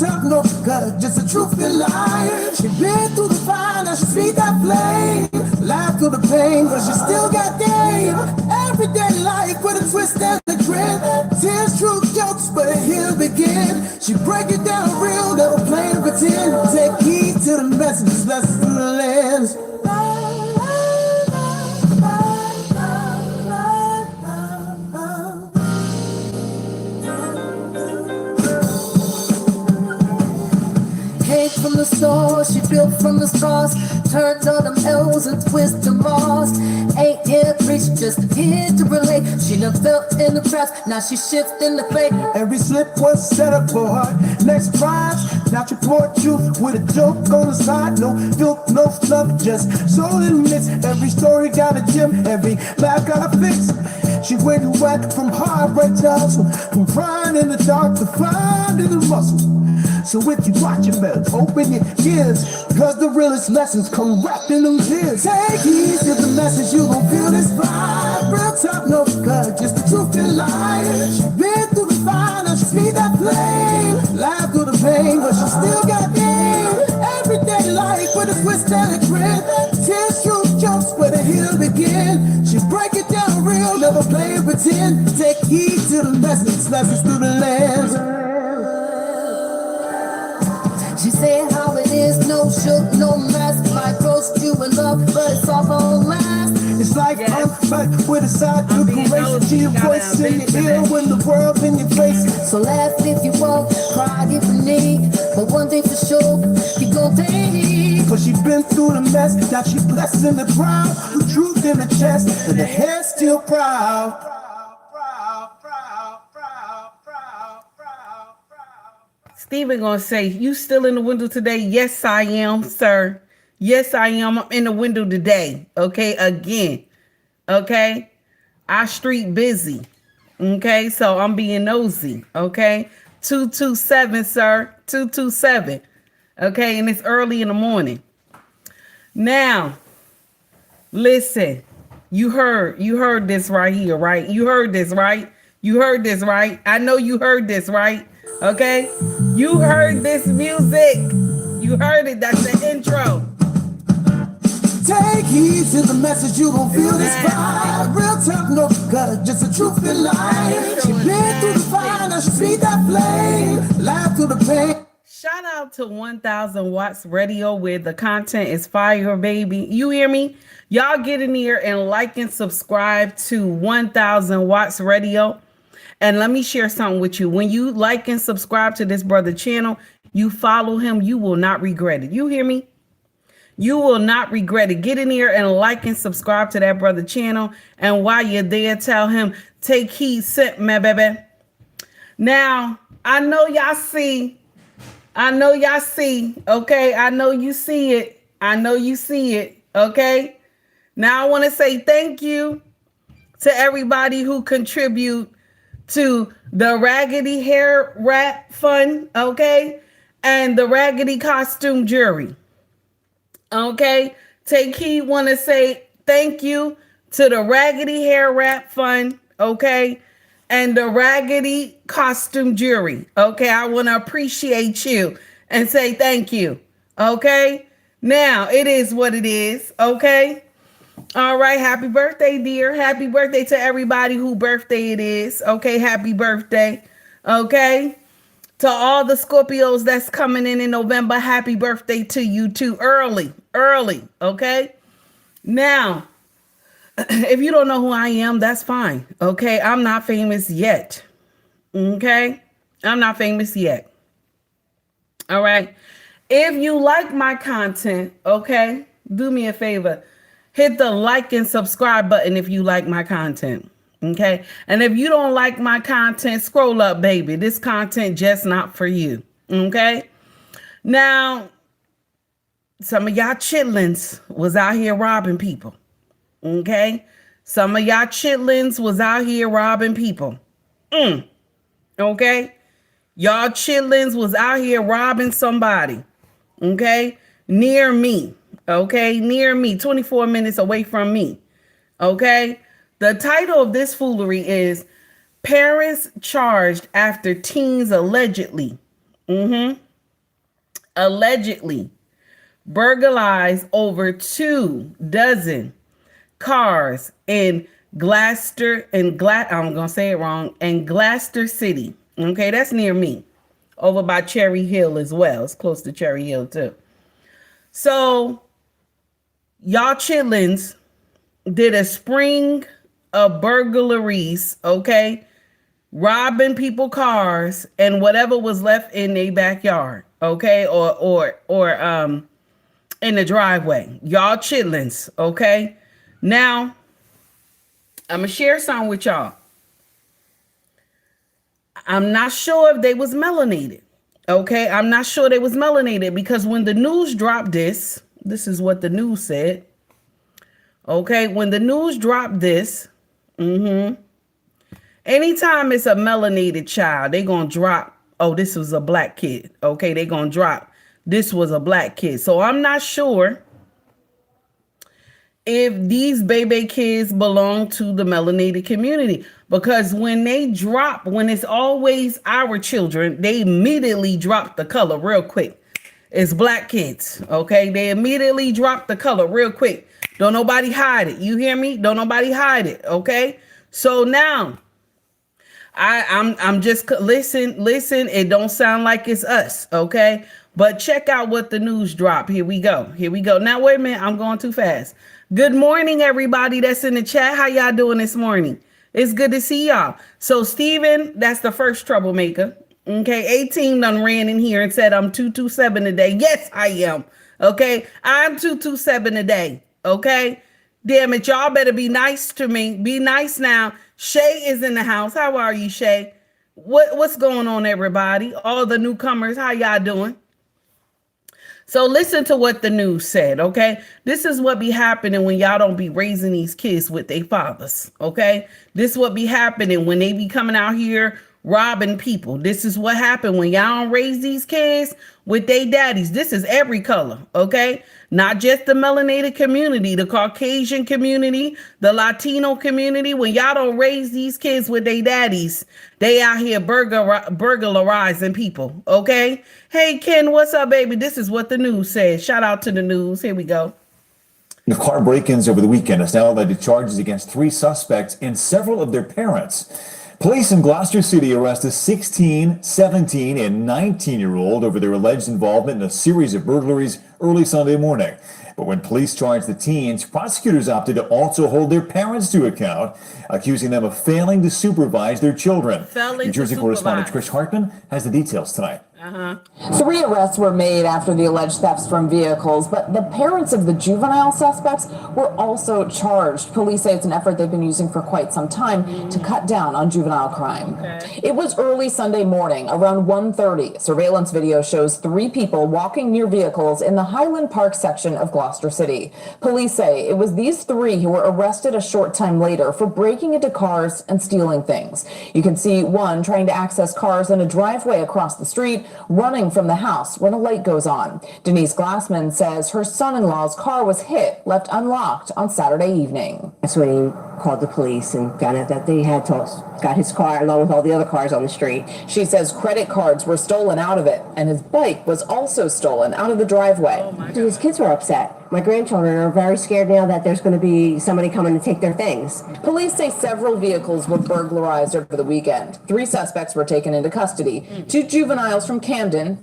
talk, no gutter, just a truth and lie. She been through the fire, now she feed that flame. Laugh through the pain, but she still got game. Everyday life with a twist and a grin. Tears, truth, jokes, but he'll begin. She break it down real, never play and pretend. Take heed to the messages, lessons through the lens. From the source, she built from the stars. Turned all them L's and twist them R's. Ain't here to preach, just here to relate. She done felt in the cracks, now she shifting the fate. Every slip was set up for her next prize. Now she poured truth with a joke on the side. No filth, no fluff, just soul and mix. Every story got a gem, every laugh got a fix. She went to whack from heartbreak to hustle, from crying in the dark to finding the muscle. So if you watch your mouth, open your ears, cause the realest lessons come wrapped in them tears. Take heed to the message, you gon' feel this vibe. Real talk, no cut, just the truth and lie. She been through the fire, now she feed that flame. Laugh through the pain, but she still got game. Everyday life with a twist and a grin. Tears, truth, jokes, where the hill begin. She break it down real, never play and pretend. Take heed to the message, lessons through the lens. She said how it is, no shook, no mess. Might roast you in love, but it's all gonna last. It's like I'm back with a side to grace. She a voice in your ear when the world in your face. So laugh if you want, cry if you need. But one thing for sure, you gon' take. Cause she been through the mess, now she blessing the ground. The truth in the chest, and the head still proud. Steven gonna say, you still in the window today? Yes, I am, sir. Yes, I am. I'm in the window today. Okay, again. Okay. I street busy. Okay, so I'm being nosy. Okay. 227, sir. 227. Okay, and it's early in the morning. Now, listen. You heard this right here, right? You heard this, right? You heard this, right? I know you heard this, right? Okay, you heard this music. You heard it. That's the intro. Take heed to the message, you gon' feel this vibe. Real talk, no gutter, just a truth and lie. She been through the fire, now she feed that flame. Laugh through the pain. Shout out to 1000 Watts Radio, where the content is fire, baby. You hear me? Y'all get in here and like and subscribe to 1000 Watts Radio. And let me share something with you. When you like and subscribe to this brother channel, you follow him, you will not regret it. You hear me? You will not regret it. Get in here and like and subscribe to that brother channel. And while you're there, tell him, take heed, sent me, baby. Now, I know y'all see. Okay, I know you see it. Okay. Now I want to say thank you to everybody who contribute to the Raggedy Hair Wrap Fund, okay, and the Raggedy Costume Jury, okay. Take heed, want to say thank you to the Raggedy Hair Wrap Fund, okay, and the Raggedy Costume Jury, okay. I want to appreciate you and say thank you, okay. Now, it is what it is, okay. All right. Happy birthday, dear. Happy birthday to everybody who birthday it is. Okay. Happy birthday. Okay. To all the Scorpios that's coming in November. Happy birthday to you too. Early. Okay. Now, if you don't know who I am, that's fine. Okay. I'm not famous yet. Okay. I'm not famous yet. All right. If you like my content, okay, do me a favor. Hit the like and subscribe button if you like my content, okay? And if you don't like my content, scroll up, baby. This content just not for you, okay? Now, some of y'all chitlins was out here robbing people, okay? Some of y'all chitlins was out here robbing people, okay? Y'all chitlins was out here robbing somebody, okay? Near me. Okay, near me, 24 minutes away from me. Okay, the title of this foolery is Parents Charged After Teens Allegedly allegedly burglarized over 24 cars in Gloucester I'm gonna say it wrong, in Gloucester City. Okay, that's near me. Over by Cherry Hill as well. It's close to Cherry Hill too. So y'all chitlins did a spring of burglaries, okay? Robbing people cars and whatever was left in their backyard, okay? Or in the driveway. Y'all chitlins, okay? Now, I'm gonna share something with y'all. I'm not sure if they was melanated. Okay, I'm not sure they was melanated because when the news dropped this is what the news said. Okay, when the news dropped this, anytime it's a melanated child, they gonna drop, oh, this was a black kid. Okay, they gonna drop, this was a black kid. So I'm not sure if these baby kids belong to the melanated community, because when they drop, when it's always our children, they immediately drop the color real quick. It's black kids, okay? They immediately drop the color real quick. Don't nobody hide it. You hear me? Don't nobody hide it, okay? So now, I'm just listen. It don't sound like it's us, okay? But check out what the news dropped. Here we go. Now wait a minute. I'm going too fast. Good morning, everybody that's in the chat. How y'all doing this morning? It's good to see y'all. So Steven, that's the first troublemaker. Okay, 18 done ran in here and said I'm 227 today. Yes, I am. Okay, I'm 227 today. Okay, damn it, y'all better be nice to me. Be nice now. Shay is in the house. How are you, Shay? What's going on, everybody? All the newcomers, how y'all doing? So listen to what the news said, okay? This is what be happening when y'all don't be raising these kids with their fathers, okay? This what be happening when they be coming out here robbing people. This is what happened when y'all don't raise these kids with their daddies. This is every color, okay? Not just the melanated community, the Caucasian community, the Latino community. When y'all don't raise these kids with their daddies, they out here burglarizing people, okay? Hey, Ken, what's up, baby? This is what the news says. Shout out to the news. Here we go. The car break-ins over the weekend has now led to charges against 3 suspects and several of their parents. Police in Gloucester City arrested a 16, 17, and 19-year-old over their alleged involvement in a series of burglaries early Sunday morning. But when police charged the teens, prosecutors opted to also hold their parents to account, accusing them of failing to supervise their children. New Jersey correspondent Chris Hartman has the details tonight. 3 arrests were made after the alleged thefts from vehicles, but the parents of the juvenile suspects were also charged. Police say it's an effort they've been using for quite some time to cut down on juvenile crime. It was early Sunday morning, around 1:30. Surveillance video shows 3 people walking near vehicles in the Highland Park section of Gloucester City. Police say it was these 3 who were arrested a short time later for breaking into cars and stealing things. You can see one trying to access cars in a driveway across the street, running from the house when a light goes on. Denise Glassman says her son-in-law's car was hit, left unlocked on Saturday evening. That's when he called the police and found out that they had got his car along with all the other cars on the street. She says credit cards were stolen out of it, and his bike was also stolen out of the driveway. His kids were upset. My grandchildren are very scared now that there's going to be somebody coming to take their things. Police say several vehicles were burglarized over the weekend. 3 suspects were taken into custody. 2 juveniles from Camden,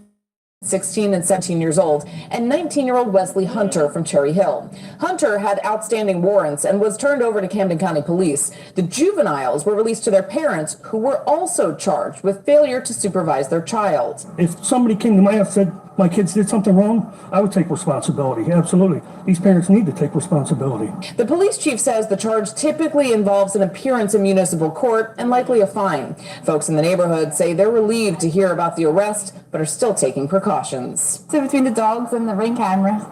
16 and 17 years old, and 19-year-old Wesley Hunter from Cherry Hill. Hunter had outstanding warrants and was turned over to Camden County Police. The juveniles were released to their parents, who were also charged with failure to supervise their child. If somebody came to my house and said my kids did something wrong, I would take responsibility. Absolutely. These parents need to take responsibility. The police chief says the charge typically involves an appearance in municipal court and likely a fine. Folks in the neighborhood say they're relieved to hear about the arrest, but are still taking precautions. So between the dogs and the Ring camera,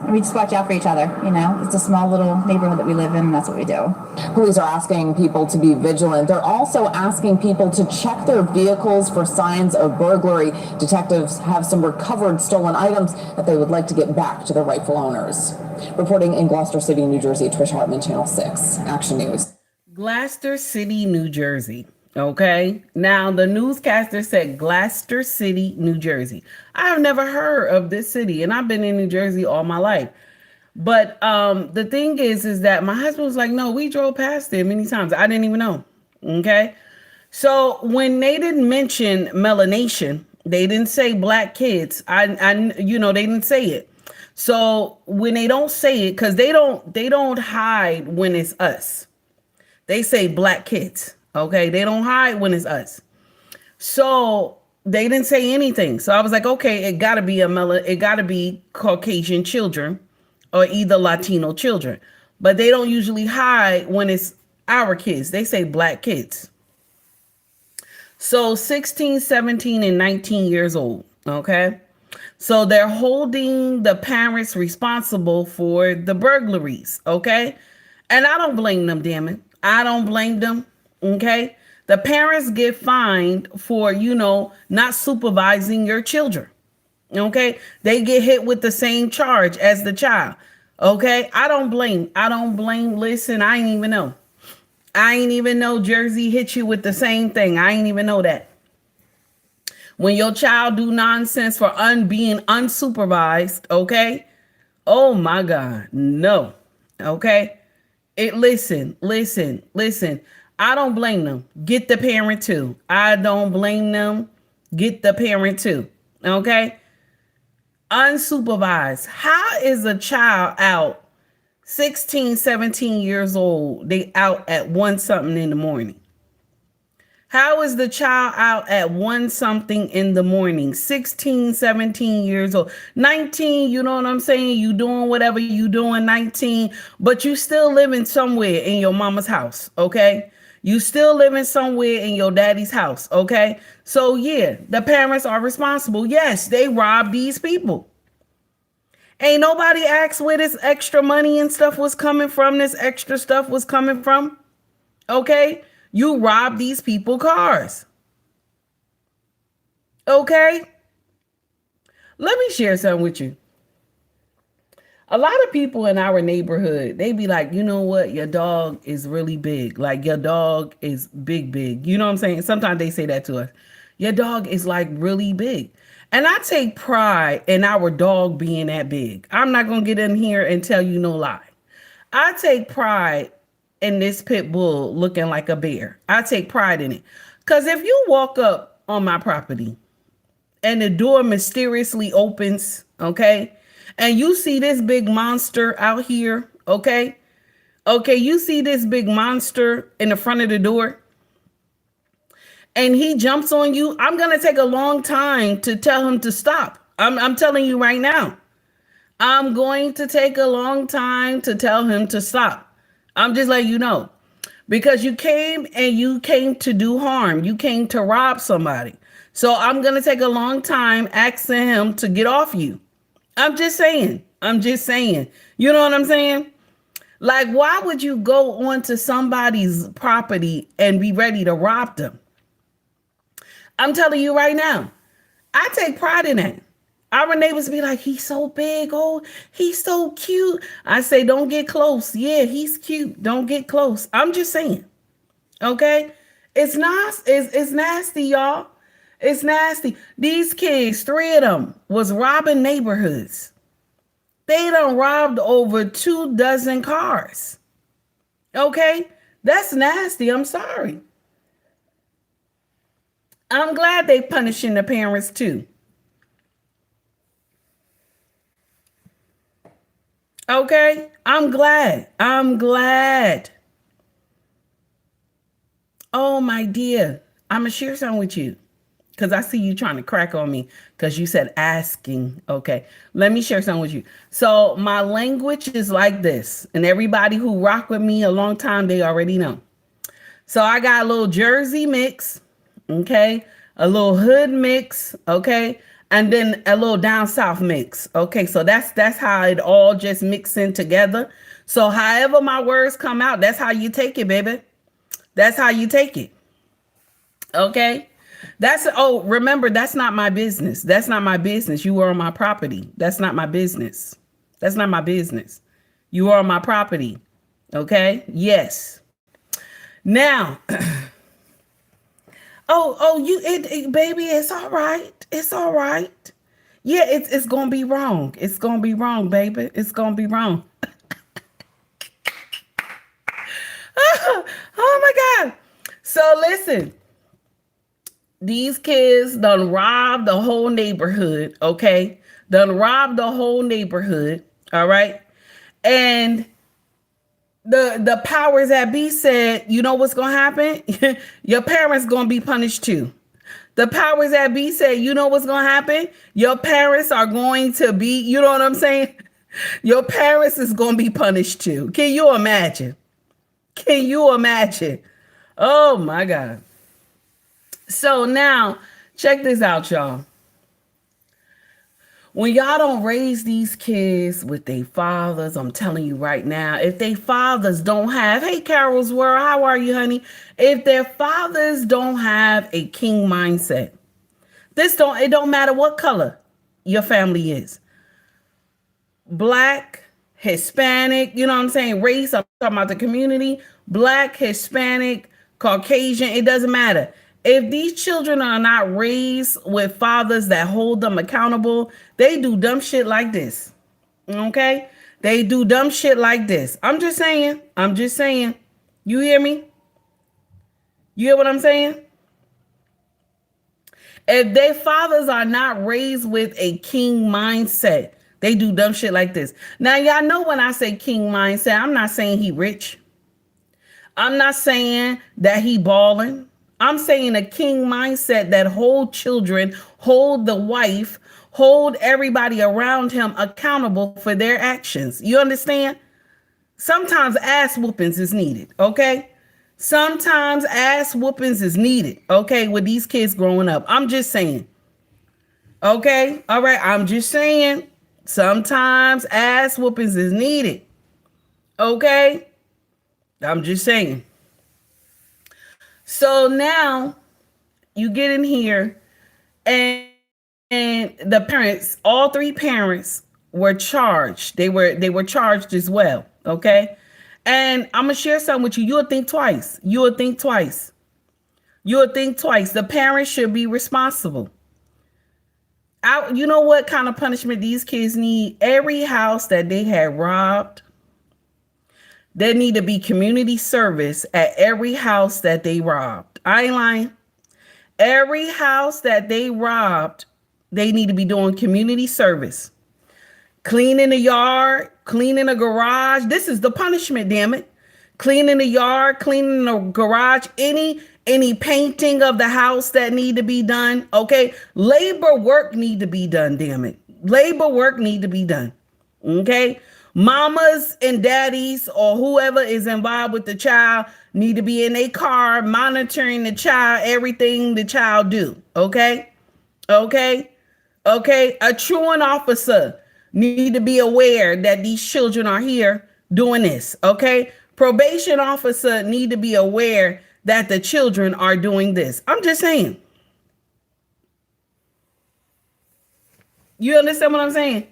we just watch out for each other, you know. It's a small little neighborhood that we live in, and that's what we do. Police are asking people to be vigilant. They're also asking people to check their vehicles for signs of burglary. Detectives have some recovered stolen items that they would like to get back to their rightful owners. Reporting in Gloucester City, New Jersey, Trish Hartman, Channel 6, Action News. Gloucester City, New Jersey. Okay. Now the newscaster said Gloucester City, New Jersey. I have never heard of this city, and I've been in New Jersey all my life. But the thing is that my husband was like, no, we drove past it many times. I didn't even know. Okay. So when they didn't mention melanation, they didn't say black kids. They didn't say it. So when they don't say it, because they don't hide when it's us. They say black kids. Okay, they don't hide when it's us. So they didn't say anything. So I was like, okay, it gotta be Caucasian children or either Latino children. But they don't usually hide when it's our kids. They say black kids. So 16, 17, and 19 years old. Okay. So they're holding the parents responsible for the burglaries. Okay. And I don't blame them, damn it. I don't blame them. Okay. The parents get fined for, not supervising your children. Okay. They get hit with the same charge as the child. Okay. I don't blame. Listen, I ain't even know Jersey hit you with the same thing. I ain't even know that. When your child do nonsense for being unsupervised, okay? Oh my God, no. Okay. Listen. I don't blame them. Get the parent too. I don't blame them. Get the parent too. Okay. Unsupervised. How is a child out 16, 17 years old? They out at 1 something in the morning. How is the child out at 1 something in the morning? 16, 17 years old, 19, you know what I'm saying? You doing whatever you doing, 19, but you still living somewhere in your mama's house, okay? You still living somewhere in your daddy's house, okay? So yeah, the parents are responsible. Yes, they robbed these people. Ain't nobody asked where this extra money and stuff was coming from, this extra stuff was coming from, okay? You rob these people cars. Okay. Let me share something with you. A lot of people in our neighborhood, they be like, you know what? Your dog is really big. Like your dog is big. You know what I'm saying? Sometimes they say that to us. Your dog is like really big. And I take pride in our dog being that big. I'm not going to get in here and tell you no lie. I take pride in this pit bull looking like a bear. I take pride in it. Because if you walk up on my property and the door mysteriously opens, okay, and you see this big monster out here, okay, you see this big monster in the front of the door, and he jumps on you, I'm going to take a long time to tell him to stop. I'm telling you right now. I'm going to take a long time to tell him to stop. I'm just letting you know, because you came to do harm. You came to rob somebody. So I'm going to take a long time asking him to get off you. I'm just saying. You know what I'm saying? Like, why would you go onto somebody's property and be ready to rob them? I'm telling you right now, I take pride in that. Our neighbors be like, he's so big. Oh, he's so cute. I say, don't get close. Yeah, he's cute. Don't get close. I'm just saying. Okay. It's nasty, y'all. It's nasty. These kids, 3 of them, was robbing neighborhoods. They done robbed over 24 cars. Okay. That's nasty. I'm sorry. I'm glad they punishing the parents too. Okay, I'm glad. Oh, my dear, I'm going to share something with you because I see you trying to crack on me because you said asking. Okay, let me share something with you. So my language is like this, and everybody who rock with me a long time, they already know. So I got a little Jersey mix, okay, a little hood mix, okay, and then a little down south mix. Okay, so that's how it all just mix in together. So however my words come out, that's how you take it, baby. That's how you take it. Okay. Remember, that's not my business. That's not my business. You are on my property. That's not my business. That's not my business. You are on my property. Okay. Yes. Now, baby, it's all right. It's all right. Yeah, it's gonna be wrong. It's gonna be wrong, baby. It's gonna be wrong. Oh my God. So listen, these kids done robbed the whole neighborhood, okay? Done robbed the whole neighborhood, all right? And the powers that be said, you know what's gonna happen? Your parents gonna be punished too. The powers that be said, you know what's gonna happen? Your parents are going to be, you know what I'm saying? Your parents is gonna be punished too. Can you imagine? Can you imagine? Oh my God. So now, check this out, y'all. When y'all don't raise these kids with their fathers, I'm telling you right now, if their fathers don't have, hey, Carol's World, how are you, honey? If their fathers don't have a king mindset, it don't matter what color your family is. Black, Hispanic, you know what I'm saying? Race, I'm talking about the community. Black, Hispanic, Caucasian, it doesn't matter. If these children are not raised with fathers that hold them accountable, they do dumb shit like this. Okay? They do dumb shit like this. I'm just saying. I'm just saying. You hear me? You hear what I'm saying? If their fathers are not raised with a king mindset, they do dumb shit like this. Now, y'all know when I say king mindset, I'm not saying he rich. I'm not saying that he balling. I'm saying a king mindset that hold children, hold the wife, hold everybody around him accountable for their actions. You understand? Sometimes ass whoopings is needed, okay? Sometimes ass whoopings is needed, okay, with these kids growing up. I'm just saying. Okay? All right, I'm just saying. Sometimes ass whoopings is needed. Okay? I'm just saying. So now you get in here and the parents, all three parents were charged. They were charged as well. Okay. And I'm going to share something with you. You'll think twice. You'll think twice. You'll think twice. The parents should be responsible. You know what kind of punishment these kids need? Every house that they had robbed, there need to be community service at every house that they robbed. I ain't lying. Every house that they robbed, they need to be doing community service. Cleaning the yard, cleaning the garage. This is the punishment, damn it. Cleaning the yard, cleaning the garage, any painting of the house that need to be done. Okay. Labor work need to be done, damn it. Labor work need to be done. Okay. Mamas and daddies or whoever is involved with the child need to be in a car monitoring the child, everything the child do. Okay. Okay. Okay. A truant officer need to be aware that these children are here doing this. Okay. Probation officer need to be aware that the children are doing this. I'm just saying. You understand what I'm saying?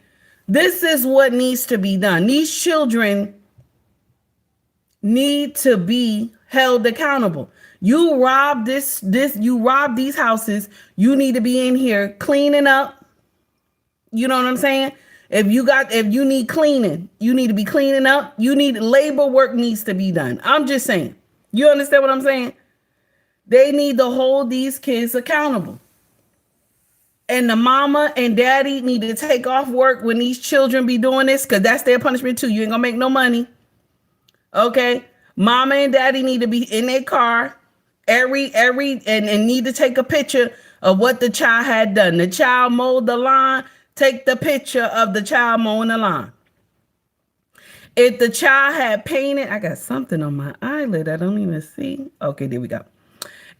This is what needs to be done. These children need to be held accountable. You rob you rob these houses. You need to be in here cleaning up. You know what I'm saying? If you need cleaning, you need to be cleaning up. Labor work needs to be done. I'm just saying. You understand what I'm saying? They need to hold these kids accountable. And the mama and daddy need to take off work when these children be doing this, because that's their punishment too. You ain't gonna make no money. Okay. Mama and daddy need to be in their car and need to take a picture of what the child had done. The child mowed the lawn, take the picture of the child mowing the lawn. If the child had painted, I got something on my eyelid I don't even see. Okay, there we go.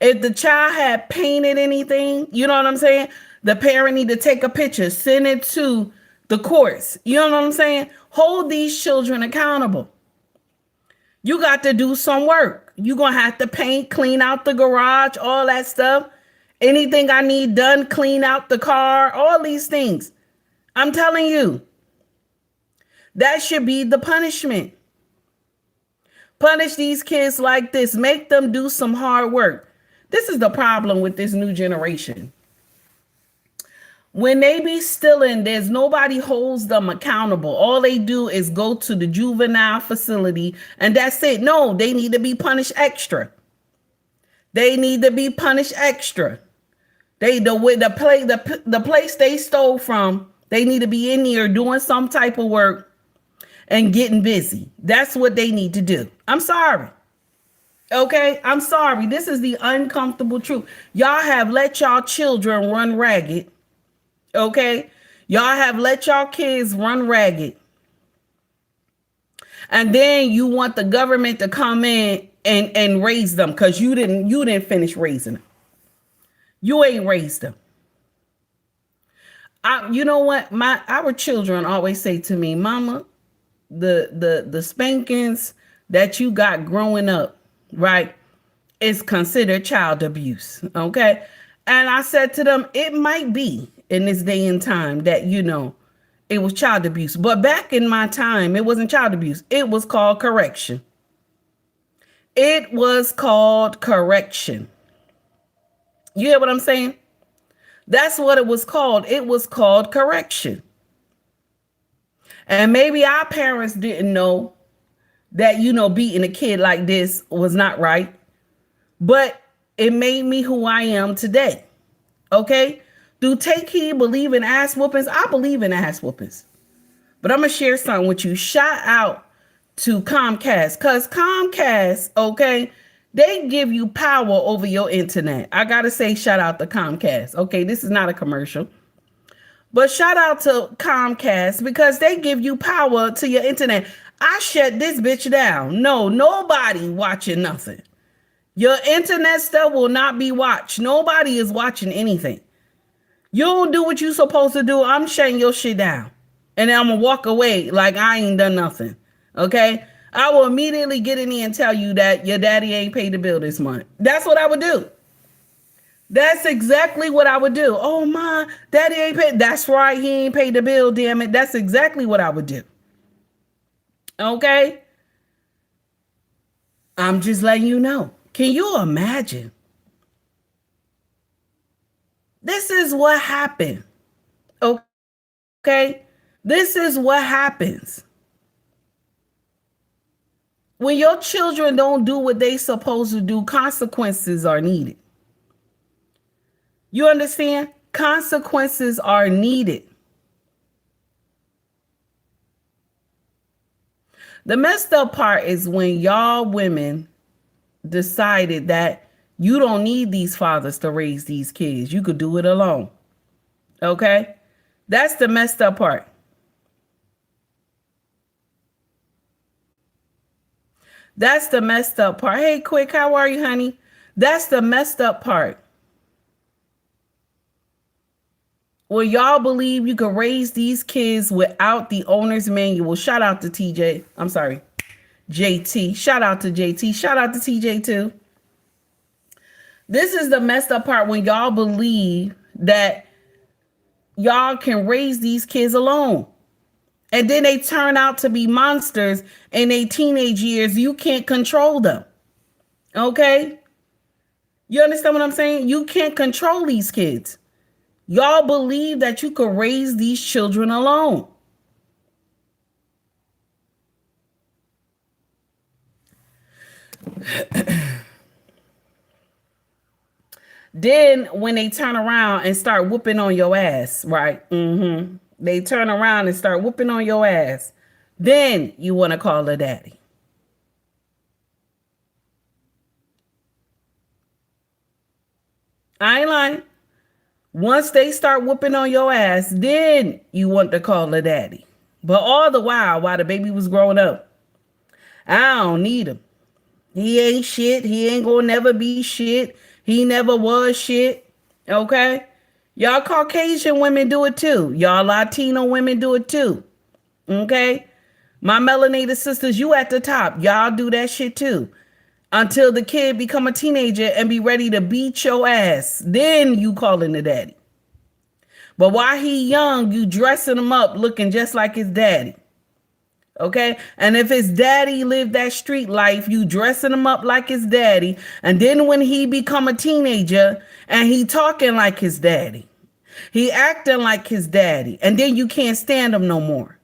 If the child had painted anything, you know what I'm saying? The parent need to take a picture, send it to the courts. You know what I'm saying? Hold these children accountable. You got to do some work. You're going to have to paint, clean out the garage, all that stuff. Anything I need done, clean out the car, all these things. I'm telling you, that should be the punishment. Punish these kids like this. Make them do some hard work. This is the problem with this new generation. When they be stealing, there's nobody holds them accountable. All they do is go to the juvenile facility and that's it. No, they need to be punished extra. They need to be punished extra. The place they stole from, they need to be in here doing some type of work and getting busy. That's what they need to do. I'm sorry. Okay, I'm sorry. This is the uncomfortable truth. Y'all have let y'all children run ragged. Okay, y'all have let y'all kids run ragged. And then you want the government to come in and raise them because you didn't finish raising them. You ain't raised them. You know what? Our children always say to me, Mama, the spankings that you got growing up, right, is considered child abuse. Okay. And I said to them, it might be in this day and time that, it was child abuse. But back in my time, it wasn't child abuse. It was called correction. It was called correction. You hear what I'm saying? That's what it was called. It was called correction. And maybe our parents didn't know that, beating a kid like this was not right. But it made me who I am today. Okay? Do take heed, believe in ass whoopings? I believe in ass whoopings. But I'm going to share something with you. Shout out to Comcast. Because Comcast, okay, they give you power over your internet. I got to say shout out to Comcast. Okay, this is not a commercial. But shout out to Comcast because they give you power to your internet. I shut this bitch down. No, nobody watching nothing. Your internet stuff will not be watched. Nobody is watching anything. You don't do what you supposed to do. I'm shutting your shit down. And then I'm going to walk away like I ain't done nothing. Okay? I will immediately get in here and tell you that your daddy ain't paid the bill this month. That's what I would do. That's exactly what I would do. Oh, my, daddy ain't paid. That's right. He ain't paid the bill, damn it. That's exactly what I would do. Okay? I'm just letting you know. Can you imagine? This is what happened. Okay? This is what happens. When your children don't do what they supposed to do, consequences are needed. You understand? Consequences are needed. The messed up part is when y'all women decided that you don't need these fathers to raise these kids. You could do it alone. Okay? That's the messed up part. That's the messed up part. Hey, Quick, how are you, honey? That's the messed up part. Well, y'all believe you can raise these kids without the owner's manual. Shout out to TJ. I'm sorry, JT. Shout out to JT. Shout out to TJ too. This is the messed up part when y'all believe that y'all can raise these kids alone. And then they turn out to be monsters in their teenage years. You can't control them. Okay? You understand what I'm saying? You can't control these kids. Y'all believe that you could raise these children alone. Then when they turn around and start whooping on your ass, right? They turn around and start whooping on your ass. Then you want to call her daddy. I ain't lying. Once they start whooping on your ass, then you want to call her daddy. But all the while the baby was growing up, I don't need him. He ain't shit. He ain't gonna never be shit. He never was shit. Okay? Y'all Caucasian women do it too. Y'all Latino women do it too. Okay? My melanated sisters, you at the top. Y'all do that shit too. Until the kid become a teenager and be ready to beat your ass. Then you calling the daddy. But while he young, you dressing him up looking just like his daddy. Okay. And if his daddy lived that street life, you dressing him up like his daddy. And then when he become a teenager and he talking like his daddy, he acting like his daddy, and then you can't stand him no more.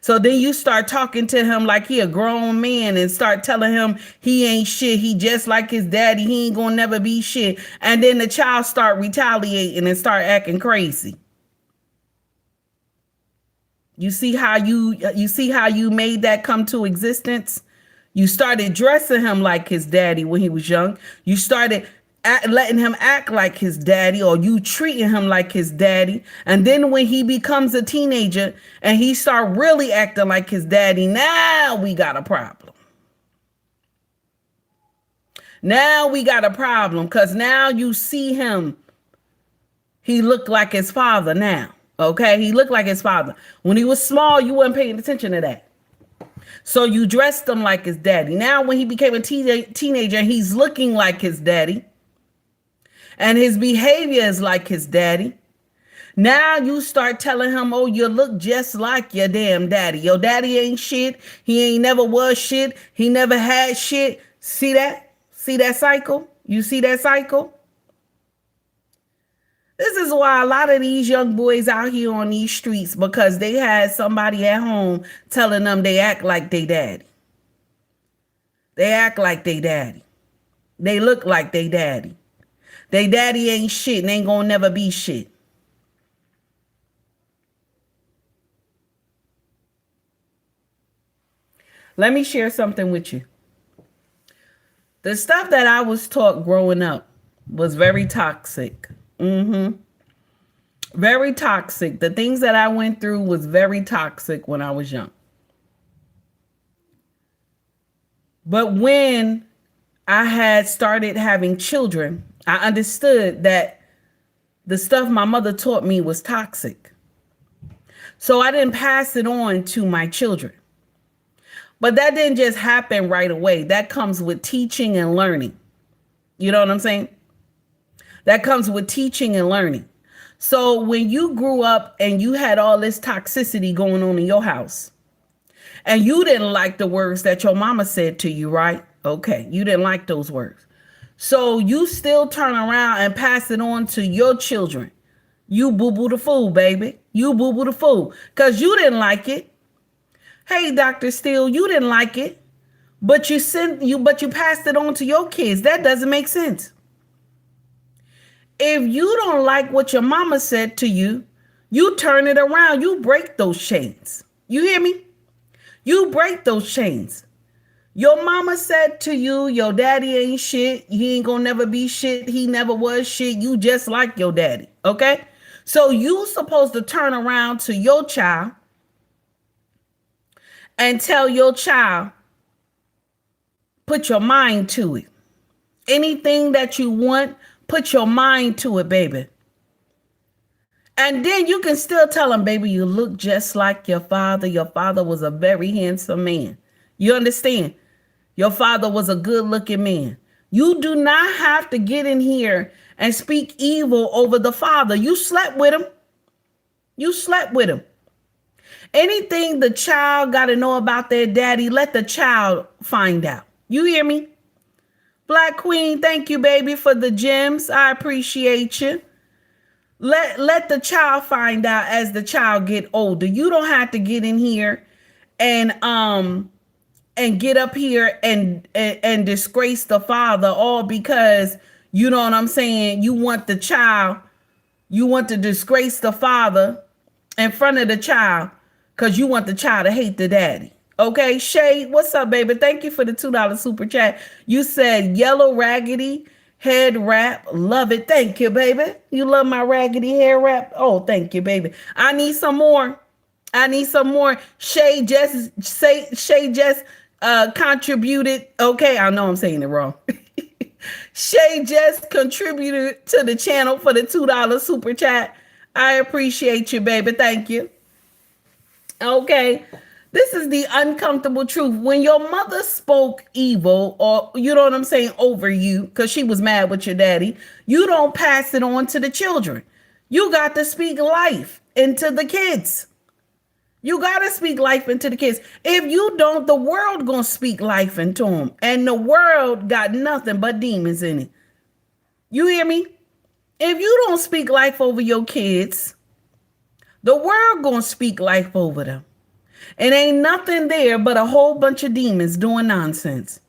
So then you start talking to him like he a grown man and start telling him he ain't shit. He just like his daddy. He ain't gonna never be shit. And then the child start retaliating and start acting crazy. You see how you made that come to existence? You started dressing him like his daddy when he was young. You started letting him act like his daddy, or you treating him like his daddy. And then when he becomes a teenager and he start really acting like his daddy, now we got a problem. Now we got a problem because now you see him. He looked like his father now. Okay, he looked like his father. When he was small, you weren't paying attention to that. So you dressed him like his daddy. Now when he became a teenager, he's looking like his daddy. And his behavior is like his daddy. Now you start telling him, oh, you look just like your damn daddy. Your daddy ain't shit. He ain't never was shit. He never had shit. See that? See that cycle? You see that cycle? This is why a lot of these young boys out here on these streets, because they had somebody at home telling them they act like they daddy. They act like they daddy. They look like they daddy. They daddy ain't shit and ain't gonna never be shit. Let me share something with you. The stuff that I was taught growing up was very toxic. Very toxic. The things that I went through was very toxic when I was young. But when I had started having children, I understood that the stuff my mother taught me was toxic. So I didn't pass it on to my children. But that didn't just happen right away. That comes with teaching and learning. You know what I'm saying? That comes with teaching and learning. So when you grew up and you had all this toxicity going on in your house, and you didn't like the words that your mama said to you, right? Okay, you didn't like those words. So you still turn around and pass it on to your children. You boo-boo the fool, baby. You boo-boo the fool. Because you didn't like it. Hey, Dr. Steele, you didn't like it. But you passed it on to your kids. That doesn't make sense. If you don't like what your mama said to you, you turn it around. You break those chains. You hear me? You break those chains. Your mama said to you, your daddy ain't shit. He ain't gonna never be shit. He never was shit. You just like your daddy. Okay? So you supposed to turn around to your child and tell your child, put your mind to it. Anything that you want, put your mind to it, baby. And then you can still tell them, baby, you look just like your father. Your father was a very handsome man. You understand? Your father was a good looking man. You do not have to get in here and speak evil over the father. You slept with him. You slept with him. Anything the child got to know about their daddy, let the child find out. You hear me? Black Queen, thank you, baby, for the gems. I appreciate you. Let the child find out as the child get older. You don't have to get in here and get up here and disgrace the father, all because, you know what I'm saying, you want to disgrace the father in front of the child because you want the child to hate the daddy. Okay, Shay, what's up, baby? Thank you for the $2 super chat. You said yellow raggedy head wrap. Love it. Thank you, baby. You love my raggedy hair wrap? Oh, thank you, baby. I need some more. Shay just contributed. Okay, I know I'm saying it wrong. Shay just contributed to the channel for the $2 super chat. I appreciate you, baby. Thank you. Okay. This is the uncomfortable truth. When your mother spoke evil, or you know what I'm saying, over you, because she was mad with your daddy, you don't pass it on to the children. You got to speak life into the kids. You got to speak life into the kids. If you don't, the world going to speak life into them. And the world got nothing but demons in it. You hear me? If you don't speak life over your kids, the world going to speak life over them. And ain't nothing there but a whole bunch of demons doing nonsense.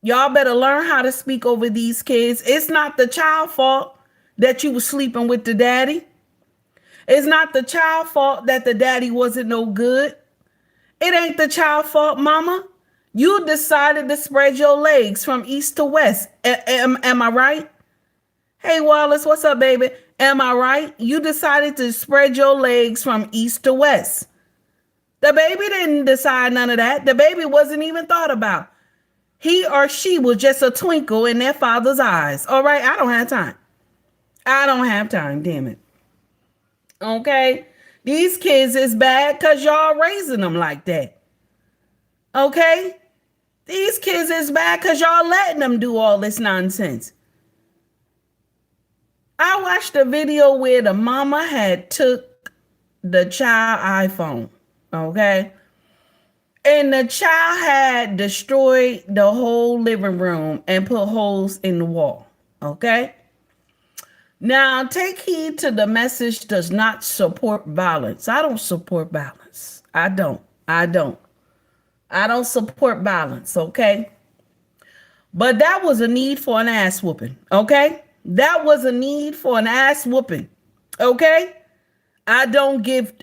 Y'all better learn how to speak over these kids. It's not the child fault that you was sleeping with the daddy. It's not the child fault that the daddy wasn't no good. It ain't the child fault, mama. You decided to spread your legs from east to west. Am I right? Hey, Wallace, what's up, baby? Am I right? You decided to spread your legs from east to west. The baby didn't decide none of that. The baby wasn't even thought about. He or she was just a twinkle in their father's eyes. All right, I don't have time. I don't have time, damn it. Okay? These kids is bad because y'all raising them like that. Okay? These kids is bad because y'all letting them do all this nonsense. I watched a video where the mama had took the child iPhone, okay? And the child had destroyed the whole living room and put holes in the wall, okay? Now, take heed to the message does not support violence. I don't support violence. I don't support violence, okay? But that was a need for an ass whooping, okay? That was a need for an ass whooping. Okay? I don't give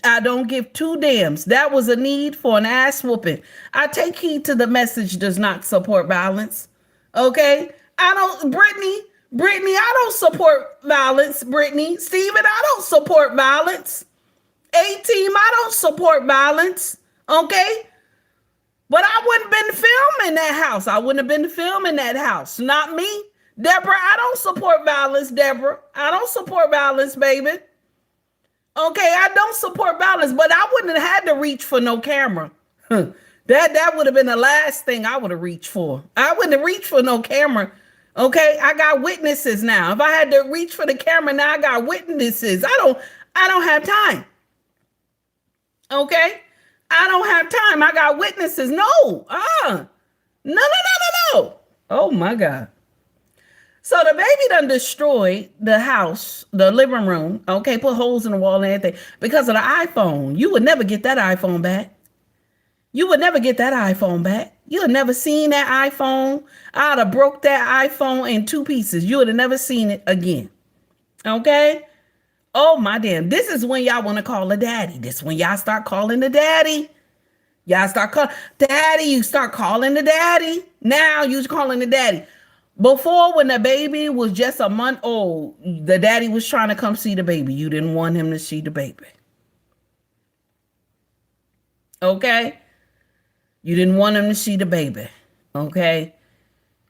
two damns. That was a need for an ass whooping. I take heed to the message does not support violence. Okay? Brittany, I don't support violence. Brittany, Steven, I don't support violence. A-Team, I don't support violence. Okay? But I wouldn't have been filming that house. I wouldn't have been filming that house. Not me. Deborah, I don't support violence, Deborah. I don't support violence, baby. Okay, I don't support violence, but I wouldn't have had to reach for no camera. That would have been the last thing I would have reached for. I wouldn't have reached for no camera. Okay, I got witnesses now. If I had to reach for the camera now, I got witnesses. I don't have time. Okay? I don't have time. I got witnesses. No. No. Oh my God. So the baby done destroyed the house, the living room, okay, put holes in the wall and everything because of the iPhone. You would never get that iPhone back. You would never get that iPhone back. You would never seen that iPhone. I'd have broke that iPhone in two pieces. You would have never seen it again. Okay? Oh my damn. This is when y'all want to call a daddy. This is when y'all start calling the daddy. Y'all start calling daddy. You start calling the daddy. Now you calling the daddy. Before, when the baby was just a month old, the daddy was trying to come see the baby. You didn't want him to see the baby. Okay? You didn't want him to see the baby. Okay?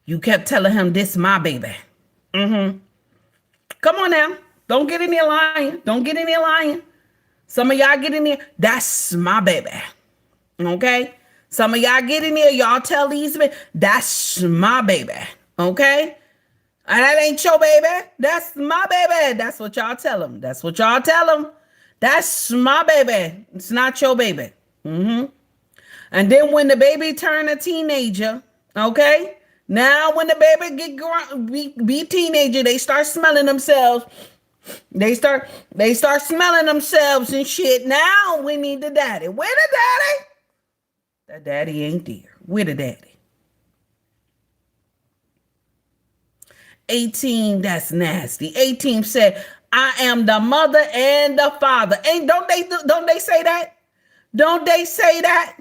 You kept telling him, this my baby. Come on now. Don't get in there lying. Don't get in there lying. Some of y'all get in there, that's my baby. Okay? Some of y'all get in there, y'all tell these men, that's my baby. Okay? And that ain't your baby. That's my baby. That's what y'all tell them. That's what y'all tell them. That's my baby. It's not your baby. And then when the baby turn a teenager, okay? Now when the baby be teenager, they start smelling themselves. They start smelling themselves and shit. Now we need the daddy. Where the daddy? The daddy ain't there. Where the daddy? 18, that's nasty. 18 said, I am the mother and the father. And don't they say that? Don't they say that?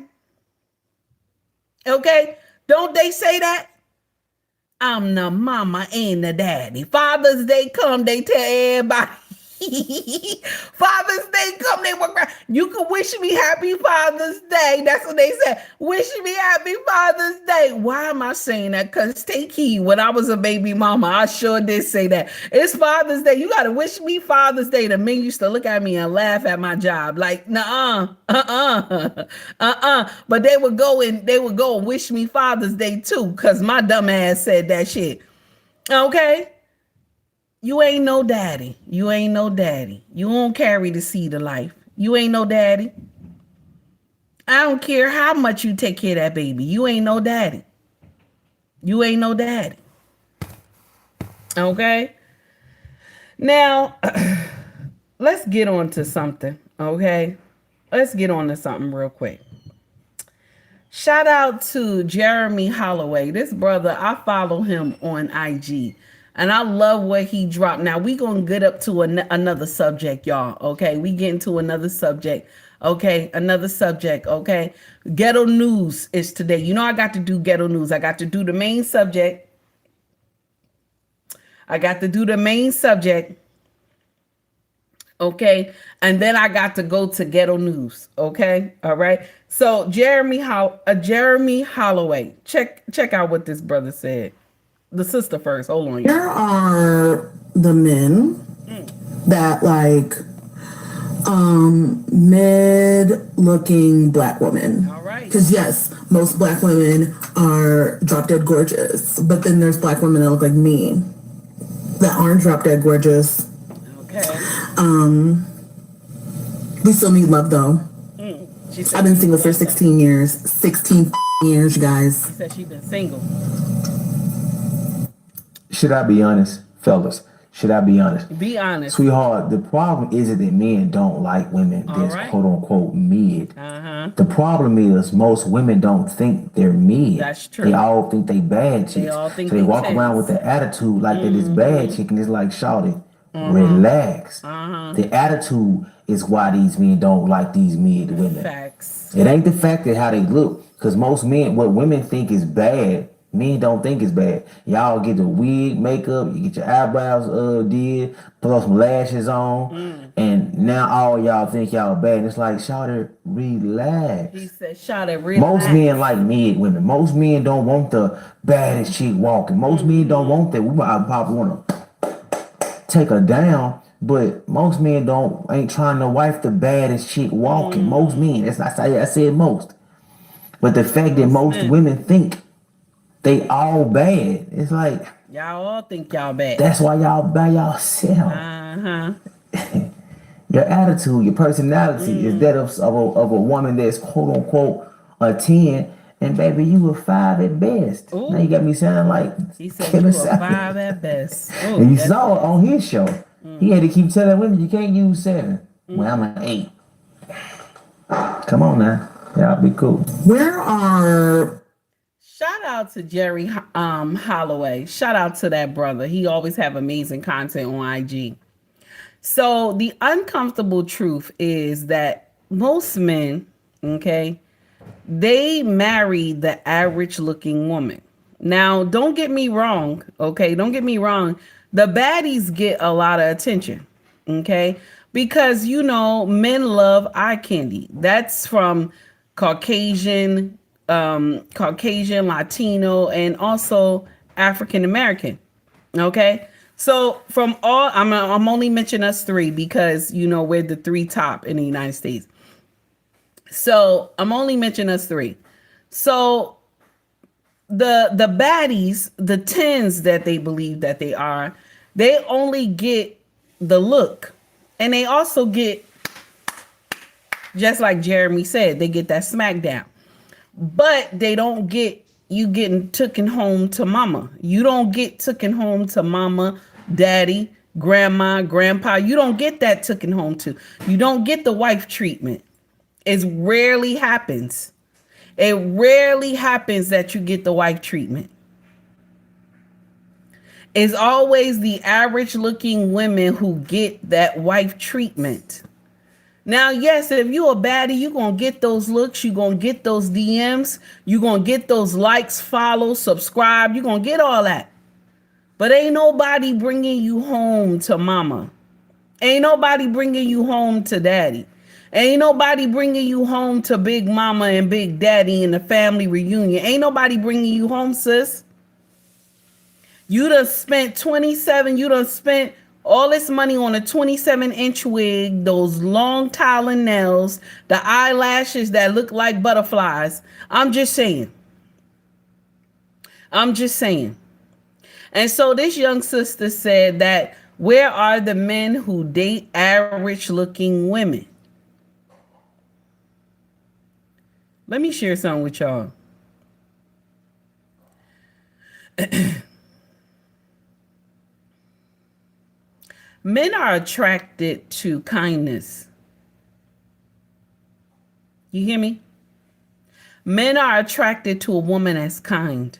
Okay? Don't they say that? I'm the mama and the daddy. Father's Day come, they tell everybody. Father's Day come, they work around. You can wish me happy Father's Day. That's what they said. Wish me happy Father's Day. Why am I saying that? Because take heed. When I was a baby mama, I sure did say that. It's Father's Day. You got to wish me Father's Day. The men used to look at me and laugh at my job. Like, But they would go and wish me Father's Day too. Because my dumb ass said that shit. Okay? You ain't no daddy. You ain't no daddy. You won't carry the seed of life. You ain't no daddy. I don't care how much you take care of that baby. You ain't no daddy. You ain't no daddy. Okay? Now, let's get on to something. Okay? Let's get on to something real quick. Shout out to Jeremy Holloway. This brother, I follow him on IG. And I love what he dropped. Now, we going to get up to another subject, y'all. Okay? We get into another subject. Okay? Another subject. Okay? Ghetto news is today. You know I got to do ghetto news. I got to do the main subject. Okay? And then I got to go to ghetto news. Okay? All right? So, Jeremy Holloway. Check out what this brother said. The sister first. Hold on. There are the men that like mid-looking black women. All right. Because yes, most black women are drop dead gorgeous, but then there's black women that look like me that aren't drop dead gorgeous. Okay. We still need love though. I've been single for 16 years. 16 years, you guys. She said she's been single. Should I be honest, fellas? Should I be honest? Be honest. Sweetheart, the problem isn't that men don't like women that's quote unquote mid. The problem is most women don't think they're mid. That's true. They all think they bad chicks. They all think so they walk tense. around with the attitude like that this bad chick and it's like, shawty, relax. The attitude is why these men don't like these mid women. Facts. It ain't the fact that how they look. Because most men, what women think is bad, men don't think it's bad. Y'all get the wig, makeup, you get your eyebrows did, put some lashes on, and now all y'all think y'all bad. And it's like, shawty, relax. He said, shawty, relax. Most men like mid women. Most men don't want the baddest chick walking. Most men don't want that. We might probably want to take her down, but most men ain't trying to wife the baddest chick walking. Most men, I said most. But the fact that most women think they all bad. It's like y'all all think y'all bad. That's why y'all by yourself. Your attitude, your personality is that of a woman that's quote unquote a 10, and baby, you a 5 at best. Ooh. Now you got me sounding like he said you a 5 at best. Ooh, and you saw it on his show. He had to keep telling women you can't use 7. Well, I'm an 8. Come on now, y'all be cool. Where are Shout out to Jerry Holloway. Shout out to that brother. He always have amazing content on IG. So the uncomfortable truth is that most men, okay, they marry the average looking woman. Now, don't get me wrong, okay? Don't get me wrong. The baddies get a lot of attention, okay? Because, you know, men love eye candy. That's from Caucasian, Latino, and also African American. Okay, so from all, I'm only mentioning us 3 because you know we're the 3 top in the United States. So I'm only mentioning us 3. So the baddies, the 10s that they believe that they are, they only get the look, and they also get, just like Jeremy said, they get that smackdown. But they don't get you getting taken home to mama. You don't get taken home to mama, daddy, grandma, grandpa. You don't get that taken home to. You don't get the wife treatment. It rarely happens. It rarely happens that you get the wife treatment. It's always the average looking women who get that wife treatment. Now, yes, if you a baddie, you're going to get those looks. You're going to get those DMs. You're going to get those likes, follow, subscribe. You're going to get all that. But ain't nobody bringing you home to mama. Ain't nobody bringing you home to daddy. Ain't nobody bringing you home to big mama and big daddy in the family reunion. Ain't nobody bringing you home, sis. You done spent 27, you done spent all this money on a 27-inch wig, those long tiling nails, the eyelashes that look like butterflies. I'm just saying. I'm just saying. And so this young sister said that, where are the men who date average looking women? Let me share something with y'all. Men are attracted to kindness. You hear me? Men are attracted to a woman that's kind.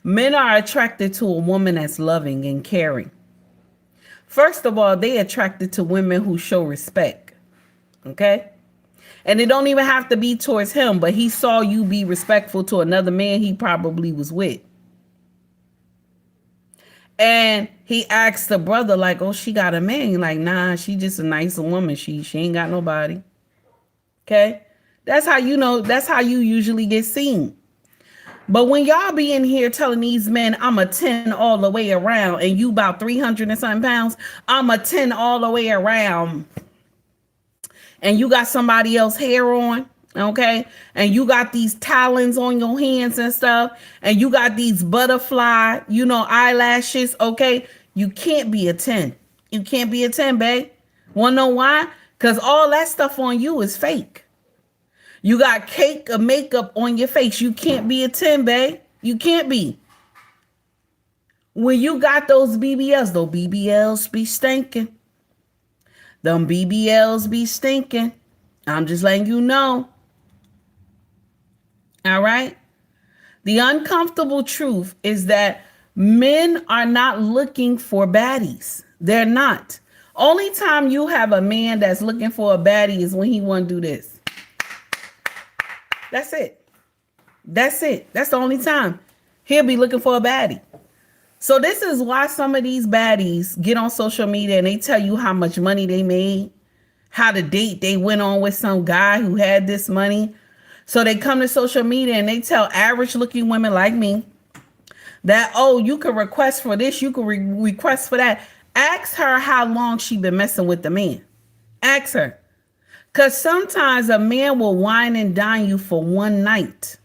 Men are attracted to a woman that's loving and caring. First of all, they attracted to women who show respect. Okay? And it don't even have to be towards him, but he saw you be respectful to another man he probably was with. And he asked the brother, like, oh, she got a man. You're like, nah, she just a nice woman. She ain't got nobody. Okay? That's how you know, that's how you usually get seen. But when y'all be in here telling these men, I'm a 10 all the way around, and you about 300 and something pounds, I'm a 10 all the way around, and you got somebody else hair on, okay? And you got these talons on your hands and stuff, and you got these butterfly, eyelashes, okay? You can't be a 10. You can't be a 10, babe. Wanna know why? Because all that stuff on you is fake. You got cake of makeup on your face. You can't be a 10, babe. You can't be. When you got those BBLs be stinking. Them BBLs be stinking. I'm just letting you know. All right? The uncomfortable truth is that men are not looking for baddies. They're not. Only time you have a man that's looking for a baddie is when he want to do this. That's it. That's it. That's the only time he'll be looking for a baddie. So this is why some of these baddies get on social media and they tell you how much money they made, how the date they went on with some guy who had this money. So they come to social media and they tell average looking women like me that, oh, you can request for this, you can request for that. Ask her how long she been messing with the man. Ask her. Because sometimes a man will wine and dine you for one night.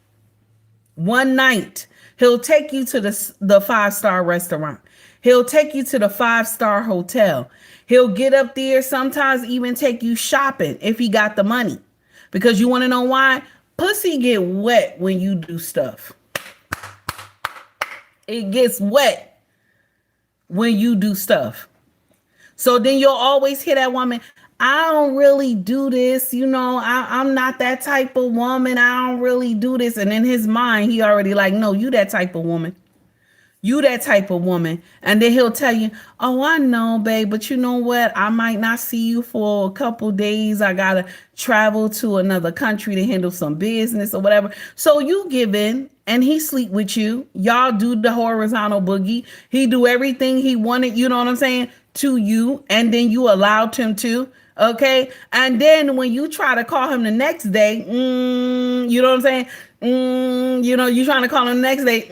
One night. He'll take you to the 5-star restaurant. He'll take you to the 5-star hotel. He'll get up there, sometimes even take you shopping if he got the money. Because you want to know why? Pussy get wet when you do stuff. It gets wet when you do stuff. So then you'll always hear that woman, I don't really do this, I'm not that type of woman. I don't really do this. And in his mind, he already like, no, you that type of woman. You that type of woman. And then he'll tell you, oh, I know, babe, but you know what? I might not see you for a couple days. I got to travel to another country to handle some business or whatever. So you give in and he sleep with you. Y'all do the horizontal boogie. He do everything he wanted, you know what I'm saying, to you. And then you allowed him to. Okay. And then when you try to call him the next day, you know what I'm saying? You trying to call him the next day.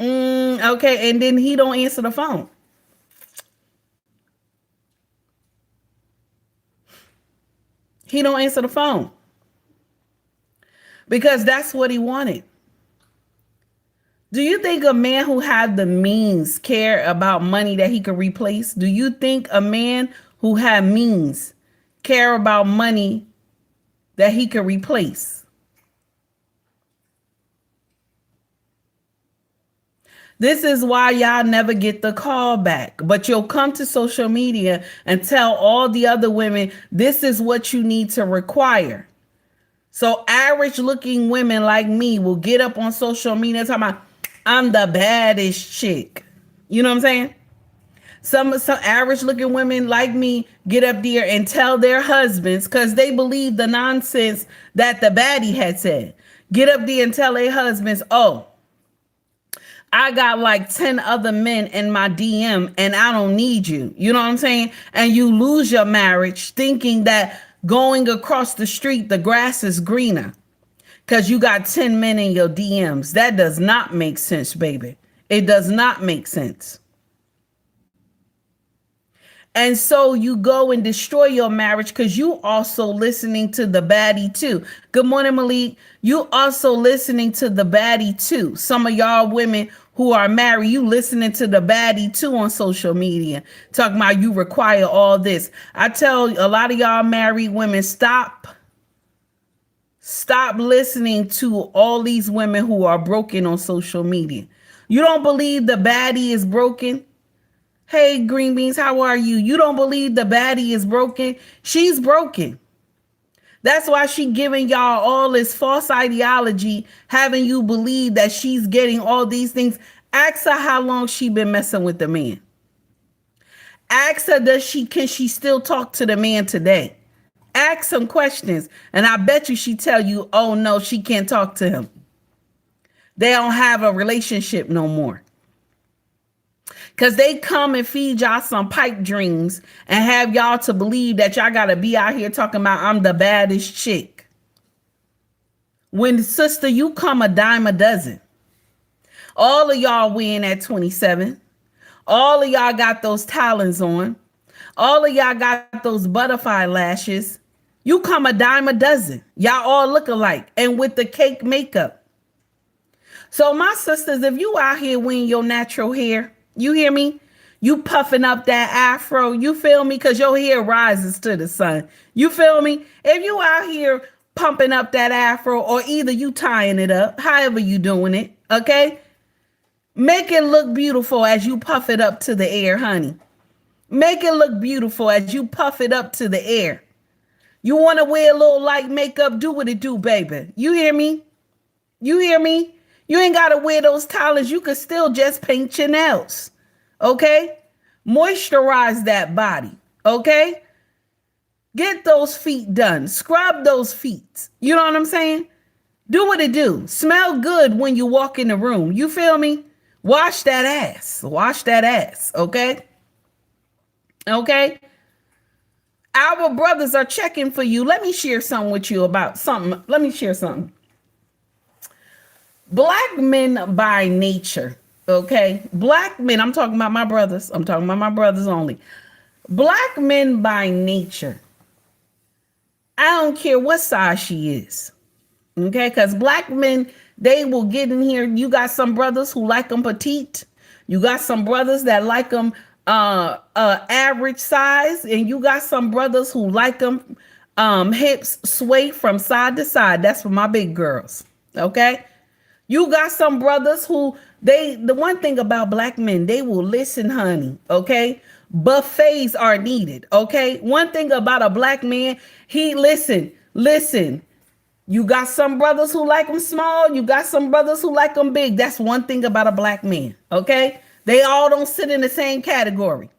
Okay. And then he don't answer the phone. He don't answer the phone because that's what he wanted. Do you think a man who had the means care about money that he could replace? Do you think a man who had means care about money that he could replace? This is why y'all never get the call back, but you'll come to social media and tell all the other women, this is what you need to require. So average looking women like me will get up on social media talking about, I'm the baddest chick. You know what I'm saying? Some average looking women like me get up there and tell their husbands, because they believe the nonsense that the baddie had said. Get up there and tell their husbands, oh, I got like 10 other men in my DM and I don't need you. You know what I'm saying? And you lose your marriage thinking that going across the street, the grass is greener because you got 10 men in your DMs. That does not make sense, baby. It does not make sense. And so you go and destroy your marriage because you also listening to the baddie too. Good morning, Malik. You also listening to the baddie too. Some of y'all women who are married, you listening to the baddie too on social media. Talking about you require all this. I tell a lot of y'all married women, stop Stop listening to all these women who are broken on social media. You don't believe the baddie is broken? Hey, Green Beans, how are you? You don't believe the baddie is broken? She's broken. That's why she giving y'all all this false ideology, having you believe that she's getting all these things. Ask her how long she been messing with the man. Ask her, can she still talk to the man today? Ask some questions, and I bet you she tell you, oh no, she can't talk to him. They don't have a relationship no more. Because they come and feed y'all some pipe dreams and have y'all to believe that y'all got to be out here talking about I'm the baddest chick. When, sister, you come a dime a dozen. All of y'all win at 27. All of y'all got those talons on. All of y'all got those butterfly lashes. You come a dime a dozen. Y'all all look alike and with the cake makeup. So my sisters, if you out here wearing your natural hair, you hear me? You puffing up that afro, you feel me? Because your hair rises to the sun. You feel me? If you out here pumping up that afro, or either you tying it up, however you doing it, okay? Make it look beautiful as you puff it up to the air, honey. Make it look beautiful as you puff it up to the air. You want to wear a little light makeup, do what it do, baby. You hear me? You hear me? You ain't got to wear those talons. You could still just paint your nails, okay? Moisturize that body, okay? Get those feet done. Scrub those feet. You know what I'm saying? Do what it do. Smell good when you walk in the room. You feel me? Wash that ass. Wash that ass, okay? Okay? Our brothers are checking for you. Let me share something with you about something. Let me share something. Black men by nature, okay? Black men, I'm talking about my brothers. I'm talking about my brothers only. Black men by nature, I don't care what size she is, okay? Because black men, they will get in here. You got some brothers who like them petite. You got some brothers that like them average size. And you got some brothers who like them hips sway from side to side. That's for my big girls, okay? You got some brothers who the one thing about black men, they will listen, honey, okay? Buffets are needed, okay? One thing about a black man, he listen. You got some brothers who like them small. You got some brothers who like them big. That's one thing about a black man, okay? They all don't sit in the same category.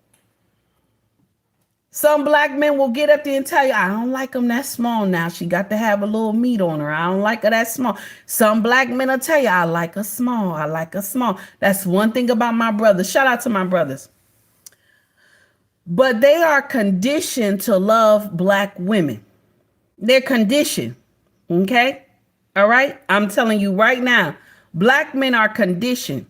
Some black men will get up there and tell you, I don't like them that small now. She got to have a little meat on her. I don't like her that small. Some black men will tell you, I like her small. I like her small. That's one thing about my brothers. Shout out to my brothers. But they are conditioned to love black women. They're conditioned. Okay? All right? I'm telling you right now, black men are conditioned.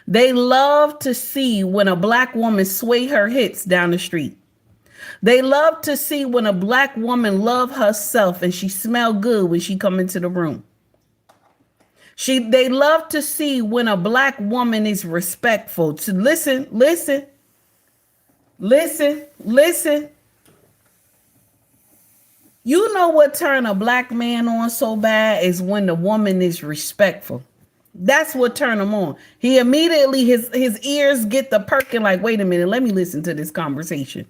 They love to see when a black woman sway her hips down the street. They love to see when a black woman love herself and she smell good when she come into the room. They love to see when a black woman is respectful. To listen. You know what turn a black man on so bad is when the woman is respectful. That's what turned him on. He immediately, his ears get the perking like, wait a minute, let me listen to this conversation.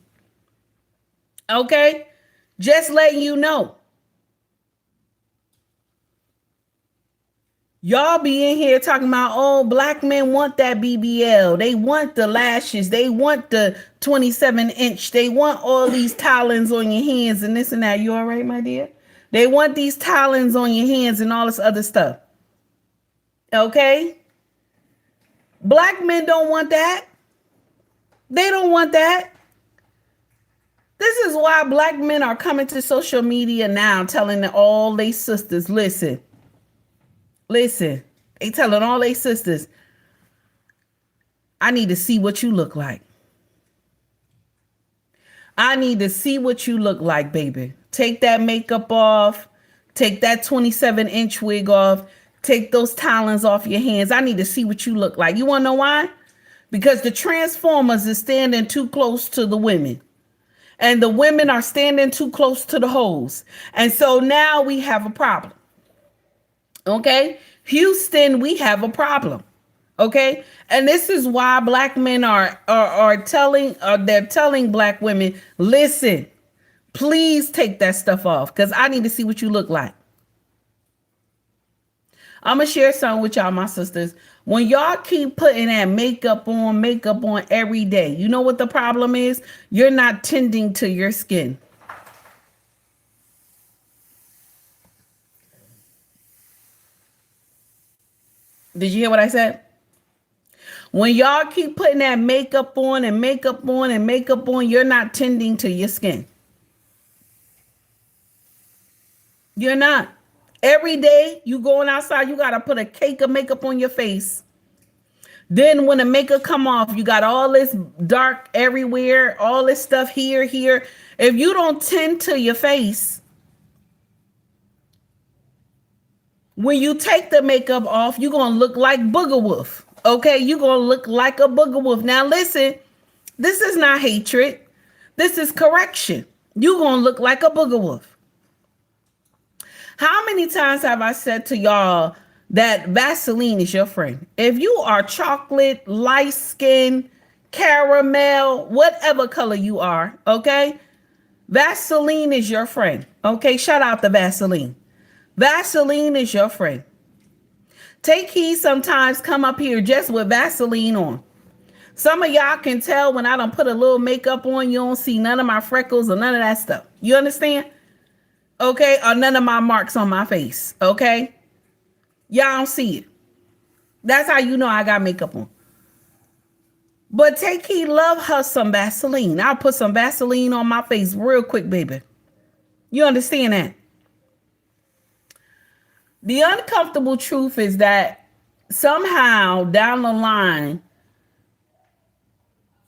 Okay? Just letting you know. Y'all be in here talking about, oh, black men want that BBL. They want the lashes. They want the 27-inch. They want all these talons on your hands and this and that. You all right, my dear? They want these talons on your hands and all this other stuff. Okay? Black men don't want that. They don't want that. This is why black men are coming to social media now telling all they sisters, listen. They telling all they sisters, I need to see what you look like. I need to see what you look like, baby. Take that makeup off. Take that 27-inch wig off. Take those talons off your hands. I need to see what you look like. You want to know why? Because the Transformers is standing too close to the women. And the women are standing too close to the hoes. And so now we have a problem. Okay? Houston, we have a problem. Okay? And this is why black men are telling black women, listen, please take that stuff off because I need to see what you look like. I'm going to share something with y'all, my sisters. When y'all keep putting that makeup on every day, you know what the problem is? You're not tending to your skin. Did you hear what I said? When y'all keep putting that makeup on, you're not tending to your skin. You're not. Every day you going outside, you got to put a cake of makeup on your face. Then when the makeup come off, you got all this dark everywhere, all this stuff here. If you don't tend to your face, when you take the makeup off, you're going to look like Booger Wolf. Okay, you're going to look like a Booger Wolf. Now listen, this is not hatred. This is correction. You're going to look like a Booger Wolf. How many times have I said to y'all that Vaseline is your friend? If you are chocolate, light skin, caramel, whatever color you are, okay? Vaseline is your friend. Okay, shout out to Vaseline. Vaseline is your friend. Take heed sometimes come up here just with Vaseline on. Some of y'all can tell when I don't put a little makeup on, you don't see none of my freckles or none of that stuff. You understand? Okay, or none of my marks on my face, okay? Y'all don't see it. That's how you know I got makeup on. But take heed, love her some Vaseline. I'll put some Vaseline on my face real quick, baby. You understand that? The uncomfortable truth is that somehow down the line,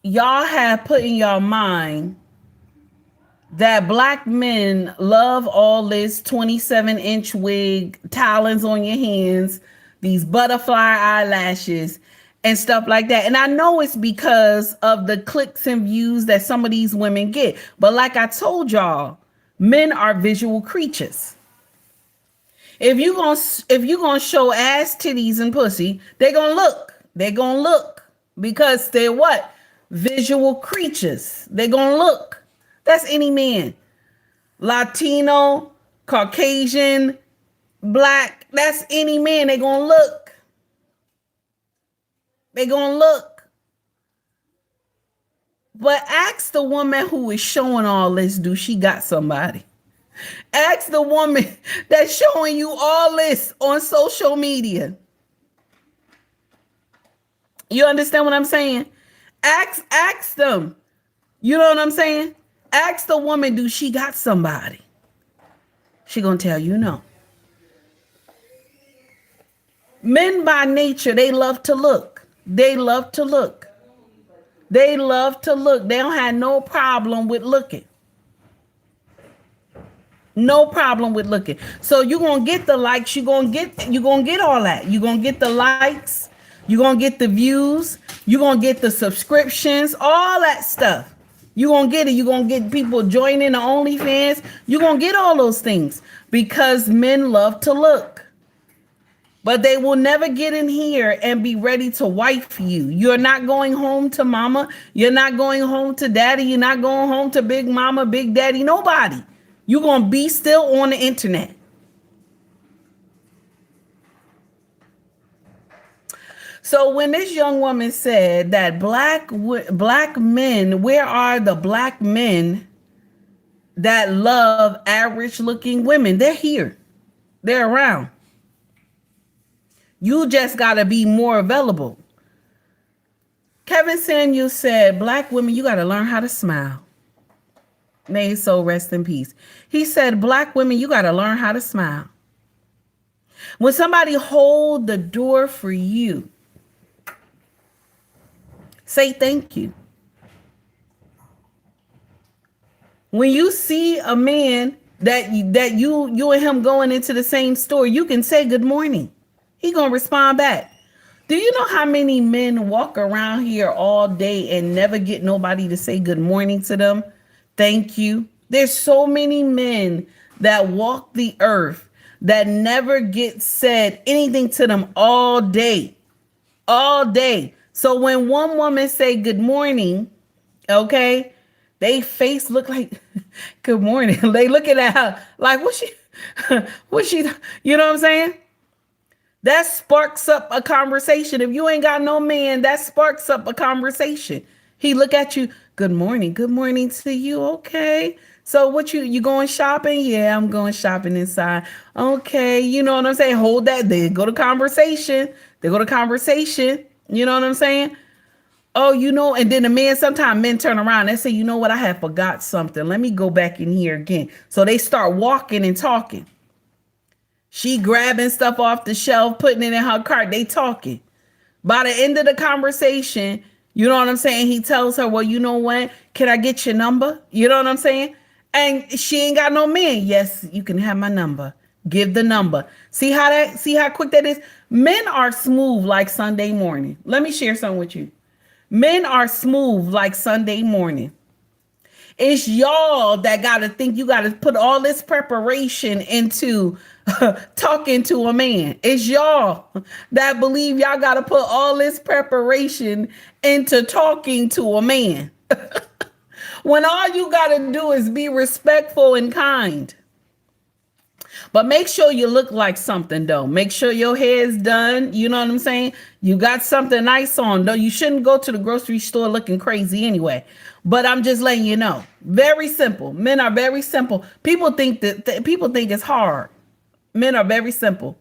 y'all have put in your mind that black men love all this 27-inch wig, talons on your hands, these butterfly eyelashes, and stuff like that. And I know it's because of the clicks and views that some of these women get. But like I told y'all, men are visual creatures. If you gonna show ass, titties, and pussy, they're gonna look. They're gonna look because they're what? Visual creatures. They're gonna look. That's any man. Latino, Caucasian, black. That's any man. They're gonna look. They're gonna look. But ask the woman who is showing all this, do she got somebody? Ask the woman that's showing you all this on social media. You understand what I'm saying? Ask them. You know what I'm saying? Ask the woman, do she got somebody? She gonna tell you no. Men by nature, they love to look. They love to look. They love to look. They don't have no problem with looking. No problem with looking. So you're gonna get the likes, you're gonna get all that. You're gonna get the likes, you're gonna get the views, you're gonna get the subscriptions, all that stuff. You're gonna get it. You're gonna get people joining the OnlyFans. You're gonna get all those things because men love to look. But they will never get in here and be ready to wife you. You're not going home to mama. You're not going home to daddy. You're not going home to big mama, big daddy, nobody. You're going to be still on the internet. So when this young woman said that black men, where are the black men that love average looking women? They're here. They're around. You just got to be more available. Kevin Samuels said, black women, you got to learn how to smile. May his soul rest in peace. He said, black women, you got to learn how to smile. When somebody hold the door for you, say thank you. When you see a man that you and him going into the same store, you can say good morning. He gonna respond back. Do you know how many men walk around here all day and never get nobody to say good morning to them? thank you. There's so many men that walk the earth that never get said anything to them all day. All day. So when one woman say good morning, okay, they face look like good morning. They looking at her like what's she, you know what I'm saying? That sparks up a conversation. If you ain't got no man, that sparks up a conversation. He look at you, good morning to you, okay. So what you going shopping? Yeah, I'm going shopping inside. Okay, you know what I'm saying? Hold that. They go to conversation. You know what I'm saying? Oh, you know, and then the men, sometimes men turn around and say, you know what, I have forgot something. Let me go back in here again. So they start walking and talking. She grabbing stuff off the shelf, putting it in her cart. They talking. By the end of the conversation, you know what I'm saying? He tells her, well, you know what? Can I get your number? You know what I'm saying? And she ain't got no man. Yes, you can have my number. Give the number. See how quick that is? Men are smooth like Sunday morning. Let me share something with you. Men are smooth like Sunday morning. It's y'all that got to think you got to put all this preparation into talking to a man. It's y'all that believe y'all got to put all this preparation into talking to a man. When all you got to do is be respectful and kind. But make sure you look like something, though. Make sure your hair's done. You know what I'm saying? You got something nice on, though. You shouldn't go to the grocery store looking crazy anyway. But I'm just letting you know. Very simple. Men are very simple. People think it's hard. Men are very simple.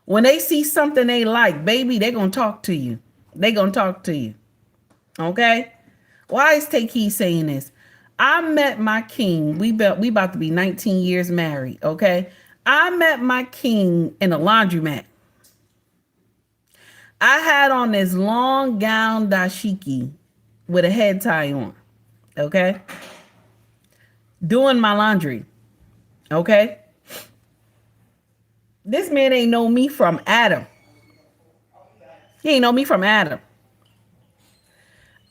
When they see something they like, baby, they're going to talk to you. They're going to talk to you. Okay? Why is Take Heed saying this? I met my king. We about to be 19 years married. Okay? I met my king in a laundromat. I had on this long gown dashiki with a head tie on. Okay? Doing my laundry. Okay? This man ain't know me from Adam. He ain't know me from Adam.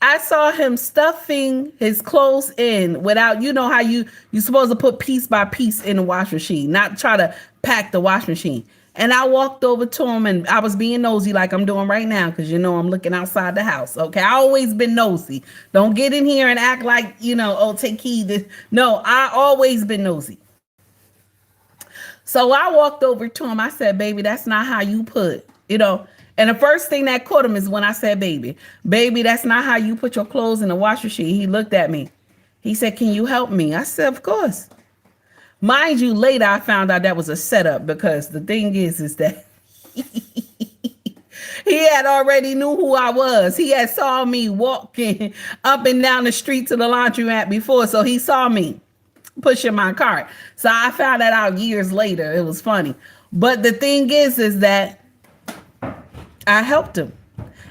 I saw him stuffing his clothes in without, you know how you supposed to put piece by piece in the wash machine, not try to pack the wash machine. And I walked over to him and I was being nosy like I'm doing right now because, you know, I'm looking outside the house. Okay, I always been nosy. Don't get in here and act like, you know, oh, take heed. No, I always been nosy. So I walked over to him. I said, baby, that's not how you put, you know. And the first thing that caught him is when I said, baby, that's not how you put your clothes in the wash machine. He looked at me. He said, can you help me? I said, of course. Mind you, later I found out that was a setup because the thing is that he had already knew who I was. He had saw me walking up and down the street to the laundromat before. So he saw me pushing my cart. So I found that out years later. It was funny. But the thing is that I helped him.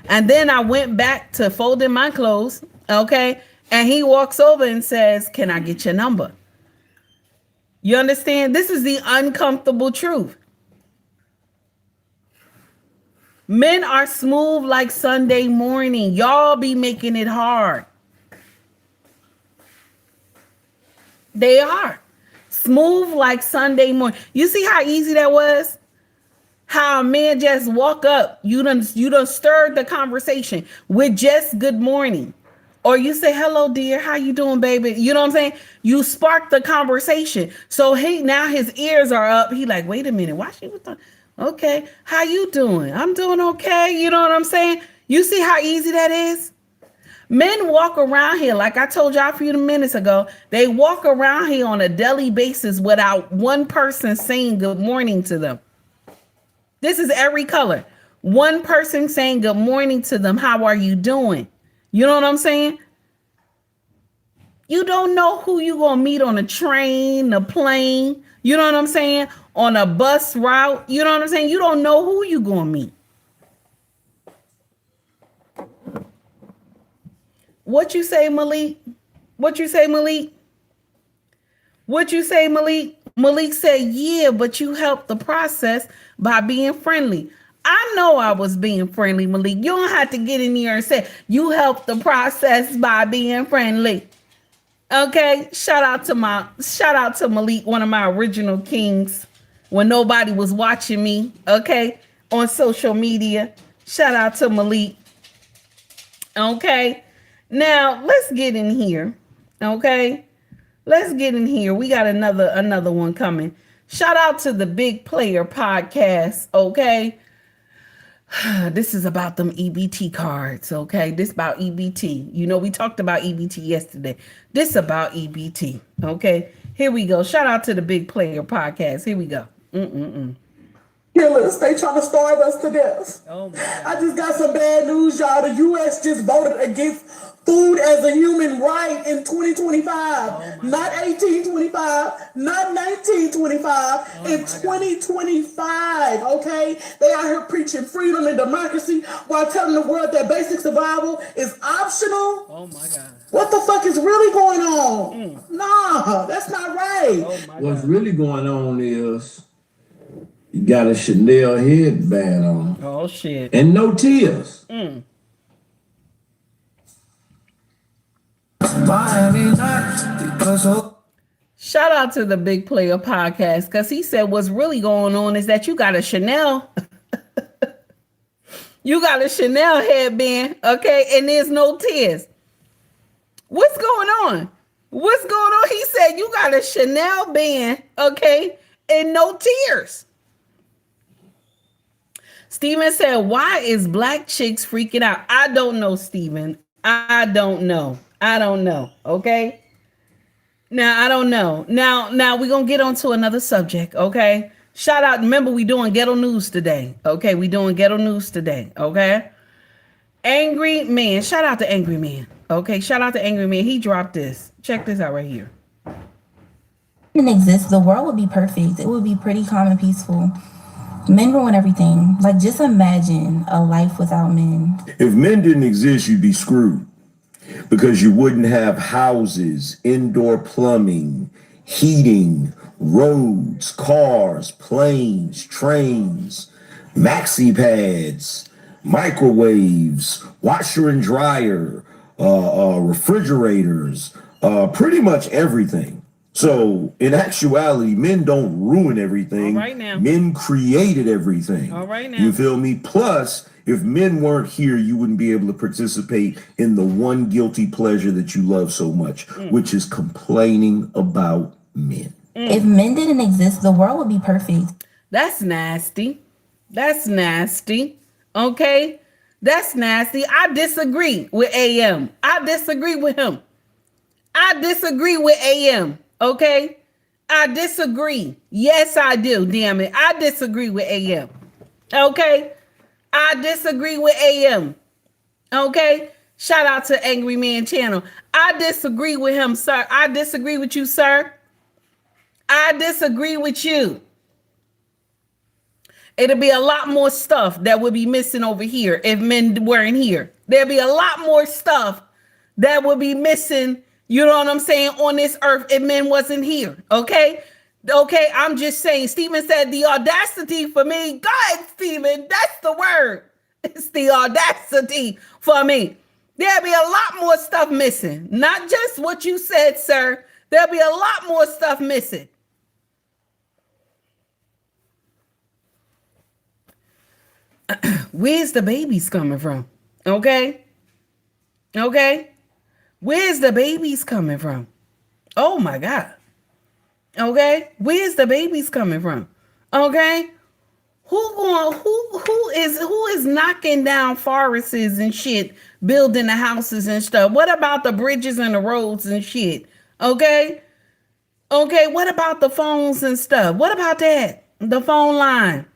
And then I went back to folding my clothes. Okay. And he walks over and says, can I get your number? You understand? This is the uncomfortable truth. Men are smooth like Sunday morning. Y'all be making it hard. They are smooth like Sunday morning. You see how easy that was? How a man just walk up, you done stirred the conversation with just good morning. Or you say, hello, dear, how you doing, baby? You know what I'm saying? You spark the conversation. So now his ears are up. He like, wait a minute, why she was talking? Okay, how you doing? I'm doing okay. You know what I'm saying? You see how easy that is? Men walk around here, like I told y'all a few minutes ago, they walk around here on a daily basis without one person saying good morning to them. This is every color. One person saying good morning to them. How are you doing? You know what I'm saying? You don't know who you're going to meet on a train, a plane. You know what I'm saying? On a bus route. You know what I'm saying? You don't know who you're going to meet. What you say, Malik? What you say, Malik? What you say, Malik? Malik said, yeah, but you helped the process by being friendly. I know I was being friendly, Malik. You don't have to get in here and say you helped the process by being friendly. Okay, shout out to Malik, one of my original kings when nobody was watching me, okay, on social media. Shout out to Malik. Okay. Now, let's get in here. Okay? Let's get in here. We got another one coming. Shout out to the Big Player Podcast, okay? This is about them EBT cards, okay? This about EBT. You know, we talked about EBT yesterday. This about EBT, okay? Here we go. Shout out to the Big Player Podcast. Here we go. Killers, they trying to starve us to death. Oh my God. I just got some bad news, y'all. The U.S. just voted against food as a human right in 2025. Not 1825, not 1925, in 2025, okay? They out here preaching freedom and democracy while telling the world that basic survival is optional. Oh my God. What the fuck is really going on? Nah, that's not right. Oh my What's God. really going on is you got a Chanel headband on Oh shit. and no tears. Shout out to the Big Player Podcast because he said what's really going on is that you got a Chanel. You got a Chanel headband, okay, and there's no tears. What's going on? What's going on? He said you got a Chanel band, okay, and no tears. Steven said, why is black chicks freaking out? I don't know, Steven. I don't know. Okay? Now, I don't know. Now we're going to get on to another subject, okay? Shout out. Remember, we doing ghetto news today, okay? We doing ghetto news today, okay? Angry Man. Shout out to Angry Man, okay? Shout out to Angry Man. He dropped this. Check this out right here. Didn't exist, the world would be perfect. It would be pretty calm and peaceful. Men ruin everything. Like, just imagine a life without men. If men didn't exist, you'd be screwed because you wouldn't have houses, indoor plumbing, heating, roads, cars, planes, trains, maxi pads, microwaves, washer and dryer, refrigerators, pretty much everything. So in actuality, men don't ruin everything. All right now. Men created everything. All right now. You feel me? Plus, if men weren't here, you wouldn't be able to participate in the one guilty pleasure that you love so much, which is complaining about men. If men didn't exist, the world would be perfect. That's nasty. That's nasty. Okay? That's nasty. I disagree with AM. I disagree with him. I disagree with AM. Okay? I disagree. Yes, I do. Damn it. I disagree with AM. Okay? I disagree with AM. Okay? Shout out to Angry Man Channel. I disagree with him, sir. I disagree with you, sir. I disagree with you. It'll be a lot more stuff that would be missing over here if men weren't here. There'll be a lot more stuff that would be missing, you know what I'm saying, on this earth if men wasn't here. Okay? Okay, I'm just saying. Steven said the audacity for me. Go ahead, Steven. That's the word. It's the audacity for me. There'll be a lot more stuff missing. Not just what you said, sir. There'll be a lot more stuff missing. Where's the babies coming from? Okay? Okay? Where's the babies coming from? Oh my God. Okay? Where's the babies coming from? Okay? Who is knocking down forests and shit, building the houses and stuff? What about the bridges and the roads and shit? Okay? Okay, what about the phones and stuff? What about that? The phone line.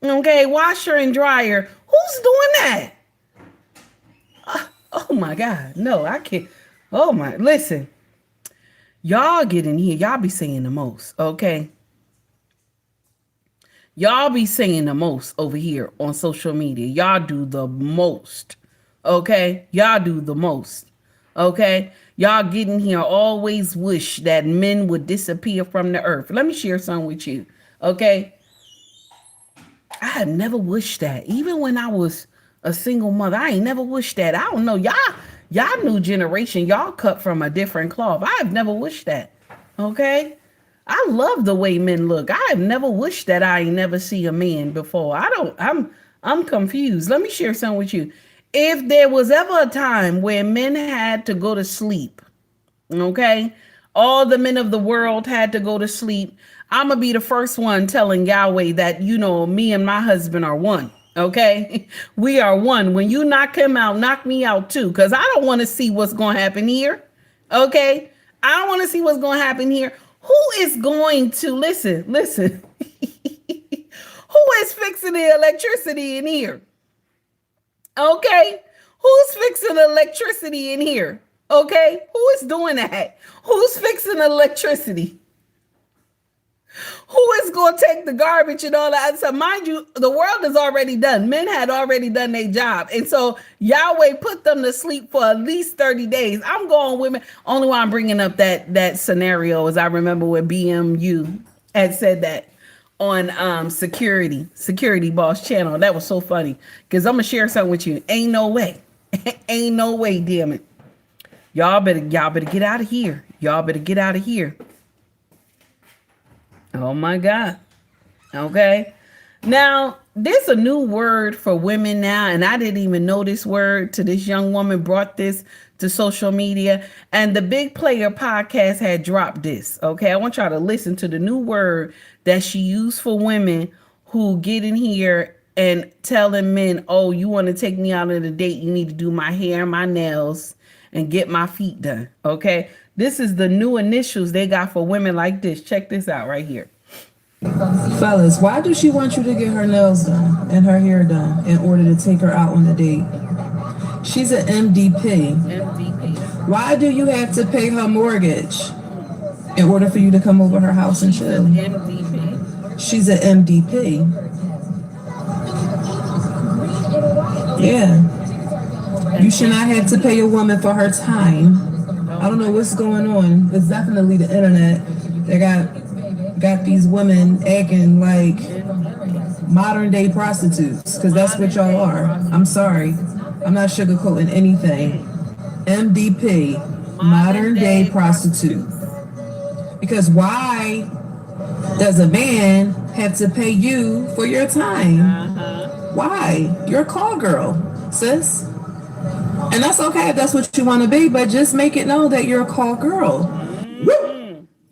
Okay, washer and dryer. Who's doing that? Oh my God. No, I can't. Oh my, listen. Y'all get in here. Y'all be saying the most, okay? Y'all be saying the most over here on social media. Y'all do the most, okay? Y'all do the most, okay? Y'all get in here, always wish that men would disappear from the earth. Let me share something with you, okay? I had never wished that. Even when I was a single mother, I ain't never wished that. I don't know. Y'all new generation, y'all cut from a different cloth. I've never wished that. Okay. I love the way men look. I have never wished that I ain't never see a man before. I'm confused. Let me share something with you. If there was ever a time where men had to go to sleep, okay, all the men of the world had to go to sleep, I'm gonna be the first one telling Yahweh that, you know, me and my husband are one. Okay, we are one. When you knock him out, knock me out too, because I don't want to see what's going to happen here. Okay, I don't want to see what's going to happen here. Who is going to listen? Who is fixing the electricity in here? Okay, who's fixing the electricity in here? Okay, who is doing that? Who's fixing the electricity? Who is going to take the garbage and all that? So mind you, the world is already done. Men had already done their job. And so Yahweh put them to sleep for at least 30 days. I'm going with men. Only why I'm bringing up that scenario is I remember when BMU had said that on Security Boss channel. That was so funny because I'm going to share something with you. Ain't no way. Ain't no way, damn it. Y'all better get out of here. Y'all better get out of here. Oh my God. Okay. Now, there's a new word for women now, and I didn't even know this word till this young woman brought this to social media. And the Big Player podcast had dropped this. Okay. I want y'all to listen to the new word that she used for women who get in here and telling men, oh, you want to take me out on a date? You need to do my hair, my nails, and get my feet done. Okay. This is the new initials they got for women like this. Check this out right here. Fellas, why does she want you to get her nails done and her hair done in order to take her out on a date? She's an MDP. Why do you have to pay her mortgage in order for you to come over her house and chill? She's an MDP. Yeah. You should not have to pay a woman for her time. I don't know what's going on. It's definitely the internet. They got these women acting like modern day prostitutes, because that's what y'all are. I'm sorry. I'm not sugarcoating anything. MDP, modern day prostitute. Because why does a man have to pay you for your time? Why? You're a call girl, sis. And that's okay if that's what you want to be, but just make it known that you're a call girl.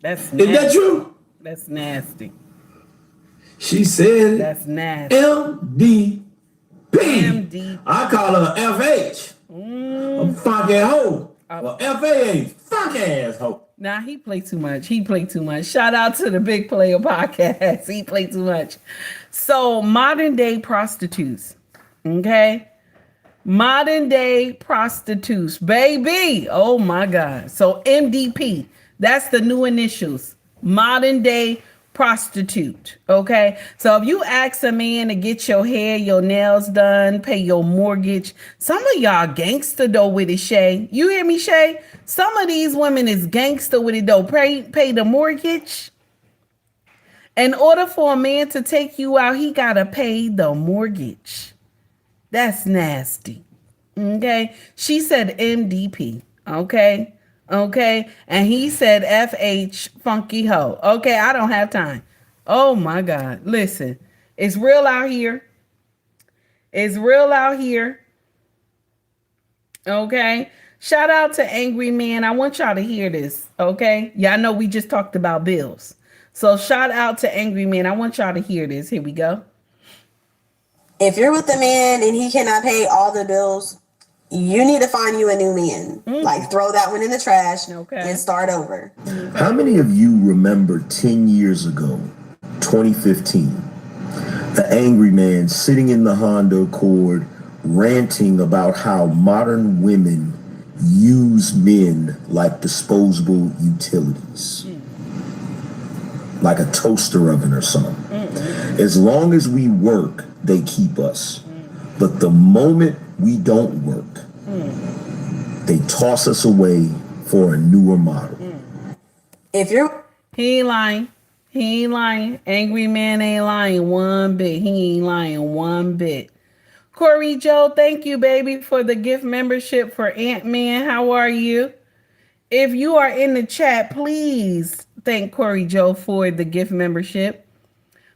That's nasty. Is that true? That's nasty. She said that's nasty. MDP. I call her FH. A funky hoe. Well, FAA, fuck ass hoe. Nah, he played too much. Shout out to the Big Player podcast. He played too much. So modern day prostitutes. Okay. Modern day prostitutes, baby. Oh my God. So MDP, that's the new initials. Modern day prostitute. Okay. So if you ask a man to get your hair, your nails done, pay your mortgage, some of y'all gangster though with it, Shay. You hear me, Shay? Some of these women is gangster with it though. Pay the mortgage. In order for a man to take you out, he gotta pay the mortgage. That's nasty. Okay. She said MDP. Okay. Okay. And he said FH funky hoe. Okay. I don't have time. Oh my God. Listen, it's real out here. It's real out here. Okay. Shout out to Angry Man. I want y'all to hear this. Okay. Y'all know we just talked about bills. So shout out to Angry Man. I want y'all to hear this. Here we go. If you're with a man and he cannot pay all the bills, you need to find you a new man. Like throw that one in the trash and start over. How many of you remember 10 years ago, 2015, the angry man sitting in the Honda Accord ranting about how modern women use men like disposable utilities? Like a toaster oven or something. As long as we work, they keep us. But the moment we don't work, they toss us away for a newer model. If you're... He ain't lying. He ain't lying. Angry Man ain't lying one bit. He ain't lying one bit. Corey Joe, thank you, baby, for the gift membership for Ant-Man. How are you? If you are in the chat, please thank Corey Joe for the gift membership.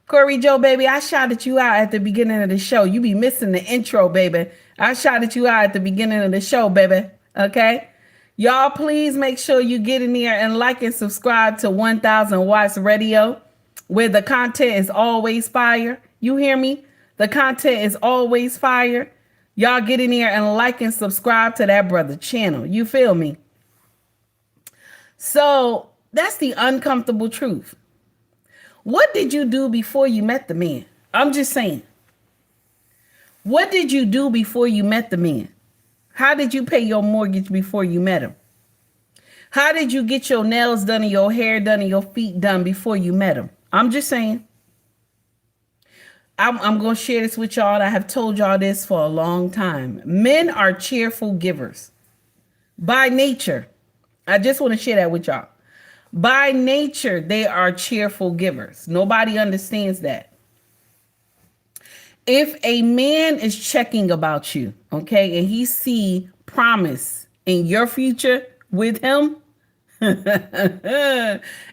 Corey Joe, baby, I shouted you out at the beginning of the show. You be missing the intro, baby. I shouted you out at the beginning of the show, baby. Okay? Y'all, please make sure you get in there and like and subscribe to 1000 Watts Radio, where the content is always fire. You hear me? The content is always fire. Y'all get in there and like and subscribe to that brother channel. You feel me? So that's the uncomfortable truth. What did you do before you met the man? I'm just saying. What did you do before you met the man? How did you pay your mortgage before you met him? How did you get your nails done and your hair done and your feet done before you met him? I'm just saying. I'm going to share this with y'all. I have told y'all this for a long time. Men are cheerful givers by nature. I just want to share that with y'all. By nature, they are cheerful givers. Nobody understands that. If a man is checking about you, okay, and he see promise in your future with him, ain't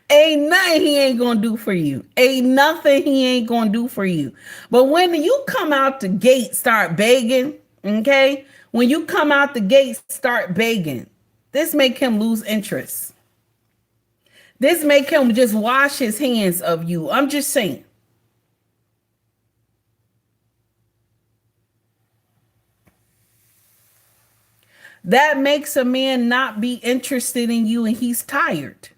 nothing he ain't gonna do for you. Ain't nothing he ain't gonna do for you. But when you come out the gate, start begging, okay? When you come out the gate, start begging. This make him lose interest. This make him just wash his hands of you. I'm just saying. That makes a man not be interested in you and he's tired.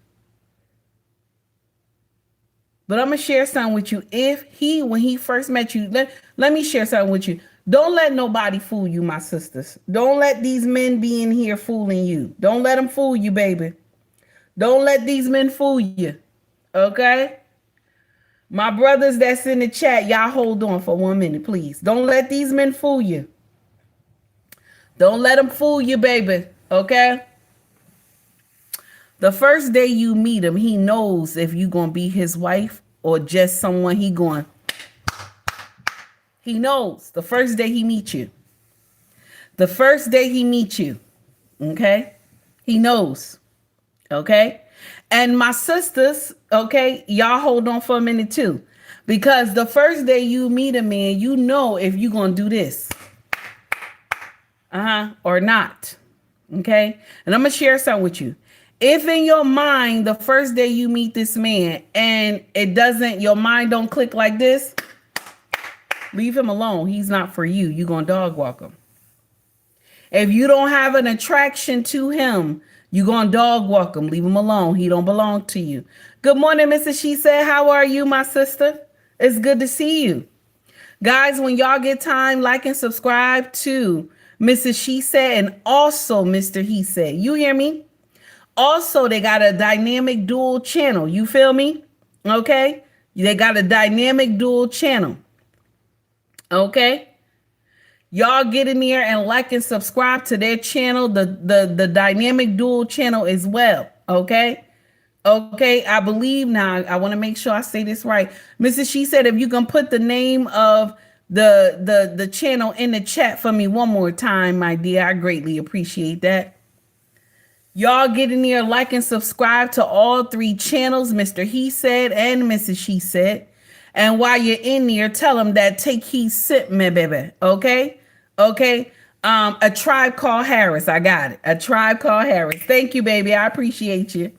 But I'm going to share something with you. When he first met you, let me share something with you. Don't let nobody fool you, my sisters. Don't let these men be in here fooling you. Don't let them fool you, baby. Don't let these men fool you. Okay? My brothers that's in the chat, y'all hold on for 1 minute, please. Don't let these men fool you. Don't let them fool you, baby. Okay? The first day you meet him, he knows if you're going to be his wife or just someone he going. He knows the first day he meets you. The first day he meets you. Okay? He knows. Okay? And my sisters, okay, y'all hold on for a minute too. Because the first day you meet a man, you know if you're going to do this. Or not. Okay? And I'm going to share something with you. If in your mind, the first day you meet this man and your mind don't click like this, leave him alone. He's not for you. You're going to dog walk him. If you don't have an attraction to him, you're going to dog walk him. Leave him alone. He don't belong to you. Good morning, Mrs. She Said. How are you, my sister? It's good to see you. Guys, when y'all get time, like and subscribe to Mrs. She Said and also Mr. He Said. You hear me? Also, they got a dynamic dual channel. You feel me? Okay? They got a dynamic dual channel. Okay? Y'all get in there and like and subscribe to their channel, the dynamic dual channel as well. Okay? Okay, I believe now, I want to make sure I say this right. Mrs. She Said, if you can put the name of the channel in the chat for me one more time, my dear, I greatly appreciate that. Y'all get in there, like and subscribe to all 3 channels, Mr. He Said and Mrs. She Said. And while you're in there, tell them that take heed, sit me, baby. Okay? Okay? A Tribe Called Harris. I got it. A Tribe Called Harris. Thank you, baby. I appreciate you.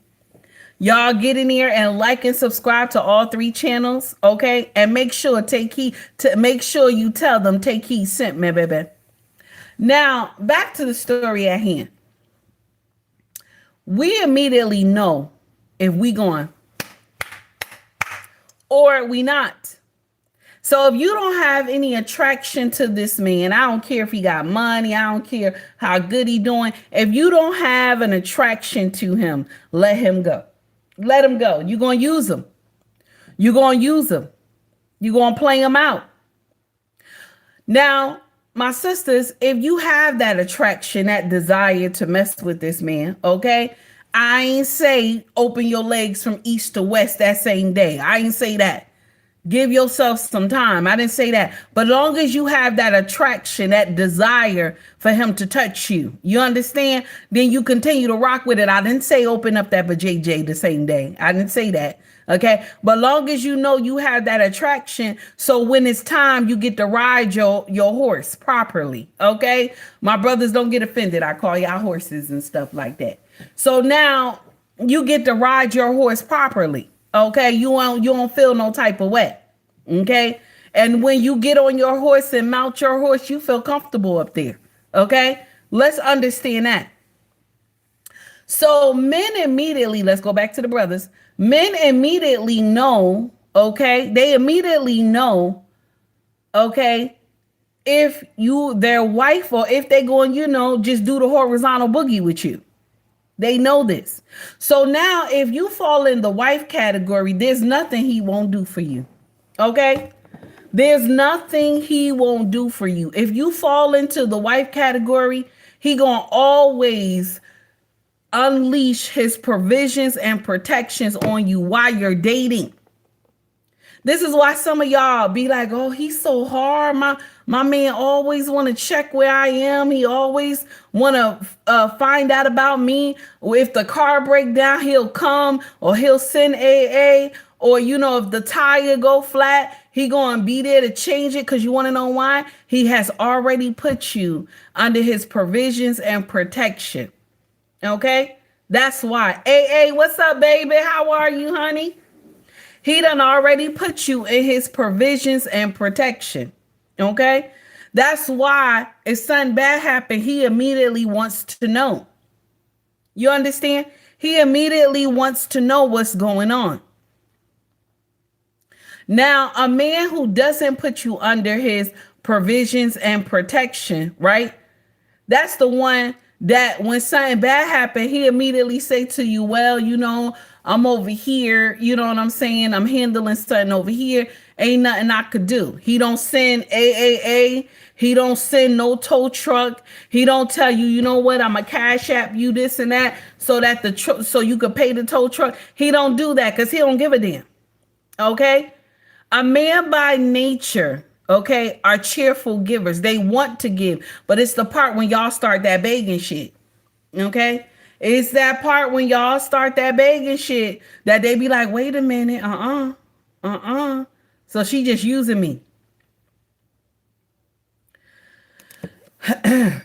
Y'all get in here and like and subscribe to all 3 channels. Okay? And make sure make sure you tell them take heed, sit me, baby. Now, back to the story at hand. We immediately know if we going or we not. So if you don't have any attraction to this man, I don't care if he got money, I don't care how good he doing. If you don't have an attraction to him, let him go. Let him go. You're going to use him. You're going to use him. You're going to play him out. Now, my sisters, if you have that attraction, that desire to mess with this man, okay? I ain't say open your legs from east to west that same day. I ain't say that. Give yourself some time. I didn't say that. But long as you have that attraction, that desire for him to touch you, you understand? Then you continue to rock with it. I didn't say open up that JJ the same day. I didn't say that. Okay. But long as you know you have that attraction, so when it's time, you get to ride your horse properly. Okay. My brothers, don't get offended. I call y'all horses and stuff like that. So now you get to ride your horse properly. Okay, you don't feel no type of way. Okay, and when you get on your horse and mount your horse, you feel comfortable up there. Okay, let's understand that. So men immediately, let's go back to the brothers. Men immediately know. Okay, they immediately know. Okay, if you their wife or if they going, just do the horizontal boogie with you. They know this. So now if you fall in the wife category, there's nothing he won't do for you. Okay? There's nothing he won't do for you. If you fall into the wife category, he gonna always unleash his provisions and protections on you while you're dating. This is why some of y'all be like, oh, he's so hard. My man always want to check where I am. He always want to find out about me. If the car break down, he'll come or he'll send AA. Or, if the tire go flat, he going to be there to change it because you want to know why? He has already put you under his provisions and protection. Okay? That's why. AA, what's up, baby? How are you, honey? He done already put you in his provisions and protection. Okay? That's why if something bad happened, he immediately wants to know. You understand? He immediately wants to know what's going on. Now, a man who doesn't put you under his provisions and protection, right? That's the one that when something bad happened, he immediately say to you, well, I'm over here. You know what I'm saying? I'm handling something over here. Ain't nothing I could do. He don't send AAA. He don't send no tow truck. He don't tell you, you know what? I'm a cash app you this and that so that so you could pay the tow truck. He don't do that because he don't give a damn. Okay? A man by nature, okay, are cheerful givers. They want to give, but it's the part when y'all start that begging shit. Okay? It's that part when y'all start that begging shit that they be like, wait a minute, So she just using me.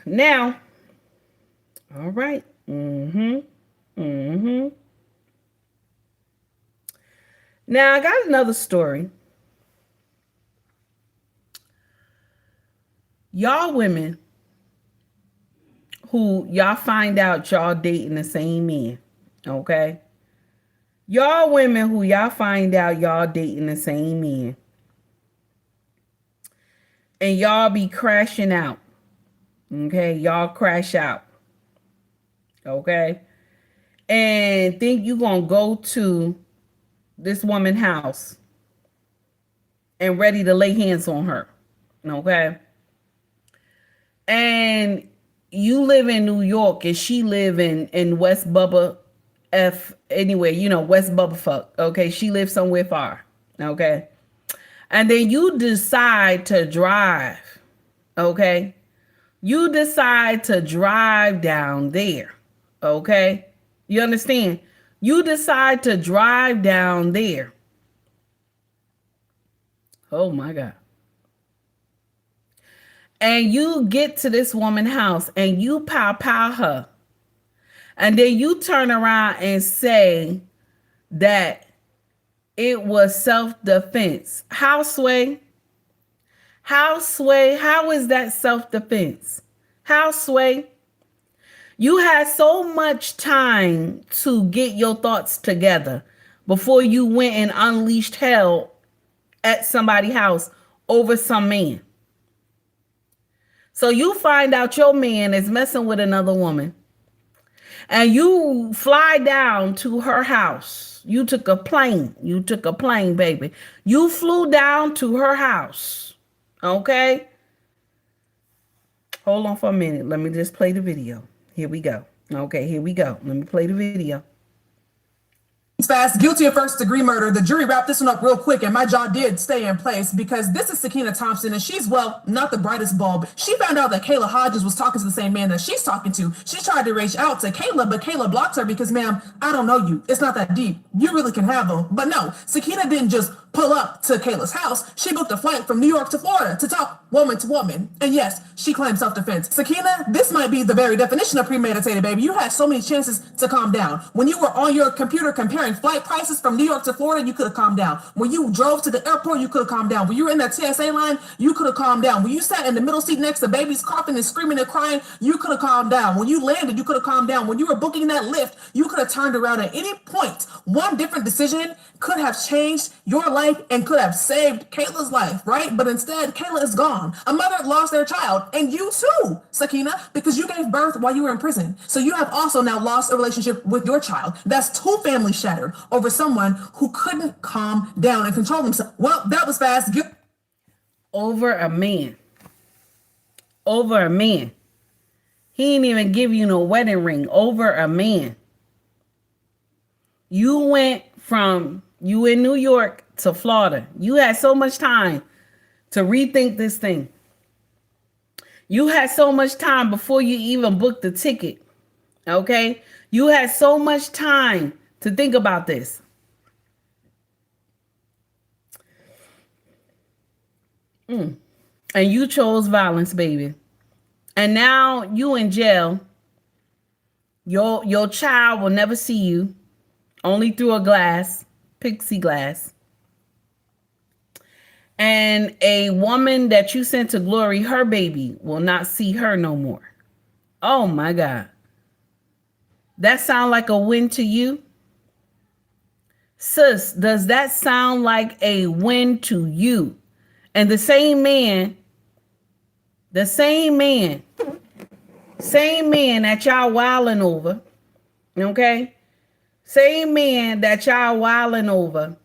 Now, all right. Now I got another story. Y'all women who y'all find out y'all dating the same men, okay? Y'all women who y'all find out y'all dating the same men. And y'all be crashing out, okay? Y'all crash out, okay? And think you gonna go to this woman's house and ready to lay hands on her, okay? And you live in New York and she live in West Bubba F anyway, West Bubba fuck. Okay. She lives somewhere far. Okay. And then you decide to drive. Okay. You decide to drive down there. Okay. You understand? You decide to drive down there. Oh my God. And you get to this woman's house and you pow her. And then you turn around and say that it was self-defense. How, Sway? How, Sway? How is that self-defense? How, Sway? You had so much time to get your thoughts together before you went and unleashed hell at somebody's house over some man. So you find out your man is messing with another woman and you fly down to her house. You took a plane. You took a plane, baby. You flew down to her house. Okay. Hold on for a minute. Let me just play the video. Here we go. Okay, here we go. Let me play the video. Fast, guilty of first-degree murder. The jury wrapped this one up real quick, and my jaw did stay in place because this is Sakina Thompson, and she's, well, not the brightest bulb. She found out that Kayla Hodges was talking to the same man that she's talking to. She tried to reach out to Kayla, but Kayla blocked her because, ma'am, I don't know you. It's not that deep. You really can have them. But no, Sakina didn't just pull up to Kayla's house. She booked a flight from New York to Florida to talk woman to woman. And yes, she claimed self-defense. Sakina, this might be the very definition of premeditated, baby. You had so many chances to calm down. When you were on your computer comparing flight prices from New York to Florida, you could have calmed down. When you drove to the airport, you could have calmed down. When you were in that TSA line, you could have calmed down. When you sat in the middle seat next to babies coughing and screaming and crying, you could have calmed down. When you landed, you could have calmed down. When you were booking that lift, you could have turned around at any point. One different decision could have changed your life and could have saved Kayla's life, right? But instead, Kayla is gone. A mother lost their child, and you too, Sakina, because you gave birth while you were in prison. So you have also now lost a relationship with your child. That's two families shattered over someone who couldn't calm down and control himself. Well, that was fast. Over a man. Over a man. He didn't even give you no wedding ring. Over a man. You went from you in New York to Florida. You had so much time to rethink this thing. You had so much time before you even booked the ticket. Okay? You had so much time to think about this. And you chose violence, baby. And now you in jail. Your child will never see you. Only through a glass, pixie glass. And a woman that you sent to glory, her baby, will not see her no more. Oh my God. That sound like a win to you? Sis, does that sound like a win to you? And the same man that y'all wilding over, okay? Same man that y'all wilding over.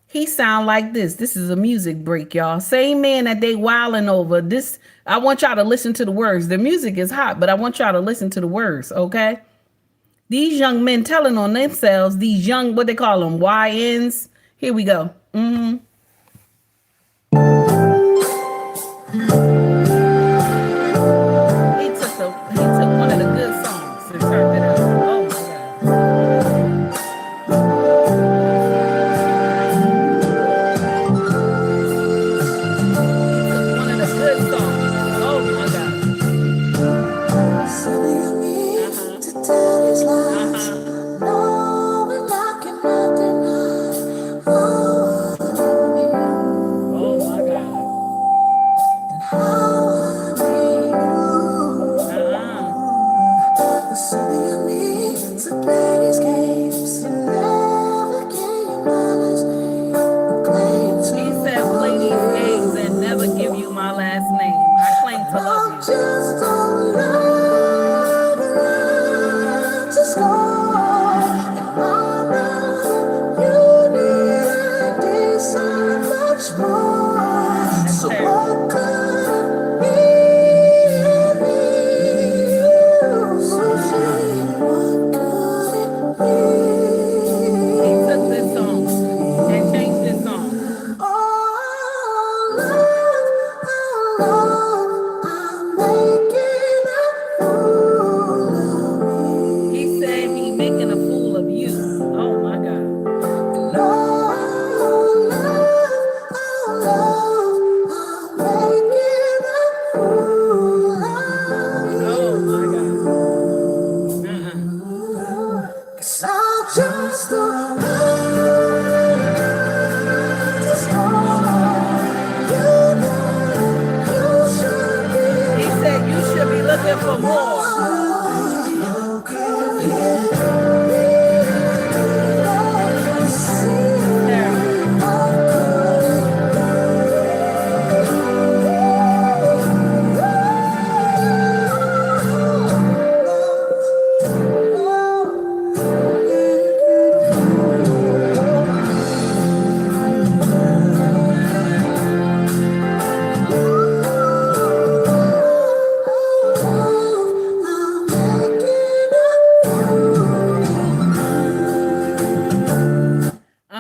He sound like this. This is a music break, y'all. Same man that they wilding over. This, I want y'all to listen to the words. The music is hot, but I want y'all to listen to the words, okay? These young men telling on themselves, these young, what they call them, YNs. Here we go. He took one of the good songs and turned it out. Oh my God. He took one of the good songs. Oh my God. Sending me to tell his lies. Knowing I cannot deny. Oh my God.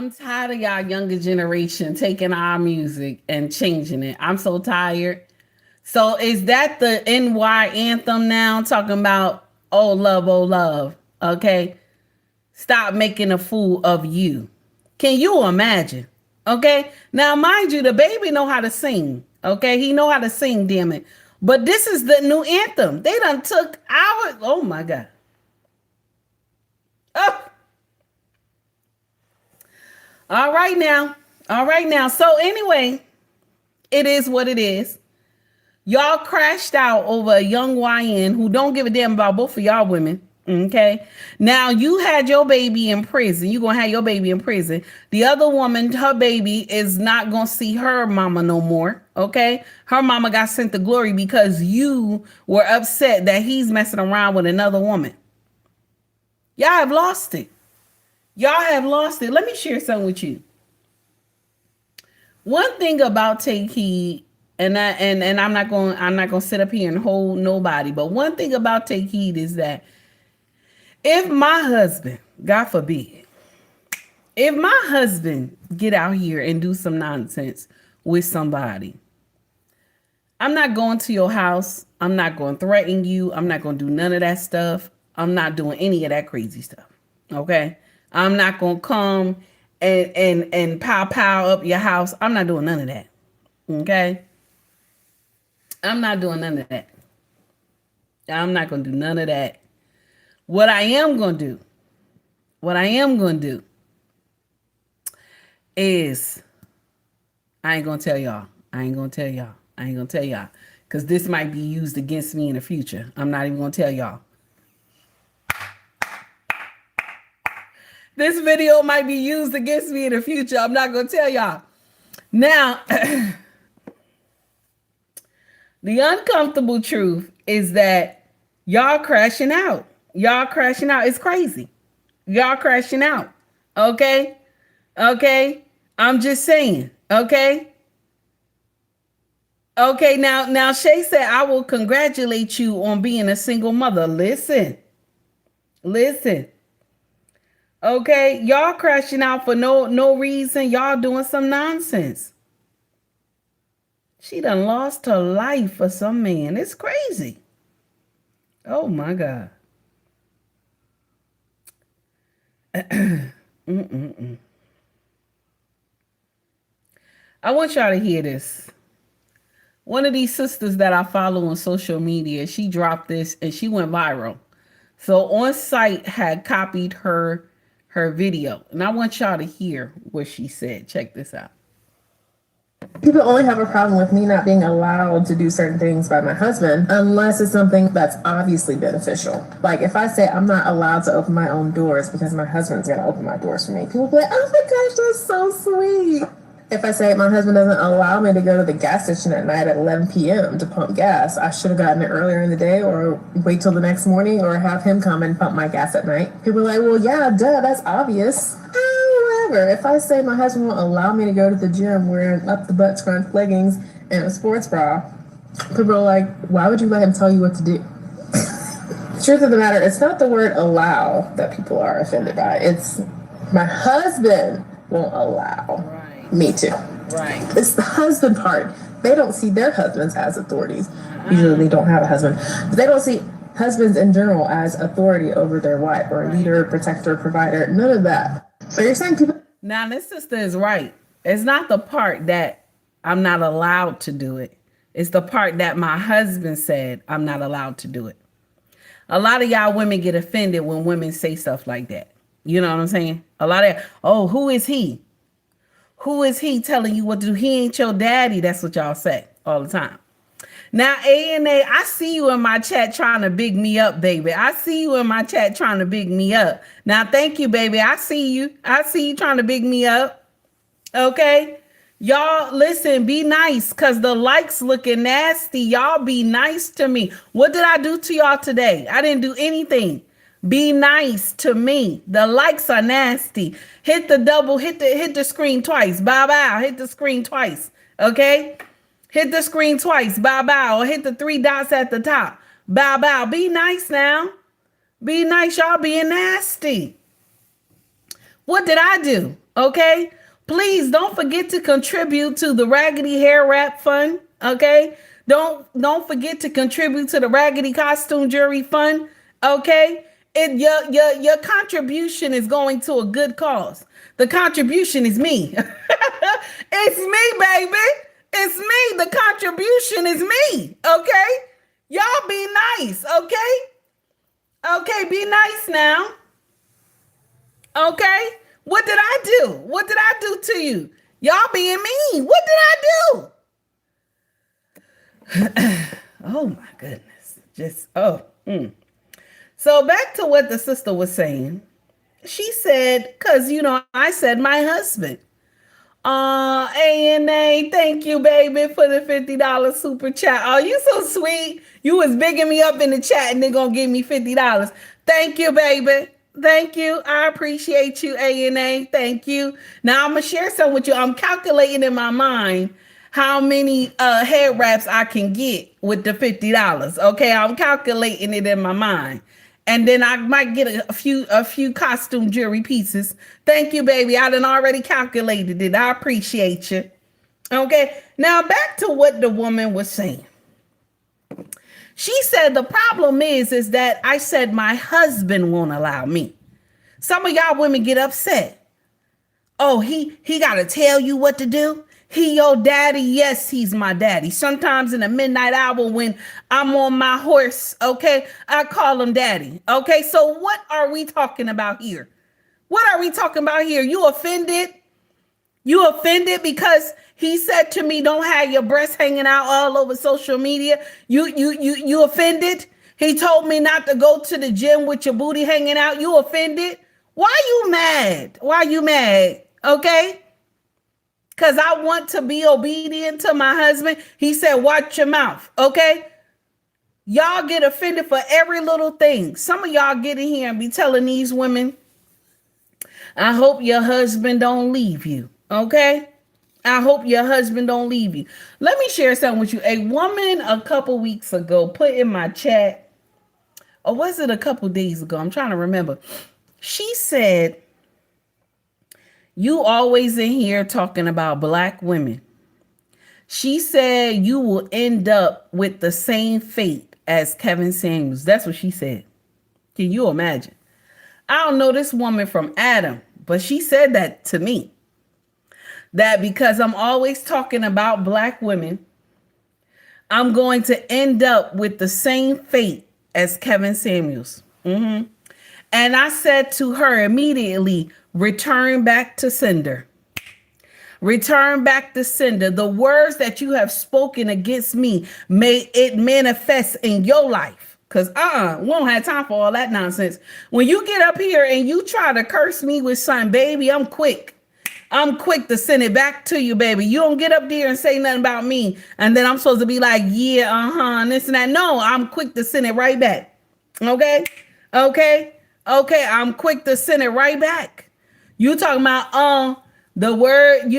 I'm tired of y'all younger generation taking our music and changing it. I'm so tired. So is that the NY anthem now? Talking about oh love, okay? Stop making a fool of you. Can you imagine? Okay. Now, mind you, the baby know how to sing. Okay. He know how to sing, damn it. But this is the new anthem. They done took our, oh my God. Oh. All right now. All right now. So anyway, it is what it is. Y'all crashed out over a young YN who don't give a damn about both of y'all women. Okay. Now you had your baby in prison. You're going to have your baby in prison. The other woman, her baby is not going to see her mama no more. Okay. Her mama got sent to glory because you were upset that he's messing around with another woman. Y'all have lost it. Y'all have lost it. Let me share something with you. One thing about Take Heed, and I'm not going to sit up here and hold nobody, but one thing about Take Heed is that if my husband, God forbid, if my husband get out here and do some nonsense with somebody, I'm not going to your house. I'm not going to threaten you. I'm not going to do none of that stuff. I'm not doing any of that crazy stuff. Okay. I'm not going to come and pow up your house. I'm not doing none of that. Okay. I'm not doing none of that. I'm not going to do none of that. What I am going to do is I ain't going to tell y'all. Because this might be used against me in the future. I'm not even going to tell y'all. This video might be used against me in the future. I'm not going to tell y'all. Now, the uncomfortable truth is that y'all crashing out. Y'all crashing out. It's crazy. Y'all crashing out. Okay? Okay? I'm just saying. Okay? Okay, now Shay said, I will congratulate you on being a single mother. Listen. Okay, y'all crashing out for no reason. Y'all doing some nonsense. She done lost her life for some man. It's crazy. Oh my God. I want y'all to hear this. One of these sisters that I follow on social media, she dropped this and she went viral. So On Site had copied her video. And I want y'all to hear what she said. Check this out. People only have a problem with me not being allowed to do certain things by my husband unless it's something that's obviously beneficial. Like if I say I'm not allowed to open my own doors because my husband's gonna open my doors for me, people be like, oh my gosh, that's so sweet. If I say my husband doesn't allow me to go to the gas station at night at 11 p.m. to pump gas, I should have gotten it earlier in the day or wait till the next morning or have him come and pump my gas at night. People are like, well, yeah, duh, that's obvious. However, if I say my husband won't allow me to go to the gym wearing up the butt scrunch leggings and a sports bra, people are like, why would you let him tell you what to do? Truth of the matter, it's not the word allow that people are offended by. It's my husband won't allow me to. Right. It's the husband part. They don't see their husbands as authorities. Usually they don't have a husband. But they don't see husbands in general as authority over their wife or leader, protector, provider. None of that. So you're saying people... Now this sister is right. It's not the part that I'm not allowed to do it. It's the part that my husband said I'm not allowed to do it. A lot of y'all women get offended when women say stuff like that. You know what I'm saying? A lot of, oh, who is he? Who is he telling you what to do? He ain't your daddy. That's what y'all say all the time. Now, A&A, I see you in my chat trying to big me up, baby. I see you in my chat trying to big me up. Now, thank you, baby. I see you. I see you trying to big me up. Okay? Y'all, listen, be nice because the likes looking nasty. Y'all be nice to me. What did I do to y'all today? I didn't do anything. Be nice to me. The likes are nasty. Hit the screen twice. Bow bow. Hit the screen twice. Okay? Hit the screen twice. Bow bow. Or hit the 3 dots at the top. Bow bow. Be nice now. Be nice. Y'all being nasty. What did I do? Okay. Please don't forget to contribute to the Raggedy Hair Wrap Fund. Okay. Don't forget to contribute to the Raggedy Costume Jury Fund. Okay. Your contribution is going to a good cause. The contribution is me. It's me, baby. It's me. The contribution is me. Okay. Y'all be nice. Okay. Okay. Be nice now. Okay. What did I do? What did I do to you? Y'all being mean. What did I do? Oh my goodness. So back to what the sister was saying. She said, because, I said my husband. ANA, thank you, baby, for the $50 super chat. Oh, you so sweet. You was bigging me up in the chat and they're going to give me $50. Thank you, baby. Thank you. I appreciate you, ANA. Thank you. Now, I'm going to share some with you. I'm calculating in my mind how many head wraps I can get with the $50. Okay, I'm calculating it in my mind. And then I might get a few costume jewelry pieces. Thank you, baby. I done already calculated it. I appreciate you. Okay, now back to what the woman was saying. She said the problem is that I said my husband won't allow me. Some of y'all women get upset. Oh, he got to tell you what to do. He your daddy? Yes, he's my daddy. Sometimes in the midnight hour when I'm on my horse, okay, I call him daddy. Okay, so what are we talking about here? What are we talking about here? You offended? You offended because he said to me, don't have your breasts hanging out all over social media. You offended? He told me not to go to the gym with your booty hanging out. You offended? Why you mad? Why you mad? Okay? Because I want to be obedient to my husband. He said, watch your mouth. Okay? Y'all get offended for every little thing. Some of y'all get in here and be telling these women, I hope your husband don't leave you. Okay? I hope your husband don't leave you. Let me share something with you. A woman a couple weeks ago put in my chat, or was it a couple days ago? I'm trying to remember. She said, you always in here talking about black women. She said you will end up with the same fate as Kevin Samuels. That's what she said. Can you imagine? I don't know this woman from Adam, but she said that to me. That because I'm always talking about black women, I'm going to end up with the same fate as Kevin Samuels. And I said to her immediately, return back to sender. Return back to sender. The words that you have spoken against me, may it manifest in your life. Because we don't have time for all that nonsense. When you get up here and you try to curse me with something, baby, I'm quick. I'm quick to send it back to you, baby. You don't get up there and say nothing about me. And then I'm supposed to be like, yeah, and this and that. No, I'm quick to send it right back. Okay? I'm quick to send it right back. You talking about, the word,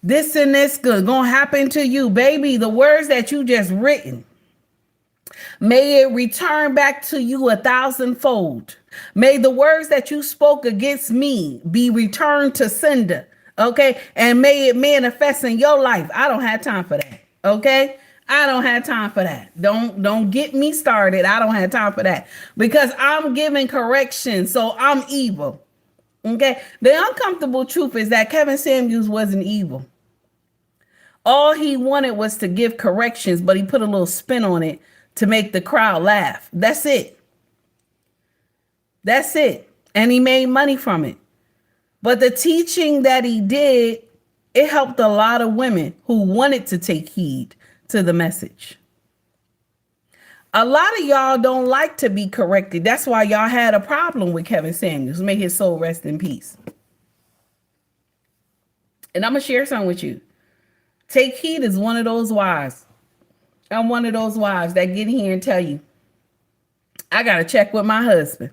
this and this gonna happen to you, baby. The words that you just written, may it return back to you 1,000-fold. May the words that you spoke against me be returned to sender. Okay. And may it manifest in your life. I don't have time for that. Okay. I don't have time for that. Don't get me started. I don't have time for that because I'm giving correction. So I'm evil. Okay. The uncomfortable truth is that Kevin Samuels wasn't evil. All he wanted was to give corrections, but he put a little spin on it to make the crowd laugh. That's it. That's it. And he made money from it. But the teaching that he did, it helped a lot of women who wanted to take heed to the message. A lot of y'all don't like to be corrected. That's why y'all had a problem with Kevin Samuels. May his soul rest in peace. And I'm going to share something with you. Take heed is one of those wives. I'm one of those wives that get in here and tell you, I got to check with my husband.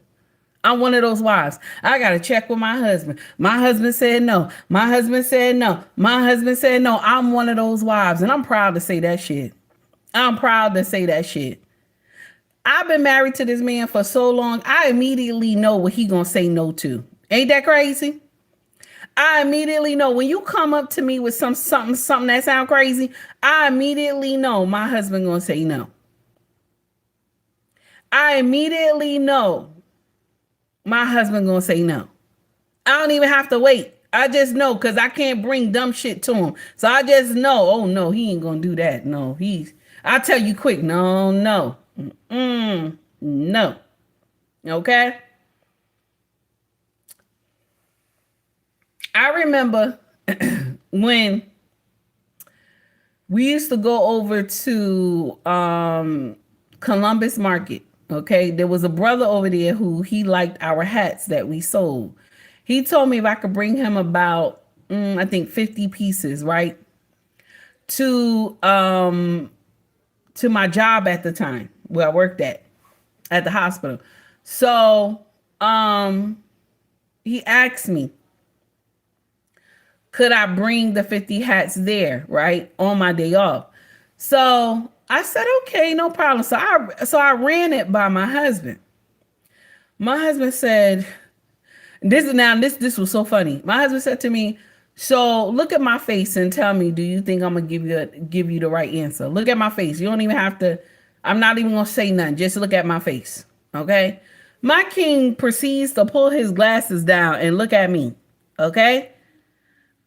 I'm one of those wives. I got to check with my husband. My husband said no. My husband said no. My husband said no. I'm one of those wives. And I'm proud to say that shit. I'm proud to say that shit. I've been married to this man for so long. I immediately know what he going to say no to. Ain't that crazy? I immediately know when you come up to me with something that sound crazy, I immediately know my husband gonna say no. I immediately know my husband gonna say no. I don't even have to wait. I just know because I can't bring dumb shit to him. So I just know, oh no, he ain't gonna do that. No, I'll tell you quick, no. No. Okay? I remember when we used to go over to Columbus Market. Okay, there was a brother over there who he liked our hats that we sold. He told me if I could bring him about, I think 50 pieces, right? To my job at the time where I worked at the hospital. So he asked me, could I bring the 50 hats there, right, on my day off? So I said, okay, no problem. So I ran it by my husband. My husband said, this was so funny. My husband said to me, so look at my face and tell me, do you think I'm gonna give you the right answer? Look at my face. You don't even have to, I'm not even gonna say nothing. Just look at my face. Okay. My king proceeds to pull his glasses down and look at me. Okay.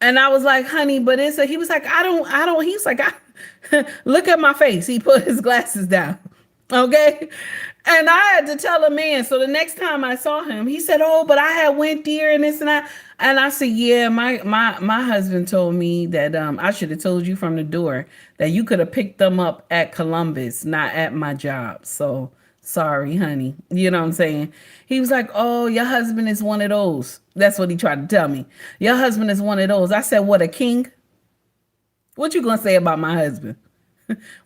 And I was like, honey, but he was like, I don't, he's like, look at my face. He put his glasses down. Okay. And I had to tell a man. So the next time I saw him, he said, oh, but I had went there and this and that. And I said, yeah, my husband told me that I should have told you from the door that you could have picked them up at Columbus, not at my job. So sorry, honey. You know what I'm saying? He was like, oh, your husband is one of those. That's what he tried to tell me. Your husband is one of those. I said, what, a king? What you gonna say about my husband?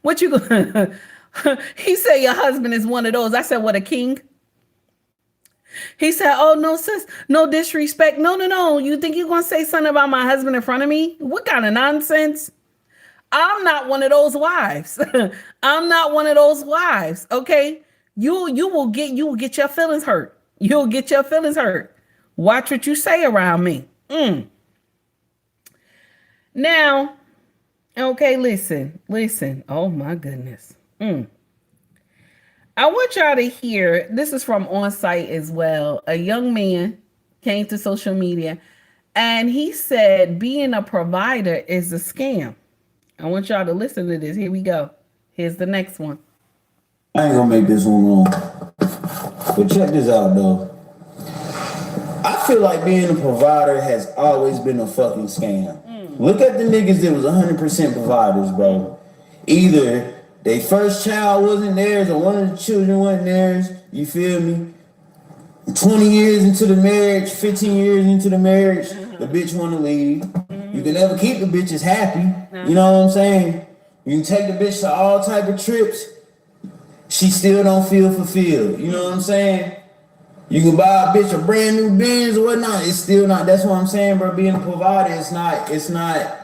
What you gonna... He said, your husband is one of those. I said, what, a king? He said, oh, no, sis, no disrespect. No. You think you're going to say something about my husband in front of me? What kind of nonsense? I'm not one of those wives. I'm not one of those wives. Okay. You will get your feelings hurt. You'll get your feelings hurt. Watch what you say around me. Now, okay, listen. Oh my goodness. I want y'all to hear, this is from On Site as well. A young man came to social media and he said being a provider is a scam. I want y'all to listen to this. Here we go. Here's the next one. I ain't gonna make this one long. But check this out though. I feel like being a provider has always been a fucking scam. Look at the niggas that was 100% providers, bro. Either their first child wasn't theirs or one of the children wasn't theirs. You feel me? 20 years into the marriage, 15 years into the marriage, the bitch want to leave. You can never keep the bitches happy. You know what I'm saying? You can take the bitch to all type of trips. She still don't feel fulfilled. You know what I'm saying? You can buy a bitch a brand new Benz or whatnot. It's still not. That's what I'm saying, bro. Being a provider, it's not.